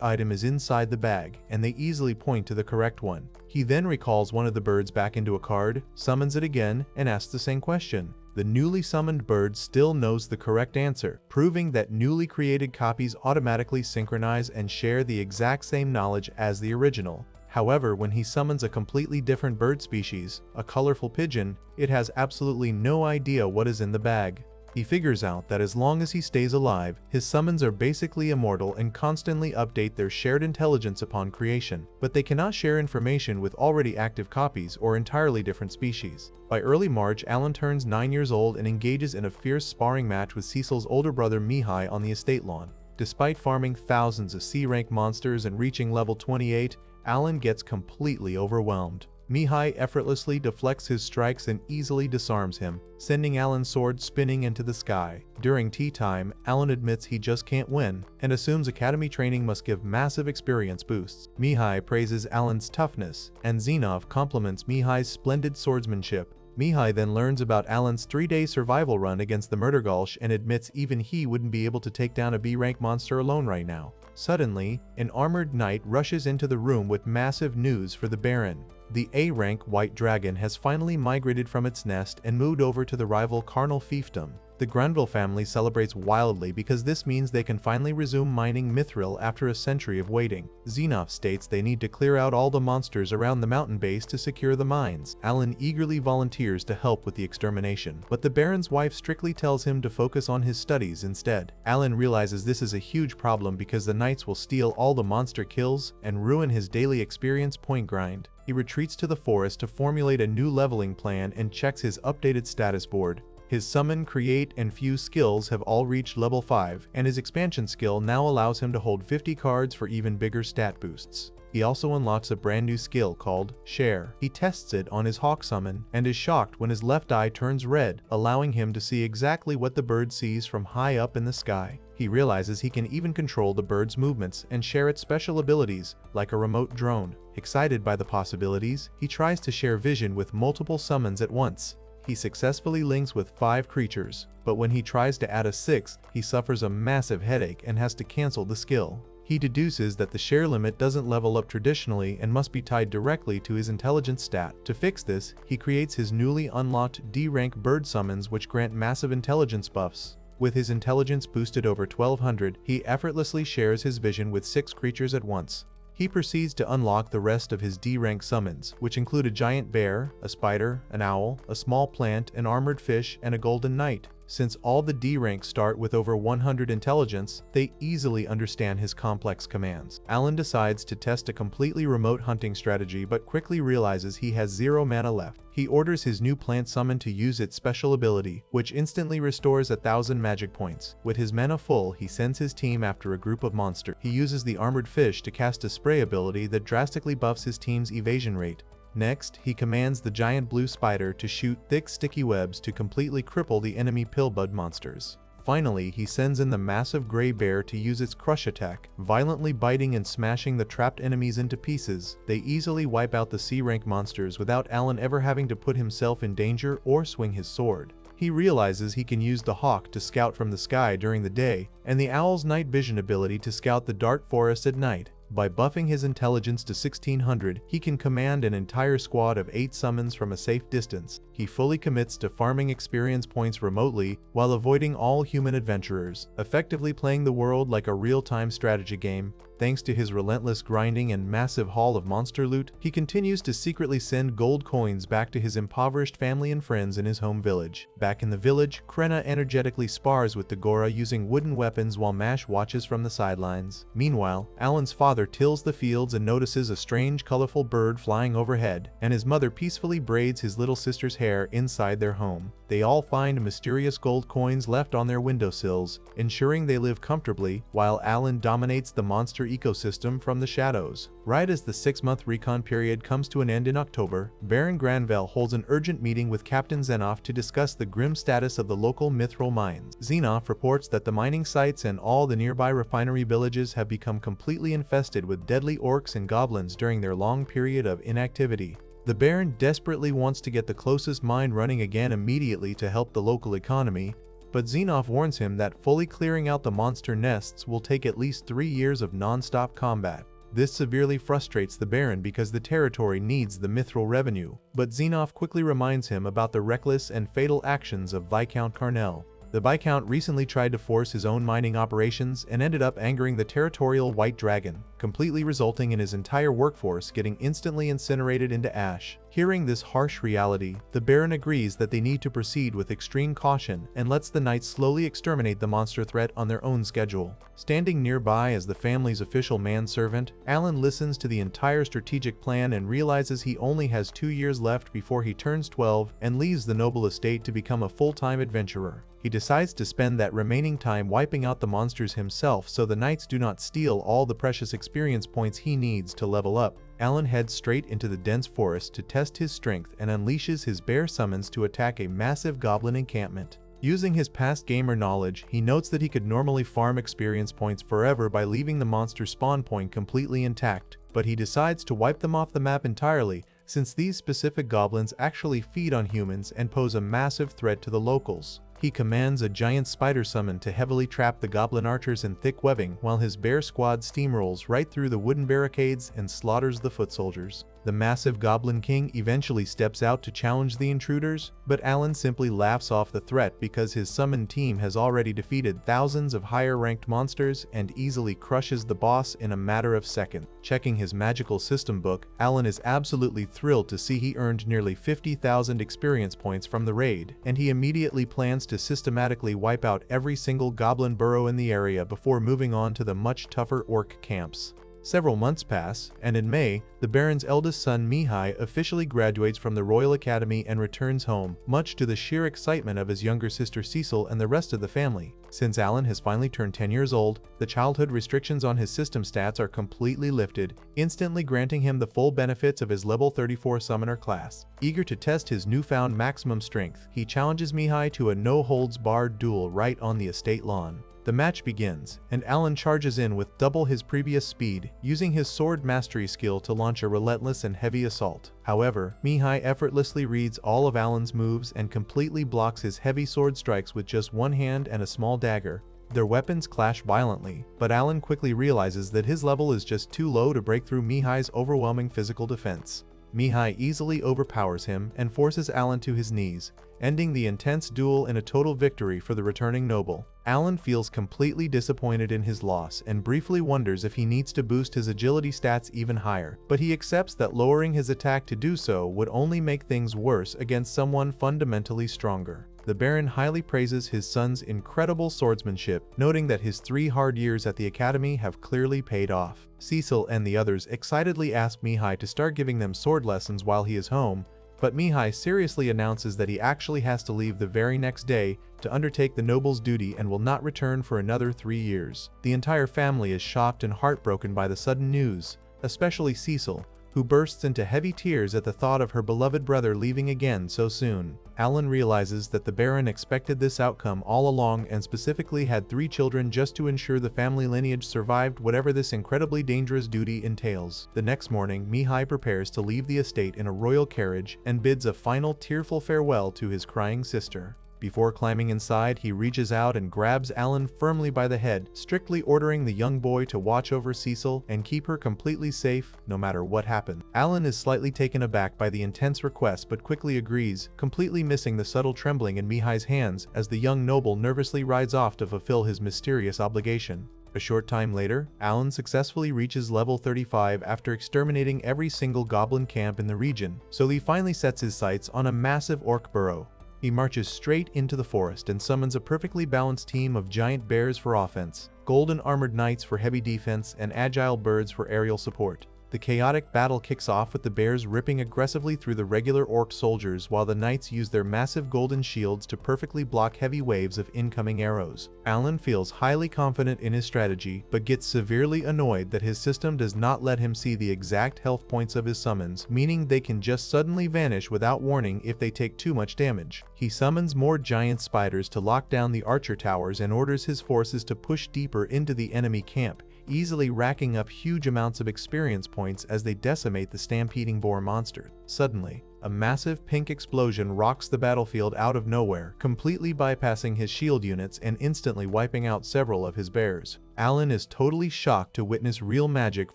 Speaker 1: item is inside the bag, and they easily point to the correct one. He then recalls one of the birds back into a card, summons it again, and asks the same question. The newly summoned bird still knows the correct answer, proving that newly created copies automatically synchronize and share the exact same knowledge as the original. However, when he summons a completely different bird species, a colorful pigeon, it has absolutely no idea what is in the bag. He figures out that as long as he stays alive, his summons are basically immortal and constantly update their shared intelligence upon creation, but they cannot share information with already active copies or entirely different species. By early March, Alan turns 9 years old and engages in a fierce sparring match with Cecil's older brother Mihi on the estate lawn. Despite farming thousands of C-rank monsters and reaching level 28, Alan gets completely overwhelmed. Mihi effortlessly deflects his strikes and easily disarms him, sending Alan's sword spinning into the sky. During tea time, Alan admits he just can't win, and assumes academy training must give massive experience boosts. Mihi praises Alan's toughness, and Xenov compliments Mihi's splendid swordsmanship. Mihi then learns about Alan's 3-day survival run against the Murdergulch and admits even he wouldn't be able to take down a B-rank monster alone right now. Suddenly, an armored knight rushes into the room with massive news for the Baron. The A-rank white dragon has finally migrated from its nest and moved over to the rival Carnal fiefdom. The Granville family celebrates wildly because this means they can finally resume mining mithril after a century of waiting. Xenov states they need to clear out all the monsters around the mountain base to secure the mines. Alan eagerly volunteers to help with the extermination, but the Baron's wife strictly tells him to focus on his studies instead. Alan realizes this is a huge problem because the knights will steal all the monster kills and ruin his daily experience point grind. He retreats to the forest to formulate a new leveling plan and checks his updated status board. His summon, create, and fuse skills have all reached level 5, and his expansion skill now allows him to hold 50 cards for even bigger stat boosts. He also unlocks a brand new skill called Share. He tests it on his hawk summon, and is shocked when his left eye turns red, allowing him to see exactly what the bird sees from high up in the sky. He realizes he can even control the bird's movements and share its special abilities, like a remote drone. Excited by the possibilities, he tries to share vision with multiple summons at once. He successfully links with 5 creatures, but when he tries to add a 6th, he suffers a massive headache and has to cancel the skill. He deduces that the share limit doesn't level up traditionally and must be tied directly to his intelligence stat. To fix this, he creates his newly unlocked D-rank bird summons which grant massive intelligence buffs. With his intelligence boosted over 1200, he effortlessly shares his vision with 6 creatures at once. He proceeds to unlock the rest of his D-rank summons, which include a giant bear, a spider, an owl, a small plant, an armored fish, and a golden knight. Since all the D ranks start with over 100 intelligence, they easily understand his complex commands. Alan decides to test a completely remote hunting strategy but quickly realizes he has 0 mana left. He orders his new plant summon to use its special ability, which instantly restores 1,000 magic points. With his mana full, he sends his team after a group of monsters. He uses the armored fish to cast a spray ability that drastically buffs his team's evasion rate. Next, he commands the giant blue spider to shoot thick sticky webs to completely cripple the enemy pillbud monsters. Finally, he sends in the massive gray bear to use its crush attack, violently biting and smashing the trapped enemies into pieces. They easily wipe out the C-rank monsters without Alan ever having to put himself in danger or swing his sword. He realizes he can use the hawk to scout from the sky during the day, and the owl's night vision ability to scout the dark forest at night. By buffing his intelligence to 1600, he can command an entire squad of 8 summons from a safe distance. He fully commits to farming experience points remotely while avoiding all human adventurers, effectively playing the world like a real-time strategy game. Thanks to his relentless grinding and massive haul of monster loot, he continues to secretly send gold coins back to his impoverished family and friends in his home village. Back in the village, Krina energetically spars with the Gora using wooden weapons while Mash watches from the sidelines. Meanwhile, Alan's father tills the fields and notices a strange colorful bird flying overhead, and his mother peacefully braids his little sister's hair inside their home. They all find mysterious gold coins left on their windowsills, ensuring they live comfortably, while Alan dominates the monster ecosystem from the shadows. Right as the 6-month recon period comes to an end in October, Baron Granville holds an urgent meeting with Captain Xenoff to discuss the grim status of the local mithril mines. Xenoff reports that the mining sites and all the nearby refinery villages have become completely infested with deadly orcs and goblins during their long period of inactivity. The Baron desperately wants to get the closest mine running again immediately to help the local economy, but Xenoff warns him that fully clearing out the monster nests will take at least 3 years of non-stop combat. This severely frustrates the Baron because the territory needs the mithril revenue, but Xenoff quickly reminds him about the reckless and fatal actions of Viscount Carnell. The Viscount recently tried to force his own mining operations and ended up angering the territorial White Dragon, completely resulting in his entire workforce getting instantly incinerated into ash. Hearing this harsh reality, the Baron agrees that they need to proceed with extreme caution and lets the knights slowly exterminate the monster threat on their own schedule. Standing nearby as the family's official manservant, Alan listens to the entire strategic plan and realizes he only has 2 years left before he turns 12 and leaves the noble estate to become a full-time adventurer. He decides to spend that remaining time wiping out the monsters himself so the knights do not steal all the precious experience points he needs to level up. Alan heads straight into the dense forest to test his strength and unleashes his bear summons to attack a massive goblin encampment. Using his past gamer knowledge, he notes that he could normally farm experience points forever by leaving the monster spawn point completely intact, but he decides to wipe them off the map entirely since these specific goblins actually feed on humans and pose a massive threat to the locals. He commands a giant spider summon to heavily trap the goblin archers in thick webbing while his bear squad steamrolls right through the wooden barricades and slaughters the foot soldiers. The massive Goblin King eventually steps out to challenge the intruders, but Alan simply laughs off the threat because his summoned team has already defeated thousands of higher-ranked monsters and easily crushes the boss in a matter of seconds. Checking his magical system book, Alan is absolutely thrilled to see he earned nearly 50,000 experience points from the raid, and he immediately plans to systematically wipe out every single goblin burrow in the area before moving on to the much tougher orc camps. Several months pass, and in May, the Baron's eldest son Mihi officially graduates from the Royal Academy and returns home, much to the sheer excitement of his younger sister Cecil and the rest of the family. Since Alan has finally turned 10 years old, the childhood restrictions on his system stats are completely lifted, instantly granting him the full benefits of his level 34 summoner class. Eager to test his newfound maximum strength, he challenges Mihi to a no-holds-barred duel right on the estate lawn. The match begins, and Alan charges in with double his previous speed, using his sword mastery skill to launch a relentless and heavy assault. However, Mihi effortlessly reads all of Alan's moves and completely blocks his heavy sword strikes with just one hand and a small dagger. Their weapons clash violently, but Alan quickly realizes that his level is just too low to break through Mihi's overwhelming physical defense. Mihi easily overpowers him and forces Alan to his knees, ending the intense duel in a total victory for the returning noble. Alan feels completely disappointed in his loss and briefly wonders if he needs to boost his agility stats even higher, but he accepts that lowering his attack to do so would only make things worse against someone fundamentally stronger. The Baron highly praises his son's incredible swordsmanship, noting that his 3 hard years at the academy have clearly paid off. Cecil and the others excitedly ask Mihi to start giving them sword lessons while he is home, but Mihi seriously announces that he actually has to leave the very next day to undertake the noble's duty and will not return for another 3 years. The entire family is shocked and heartbroken by the sudden news, especially Cecil, who bursts into heavy tears at the thought of her beloved brother leaving again so soon. Alan realizes that the Baron expected this outcome all along and specifically had 3 children just to ensure the family lineage survived whatever this incredibly dangerous duty entails. The next morning, Mihi prepares to leave the estate in a royal carriage and bids a final tearful farewell to his crying sister. Before climbing inside, he reaches out and grabs Alan firmly by the head, strictly ordering the young boy to watch over Cecil and keep her completely safe no matter what happened. Alan is slightly taken aback by the intense request but quickly agrees, completely missing the subtle trembling in Mihi's hands as the young noble nervously rides off to fulfill his mysterious obligation. A short time later, Alan successfully reaches level 35 after exterminating every single goblin camp in the region, so he finally sets his sights on a massive orc burrow. He marches straight into the forest and summons a perfectly balanced team of giant bears for offense, golden armored knights for heavy defense, and agile birds for aerial support. The chaotic battle kicks off with the bears ripping aggressively through the regular orc soldiers while the knights use their massive golden shields to perfectly block heavy waves of incoming arrows. Alan feels highly confident in his strategy, but gets severely annoyed that his system does not let him see the exact health points of his summons, meaning they can just suddenly vanish without warning if they take too much damage. He summons more giant spiders to lock down the archer towers and orders his forces to push deeper into the enemy camp, easily racking up huge amounts of experience points as they decimate the stampeding boar monster. Suddenly, a massive pink explosion rocks the battlefield out of nowhere, completely bypassing his shield units and instantly wiping out several of his bears. Alan is totally shocked to witness real magic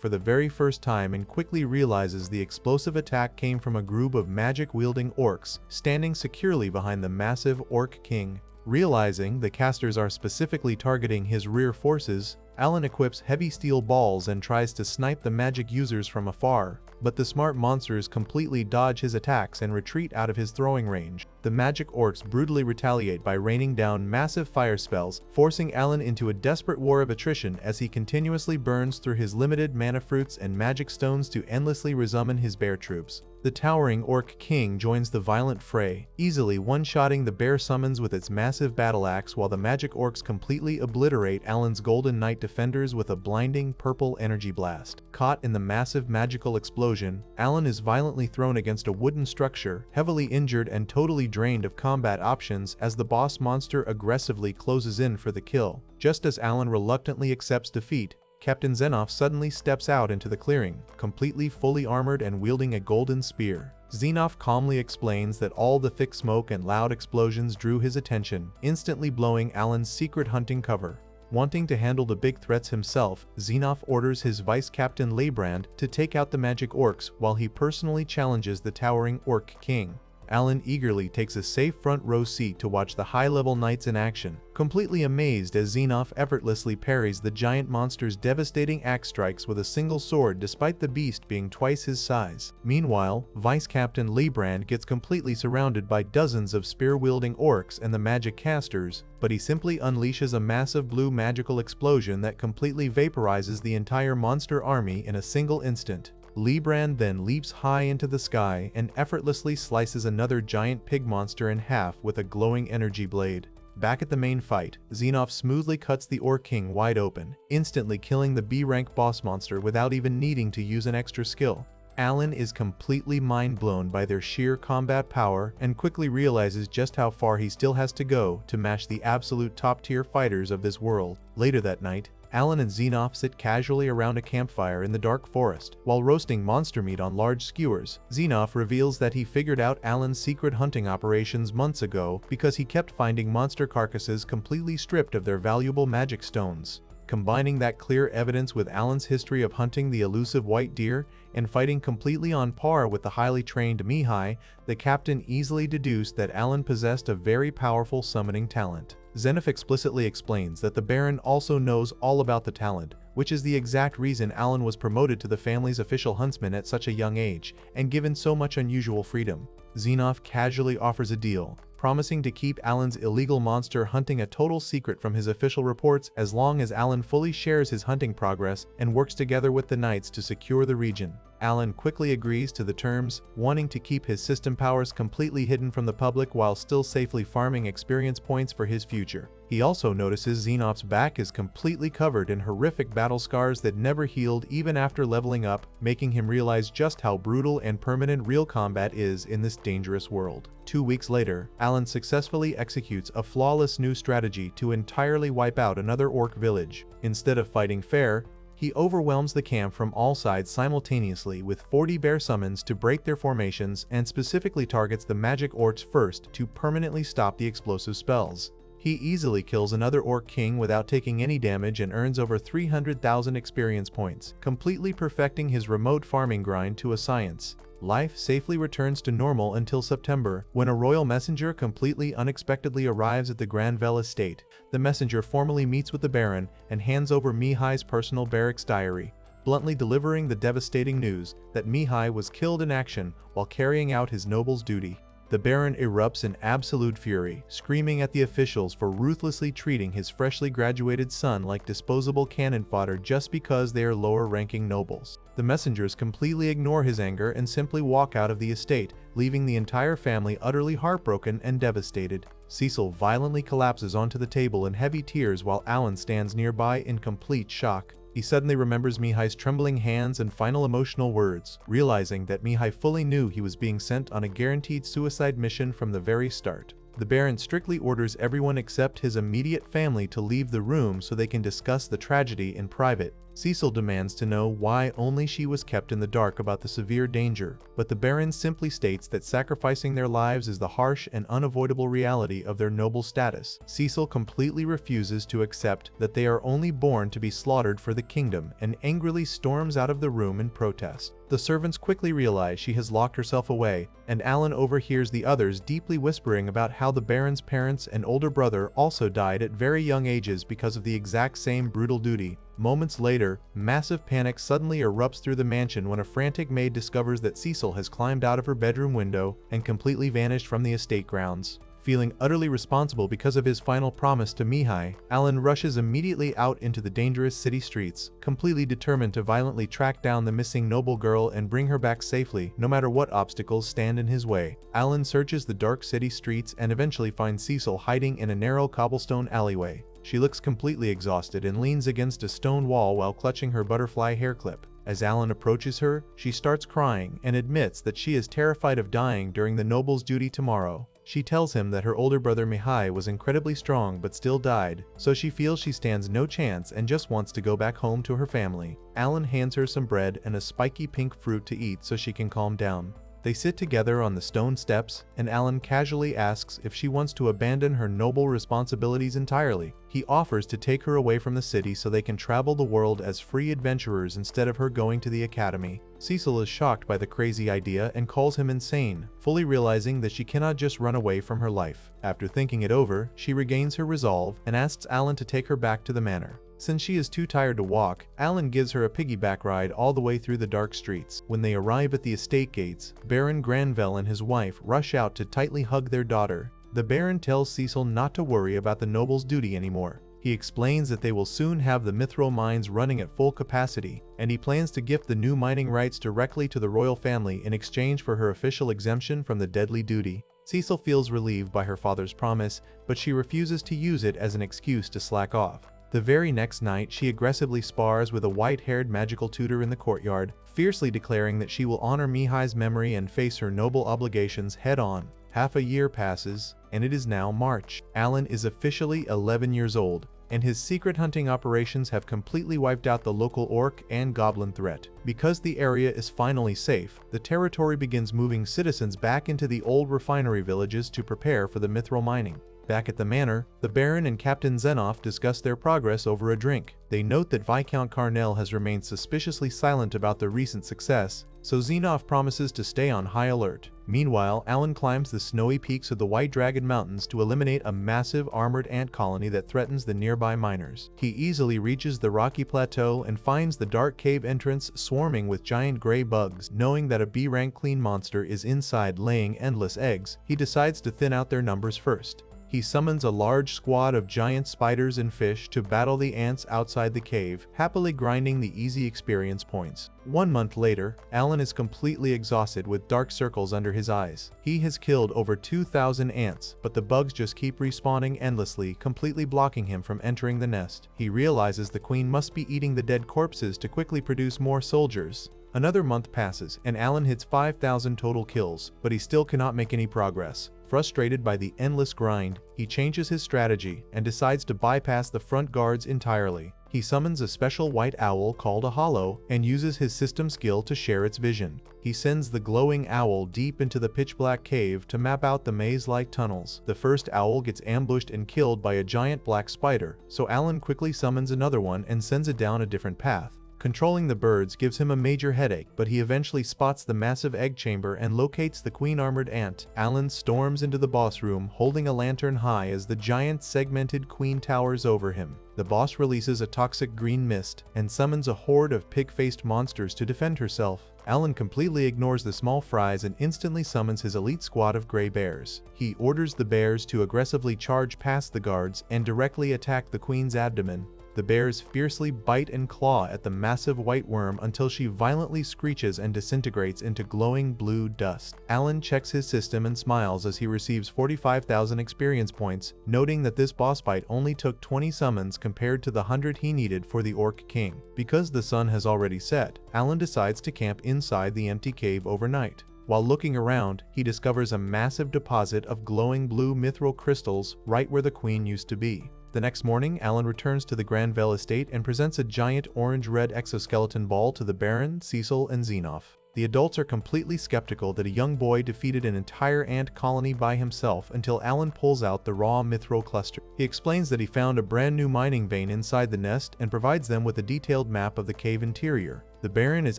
Speaker 1: for the very first time and quickly realizes the explosive attack came from a group of magic-wielding orcs standing securely behind the massive orc king. Realizing the casters are specifically targeting his rear forces, Alan equips heavy steel balls and tries to snipe the magic users from afar, but the smart monsters completely dodge his attacks and retreat out of his throwing range. The magic orcs brutally retaliate by raining down massive fire spells, forcing Alan into a desperate war of attrition as he continuously burns through his limited mana fruits and magic stones to endlessly resummon his bear troops. The towering orc king joins the violent fray, easily one-shotting the bear summons with its massive battle axe while the magic orcs completely obliterate Alan's golden knight defenders with a blinding purple energy blast. Caught in the massive magical explosion, Alan is violently thrown against a wooden structure, heavily injured and totally drained of combat options as the boss monster aggressively closes in for the kill. Just as Alan reluctantly accepts defeat, Captain Xenof suddenly steps out into the clearing, completely fully armored and wielding a golden spear. Xenof calmly explains that all the thick smoke and loud explosions drew his attention, instantly blowing Alan's secret hunting cover. Wanting to handle the big threats himself, Xenof orders his vice captain Leibrand to take out the magic orcs while he personally challenges the towering orc king. Alan eagerly takes a safe front row seat to watch the high-level knights in action, completely amazed as Xenof effortlessly parries the giant monster's devastating axe strikes with a single sword despite the beast being twice his size. Meanwhile, Vice Captain Leibrand gets completely surrounded by dozens of spear-wielding orcs and the magic casters, but he simply unleashes a massive blue magical explosion that completely vaporizes the entire monster army in a single instant. Leibrand then leaps high into the sky and effortlessly slices another giant pig monster in half with a glowing energy blade. Back at the main fight, Xenof smoothly cuts the Orc King wide open, instantly killing the B-rank boss monster without even needing to use an extra skill. Alan is completely mind-blown by their sheer combat power and quickly realizes just how far he still has to go to match the absolute top-tier fighters of this world. Later that night, Alan and Xenof sit casually around a campfire in the dark forest. While roasting monster meat on large skewers, Xenof reveals that he figured out Alan's secret hunting operations months ago because he kept finding monster carcasses completely stripped of their valuable magic stones. Combining that clear evidence with Alan's history of hunting the elusive white deer and fighting completely on par with the highly trained Mihi, the captain easily deduced that Alan possessed a very powerful summoning talent. Xenof explicitly explains that the Baron also knows all about the talent, which is the exact reason Alan was promoted to the family's official huntsman at such a young age and given so much unusual freedom. Xenof casually offers a deal, promising to keep Alan's illegal monster hunting a total secret from his official reports as long as Alan fully shares his hunting progress and works together with the knights to secure the region. Alan quickly agrees to the terms, wanting to keep his system powers completely hidden from the public while still safely farming experience points for his future. He also notices Xenop's back is completely covered in horrific battle scars that never healed even after leveling up, making him realize just how brutal and permanent real combat is in this dangerous world. 2 weeks later, Alan successfully executes a flawless new strategy to entirely wipe out another orc village. Instead of fighting fair, he overwhelms the camp from all sides simultaneously with 40 bear summons to break their formations and specifically targets the magic orcs first to permanently stop the explosive spells. He easily kills another orc king without taking any damage and earns over 300,000 experience points, completely perfecting his remote farming grind to a science. Life safely returns to normal until September, when a royal messenger completely unexpectedly arrives at the Granville estate. The messenger formally meets with the Baron and hands over Mihi's personal barracks diary, bluntly delivering the devastating news that Mihi was killed in action while carrying out his noble's duty. The Baron erupts in absolute fury, screaming at the officials for ruthlessly treating his freshly graduated son like disposable cannon fodder just because they are lower-ranking nobles. The messengers completely ignore his anger and simply walk out of the estate, leaving the entire family utterly heartbroken and devastated. Cecil violently collapses onto the table in heavy tears while Alan stands nearby in complete shock. He suddenly remembers Mihi's trembling hands and final emotional words, realizing that Mihi fully knew he was being sent on a guaranteed suicide mission from the very start. The Baron strictly orders everyone except his immediate family to leave the room so they can discuss the tragedy in private. Cecil demands to know why only she was kept in the dark about the severe danger, but the Baron simply states that sacrificing their lives is the harsh and unavoidable reality of their noble status. Cecil completely refuses to accept that they are only born to be slaughtered for the kingdom and angrily storms out of the room in protest. The servants quickly realize she has locked herself away, and Alan overhears the others deeply whispering about how the Baron's parents and older brother also died at very young ages because of the exact same brutal duty. Moments later, massive panic suddenly erupts through the mansion when a frantic maid discovers that Cecil has climbed out of her bedroom window and completely vanished from the estate grounds. Feeling utterly responsible because of his final promise to Mihi, Alan rushes immediately out into the dangerous city streets, completely determined to violently track down the missing noble girl and bring her back safely, no matter what obstacles stand in his way. Alan searches the dark city streets and eventually finds Cecil hiding in a narrow cobblestone alleyway. She looks completely exhausted and leans against a stone wall while clutching her butterfly hair clip. As Alan approaches her, she starts crying and admits that she is terrified of dying during the noble's duty tomorrow. She tells him that her older brother Mihi was incredibly strong but still died, so she feels she stands no chance and just wants to go back home to her family. Alan hands her some bread and a spiky pink fruit to eat so she can calm down. They sit together on the stone steps, and Alan casually asks if she wants to abandon her noble responsibilities entirely. He offers to take her away from the city so they can travel the world as free adventurers instead of her going to the academy. Cecil is shocked by the crazy idea and calls him insane, fully realizing that she cannot just run away from her life. After thinking it over, she regains her resolve and asks Alan to take her back to the manor. Since she is too tired to walk, Alan gives her a piggyback ride all the way through the dark streets. When they arrive at the estate gates, Baron Granville and his wife rush out to tightly hug their daughter. The Baron tells Cecil not to worry about the noble's duty anymore. He explains that they will soon have the mithril mines running at full capacity, and he plans to gift the new mining rights directly to the royal family in exchange for her official exemption from the deadly duty. Cecil feels relieved by her father's promise, but she refuses to use it as an excuse to slack off. The very next night, she aggressively spars with a white-haired magical tutor in the courtyard, fiercely declaring that she will honor Mihi's memory and face her noble obligations head-on. Half a year passes, and it is now March. Alan is officially 11 years old, and his secret hunting operations have completely wiped out the local orc and goblin threat. Because the area is finally safe, the territory begins moving citizens back into the old refinery villages to prepare for the mithril mining. Back at the manor, the Baron and Captain Zenoff discuss their progress over a drink. They note that Viscount Carnell has remained suspiciously silent about their recent success, so Zenoff promises to stay on high alert. Meanwhile, Alan climbs the snowy peaks of the White Dragon Mountains to eliminate a massive armored ant colony that threatens the nearby miners. He easily reaches the rocky plateau and finds the dark cave entrance swarming with giant gray bugs. Knowing that a B-rank clean monster is inside laying endless eggs, he decides to thin out their numbers first. He summons a large squad of giant spiders and fish to battle the ants outside the cave, happily grinding the easy experience points. 1 month later, Alan is completely exhausted with dark circles under his eyes. He has killed over 2,000 ants, but the bugs just keep respawning endlessly, completely blocking him from entering the nest. He realizes the queen must be eating the dead corpses to quickly produce more soldiers. Another month passes, and Alan hits 5,000 total kills, but he still cannot make any progress. Frustrated by the endless grind, he changes his strategy and decides to bypass the front guards entirely. He summons a special white owl called a hollow and uses his system skill to share its vision. He sends the glowing owl deep into the pitch-black cave to map out the maze-like tunnels. The first owl gets ambushed and killed by a giant black spider, so Alan quickly summons another one and sends it down a different path. Controlling the birds gives him a major headache, but he eventually spots the massive egg chamber and locates the queen armored ant. Alan storms into the boss room holding a lantern high as the giant segmented queen towers over him. The boss releases a toxic green mist and summons a horde of pig-faced monsters to defend herself. Alan completely ignores the small fries and instantly summons his elite squad of gray bears. He orders the bears to aggressively charge past the guards and directly attack the queen's abdomen. The bears fiercely bite and claw at the massive white worm until she violently screeches and disintegrates into glowing blue dust. Alan checks his system and smiles as he receives 45,000 experience points, noting that this boss fight only took 20 summons compared to the 100 he needed for the Orc King. Because the sun has already set, Alan decides to camp inside the empty cave overnight. While looking around, he discovers a massive deposit of glowing blue mithril crystals right where the queen used to be. The next morning, Alan returns to the Granville estate and presents a giant orange-red exoskeleton ball to the Baron, Cecil, and Zenoff. The adults are completely skeptical that a young boy defeated an entire ant colony by himself until Alan pulls out the raw mithril cluster. He explains that he found a brand new mining vein inside the nest and provides them with a detailed map of the cave interior. The Baron is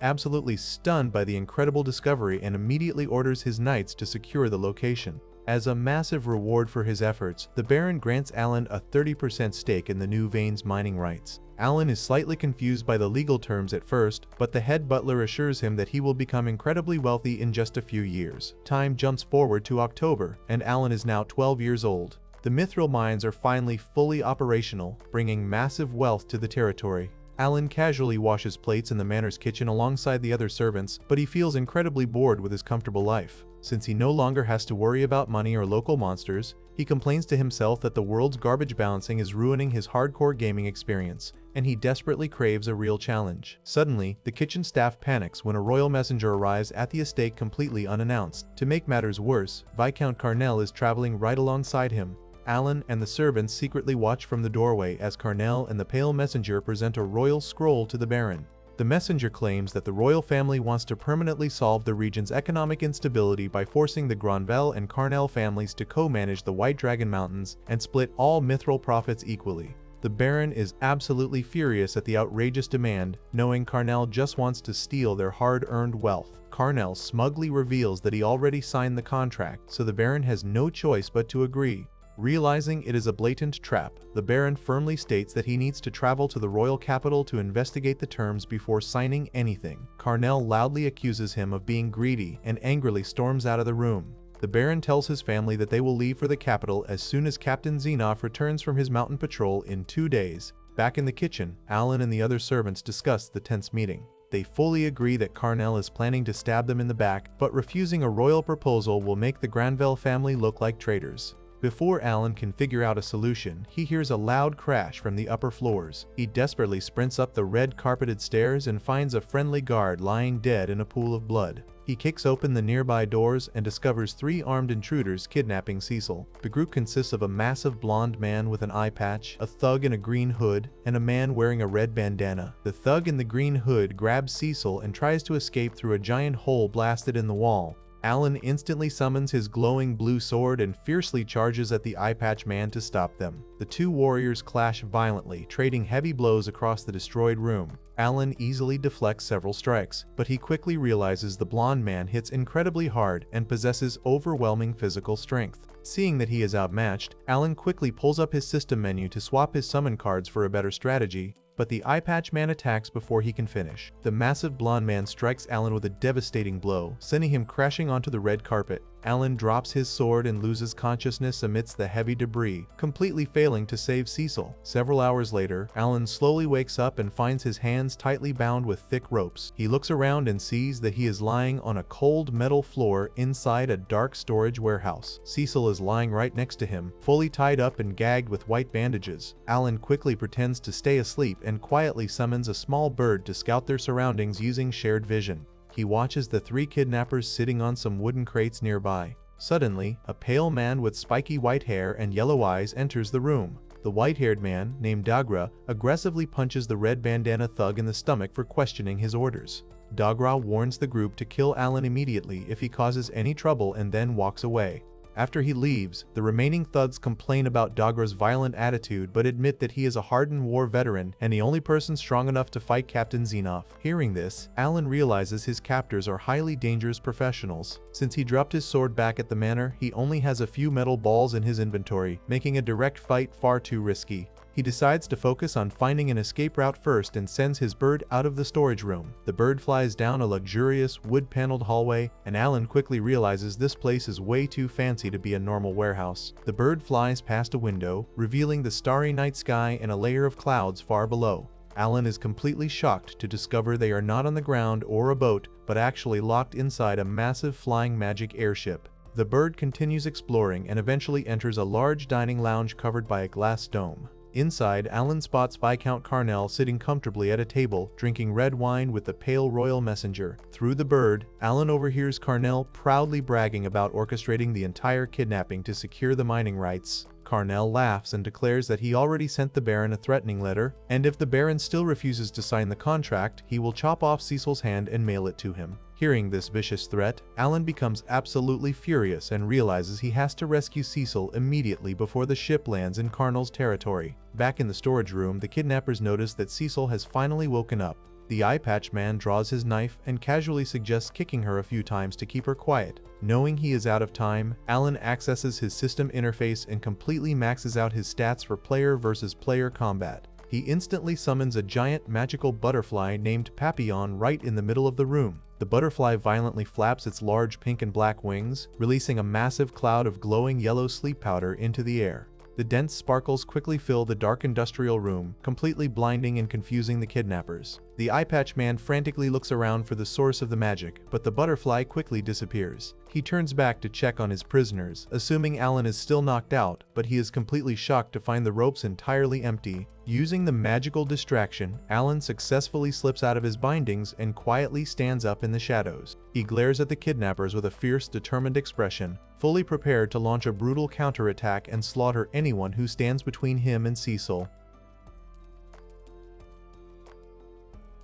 Speaker 1: absolutely stunned by the incredible discovery and immediately orders his knights to secure the location. As a massive reward for his efforts, the Baron grants Alan a 30% stake in the new vein's mining rights. Alan is slightly confused by the legal terms at first, but the head butler assures him that he will become incredibly wealthy in just a few years. Time jumps forward to October, and Alan is now 12 years old. The mithril mines are finally fully operational, bringing massive wealth to the territory. Alan casually washes plates in the manor's kitchen alongside the other servants, but he feels incredibly bored with his comfortable life. Since he no longer has to worry about money or local monsters, he complains to himself that the world's garbage balancing is ruining his hardcore gaming experience, and he desperately craves a real challenge. Suddenly, the kitchen staff panics when a royal messenger arrives at the estate completely unannounced. To make matters worse, Viscount Carnell is traveling right alongside him. Alan and the servants secretly watch from the doorway as Carnell and the pale messenger present a royal scroll to the Baron. The messenger claims that the royal family wants to permanently solve the region's economic instability by forcing the Granville and Carnell families to co-manage the White Dragon Mountains and split all mithril profits equally. The Baron is absolutely furious at the outrageous demand, knowing Carnell just wants to steal their hard-earned wealth. Carnell smugly reveals that he already signed the contract, so the Baron has no choice but to agree. Realizing it is a blatant trap, the Baron firmly states that he needs to travel to the royal capital to investigate the terms before signing anything. Carnell loudly accuses him of being greedy and angrily storms out of the room. The Baron tells his family that they will leave for the capital as soon as Captain Zenoff returns from his mountain patrol in 2 days. Back in the kitchen, Alan and the other servants discuss the tense meeting. They fully agree that Carnell is planning to stab them in the back, but refusing a royal proposal will make the Granville family look like traitors. Before Alan can figure out a solution, he hears a loud crash from the upper floors. He desperately sprints up the red carpeted stairs and finds a friendly guard lying dead in a pool of blood. He kicks open the nearby doors and discovers 3 armed intruders kidnapping Cecil. The group consists of a massive blonde man with an eye patch, a thug in a green hood, and a man wearing a red bandana. The thug in the green hood grabs Cecil and tries to escape through a giant hole blasted in the wall. Alan instantly summons his glowing blue sword and fiercely charges at the eye patch man to stop them. The two warriors clash violently, trading heavy blows across the destroyed room. Alan easily deflects several strikes, but he quickly realizes the blonde man hits incredibly hard and possesses overwhelming physical strength. Seeing that he is outmatched, Alan quickly pulls up his system menu to swap his summon cards for a better strategy, but the eye patch man attacks before he can finish. The massive blonde man strikes Alan with a devastating blow, sending him crashing onto the red carpet. Alan drops his sword and loses consciousness amidst the heavy debris, completely failing to save Cecil. Several hours later, Alan slowly wakes up and finds his hands tightly bound with thick ropes. He looks around and sees that he is lying on a cold metal floor inside a dark storage warehouse. Cecil is lying right next to him, fully tied up and gagged with white bandages. Alan quickly pretends to stay asleep and quietly summons a small bird to scout their surroundings using shared vision. He watches the three kidnappers sitting on some wooden crates nearby. Suddenly, a pale man with spiky white hair and yellow eyes enters the room. The white-haired man, named Dagra, aggressively punches the red bandana thug in the stomach for questioning his orders. Dagra warns the group to kill Alan immediately if he causes any trouble and then walks away. After he leaves, the remaining thugs complain about Dagra's violent attitude but admit that he is a hardened war veteran and the only person strong enough to fight Captain Xenov. Hearing this, Alan realizes his captors are highly dangerous professionals. Since he dropped his sword back at the manor, he only has a few metal balls in his inventory, making a direct fight far too risky. He decides to focus on finding an escape route first and sends his bird out of the storage room. The bird flies down a luxurious, wood-paneled hallway, and Alan quickly realizes this place is way too fancy to be a normal warehouse. The bird flies past a window, revealing the starry night sky and a layer of clouds far below. Alan is completely shocked to discover they are not on the ground or a boat, but actually locked inside a massive flying magic airship. The bird continues exploring and eventually enters a large dining lounge covered by a glass dome. Inside, Alan spots Viscount Carnell sitting comfortably at a table, drinking red wine with the pale royal messenger. Through the bird, Alan overhears Carnell proudly bragging about orchestrating the entire kidnapping to secure the mining rights. Carnell laughs and declares that he already sent the Baron a threatening letter, and if the Baron still refuses to sign the contract, he will chop off Cecil's hand and mail it to him. Hearing this vicious threat, Alan becomes absolutely furious and realizes he has to rescue Cecil immediately before the ship lands in Carnell's territory. Back in the storage room, the kidnappers notice that Cecil has finally woken up. The eye patch man draws his knife and casually suggests kicking her a few times to keep her quiet. Knowing he is out of time, Alan accesses his system interface and completely maxes out his stats for player versus player combat. He instantly summons a giant magical butterfly named Papillon right in the middle of the room. The butterfly violently flaps its large pink and black wings, releasing a massive cloud of glowing yellow sleep powder into the air. The dense sparkles quickly fill the dark industrial room, completely blinding and confusing the kidnappers. The eye patch man frantically looks around for the source of the magic, but the butterfly quickly disappears. He turns back to check on his prisoners, assuming Alan is still knocked out, but he is completely shocked to find the ropes entirely empty. Using the magical distraction, Alan successfully slips out of his bindings and quietly stands up in the shadows. He glares at the kidnappers with a fierce, determined expression, fully prepared to launch a brutal counterattack and slaughter anyone who stands between him and Cecil.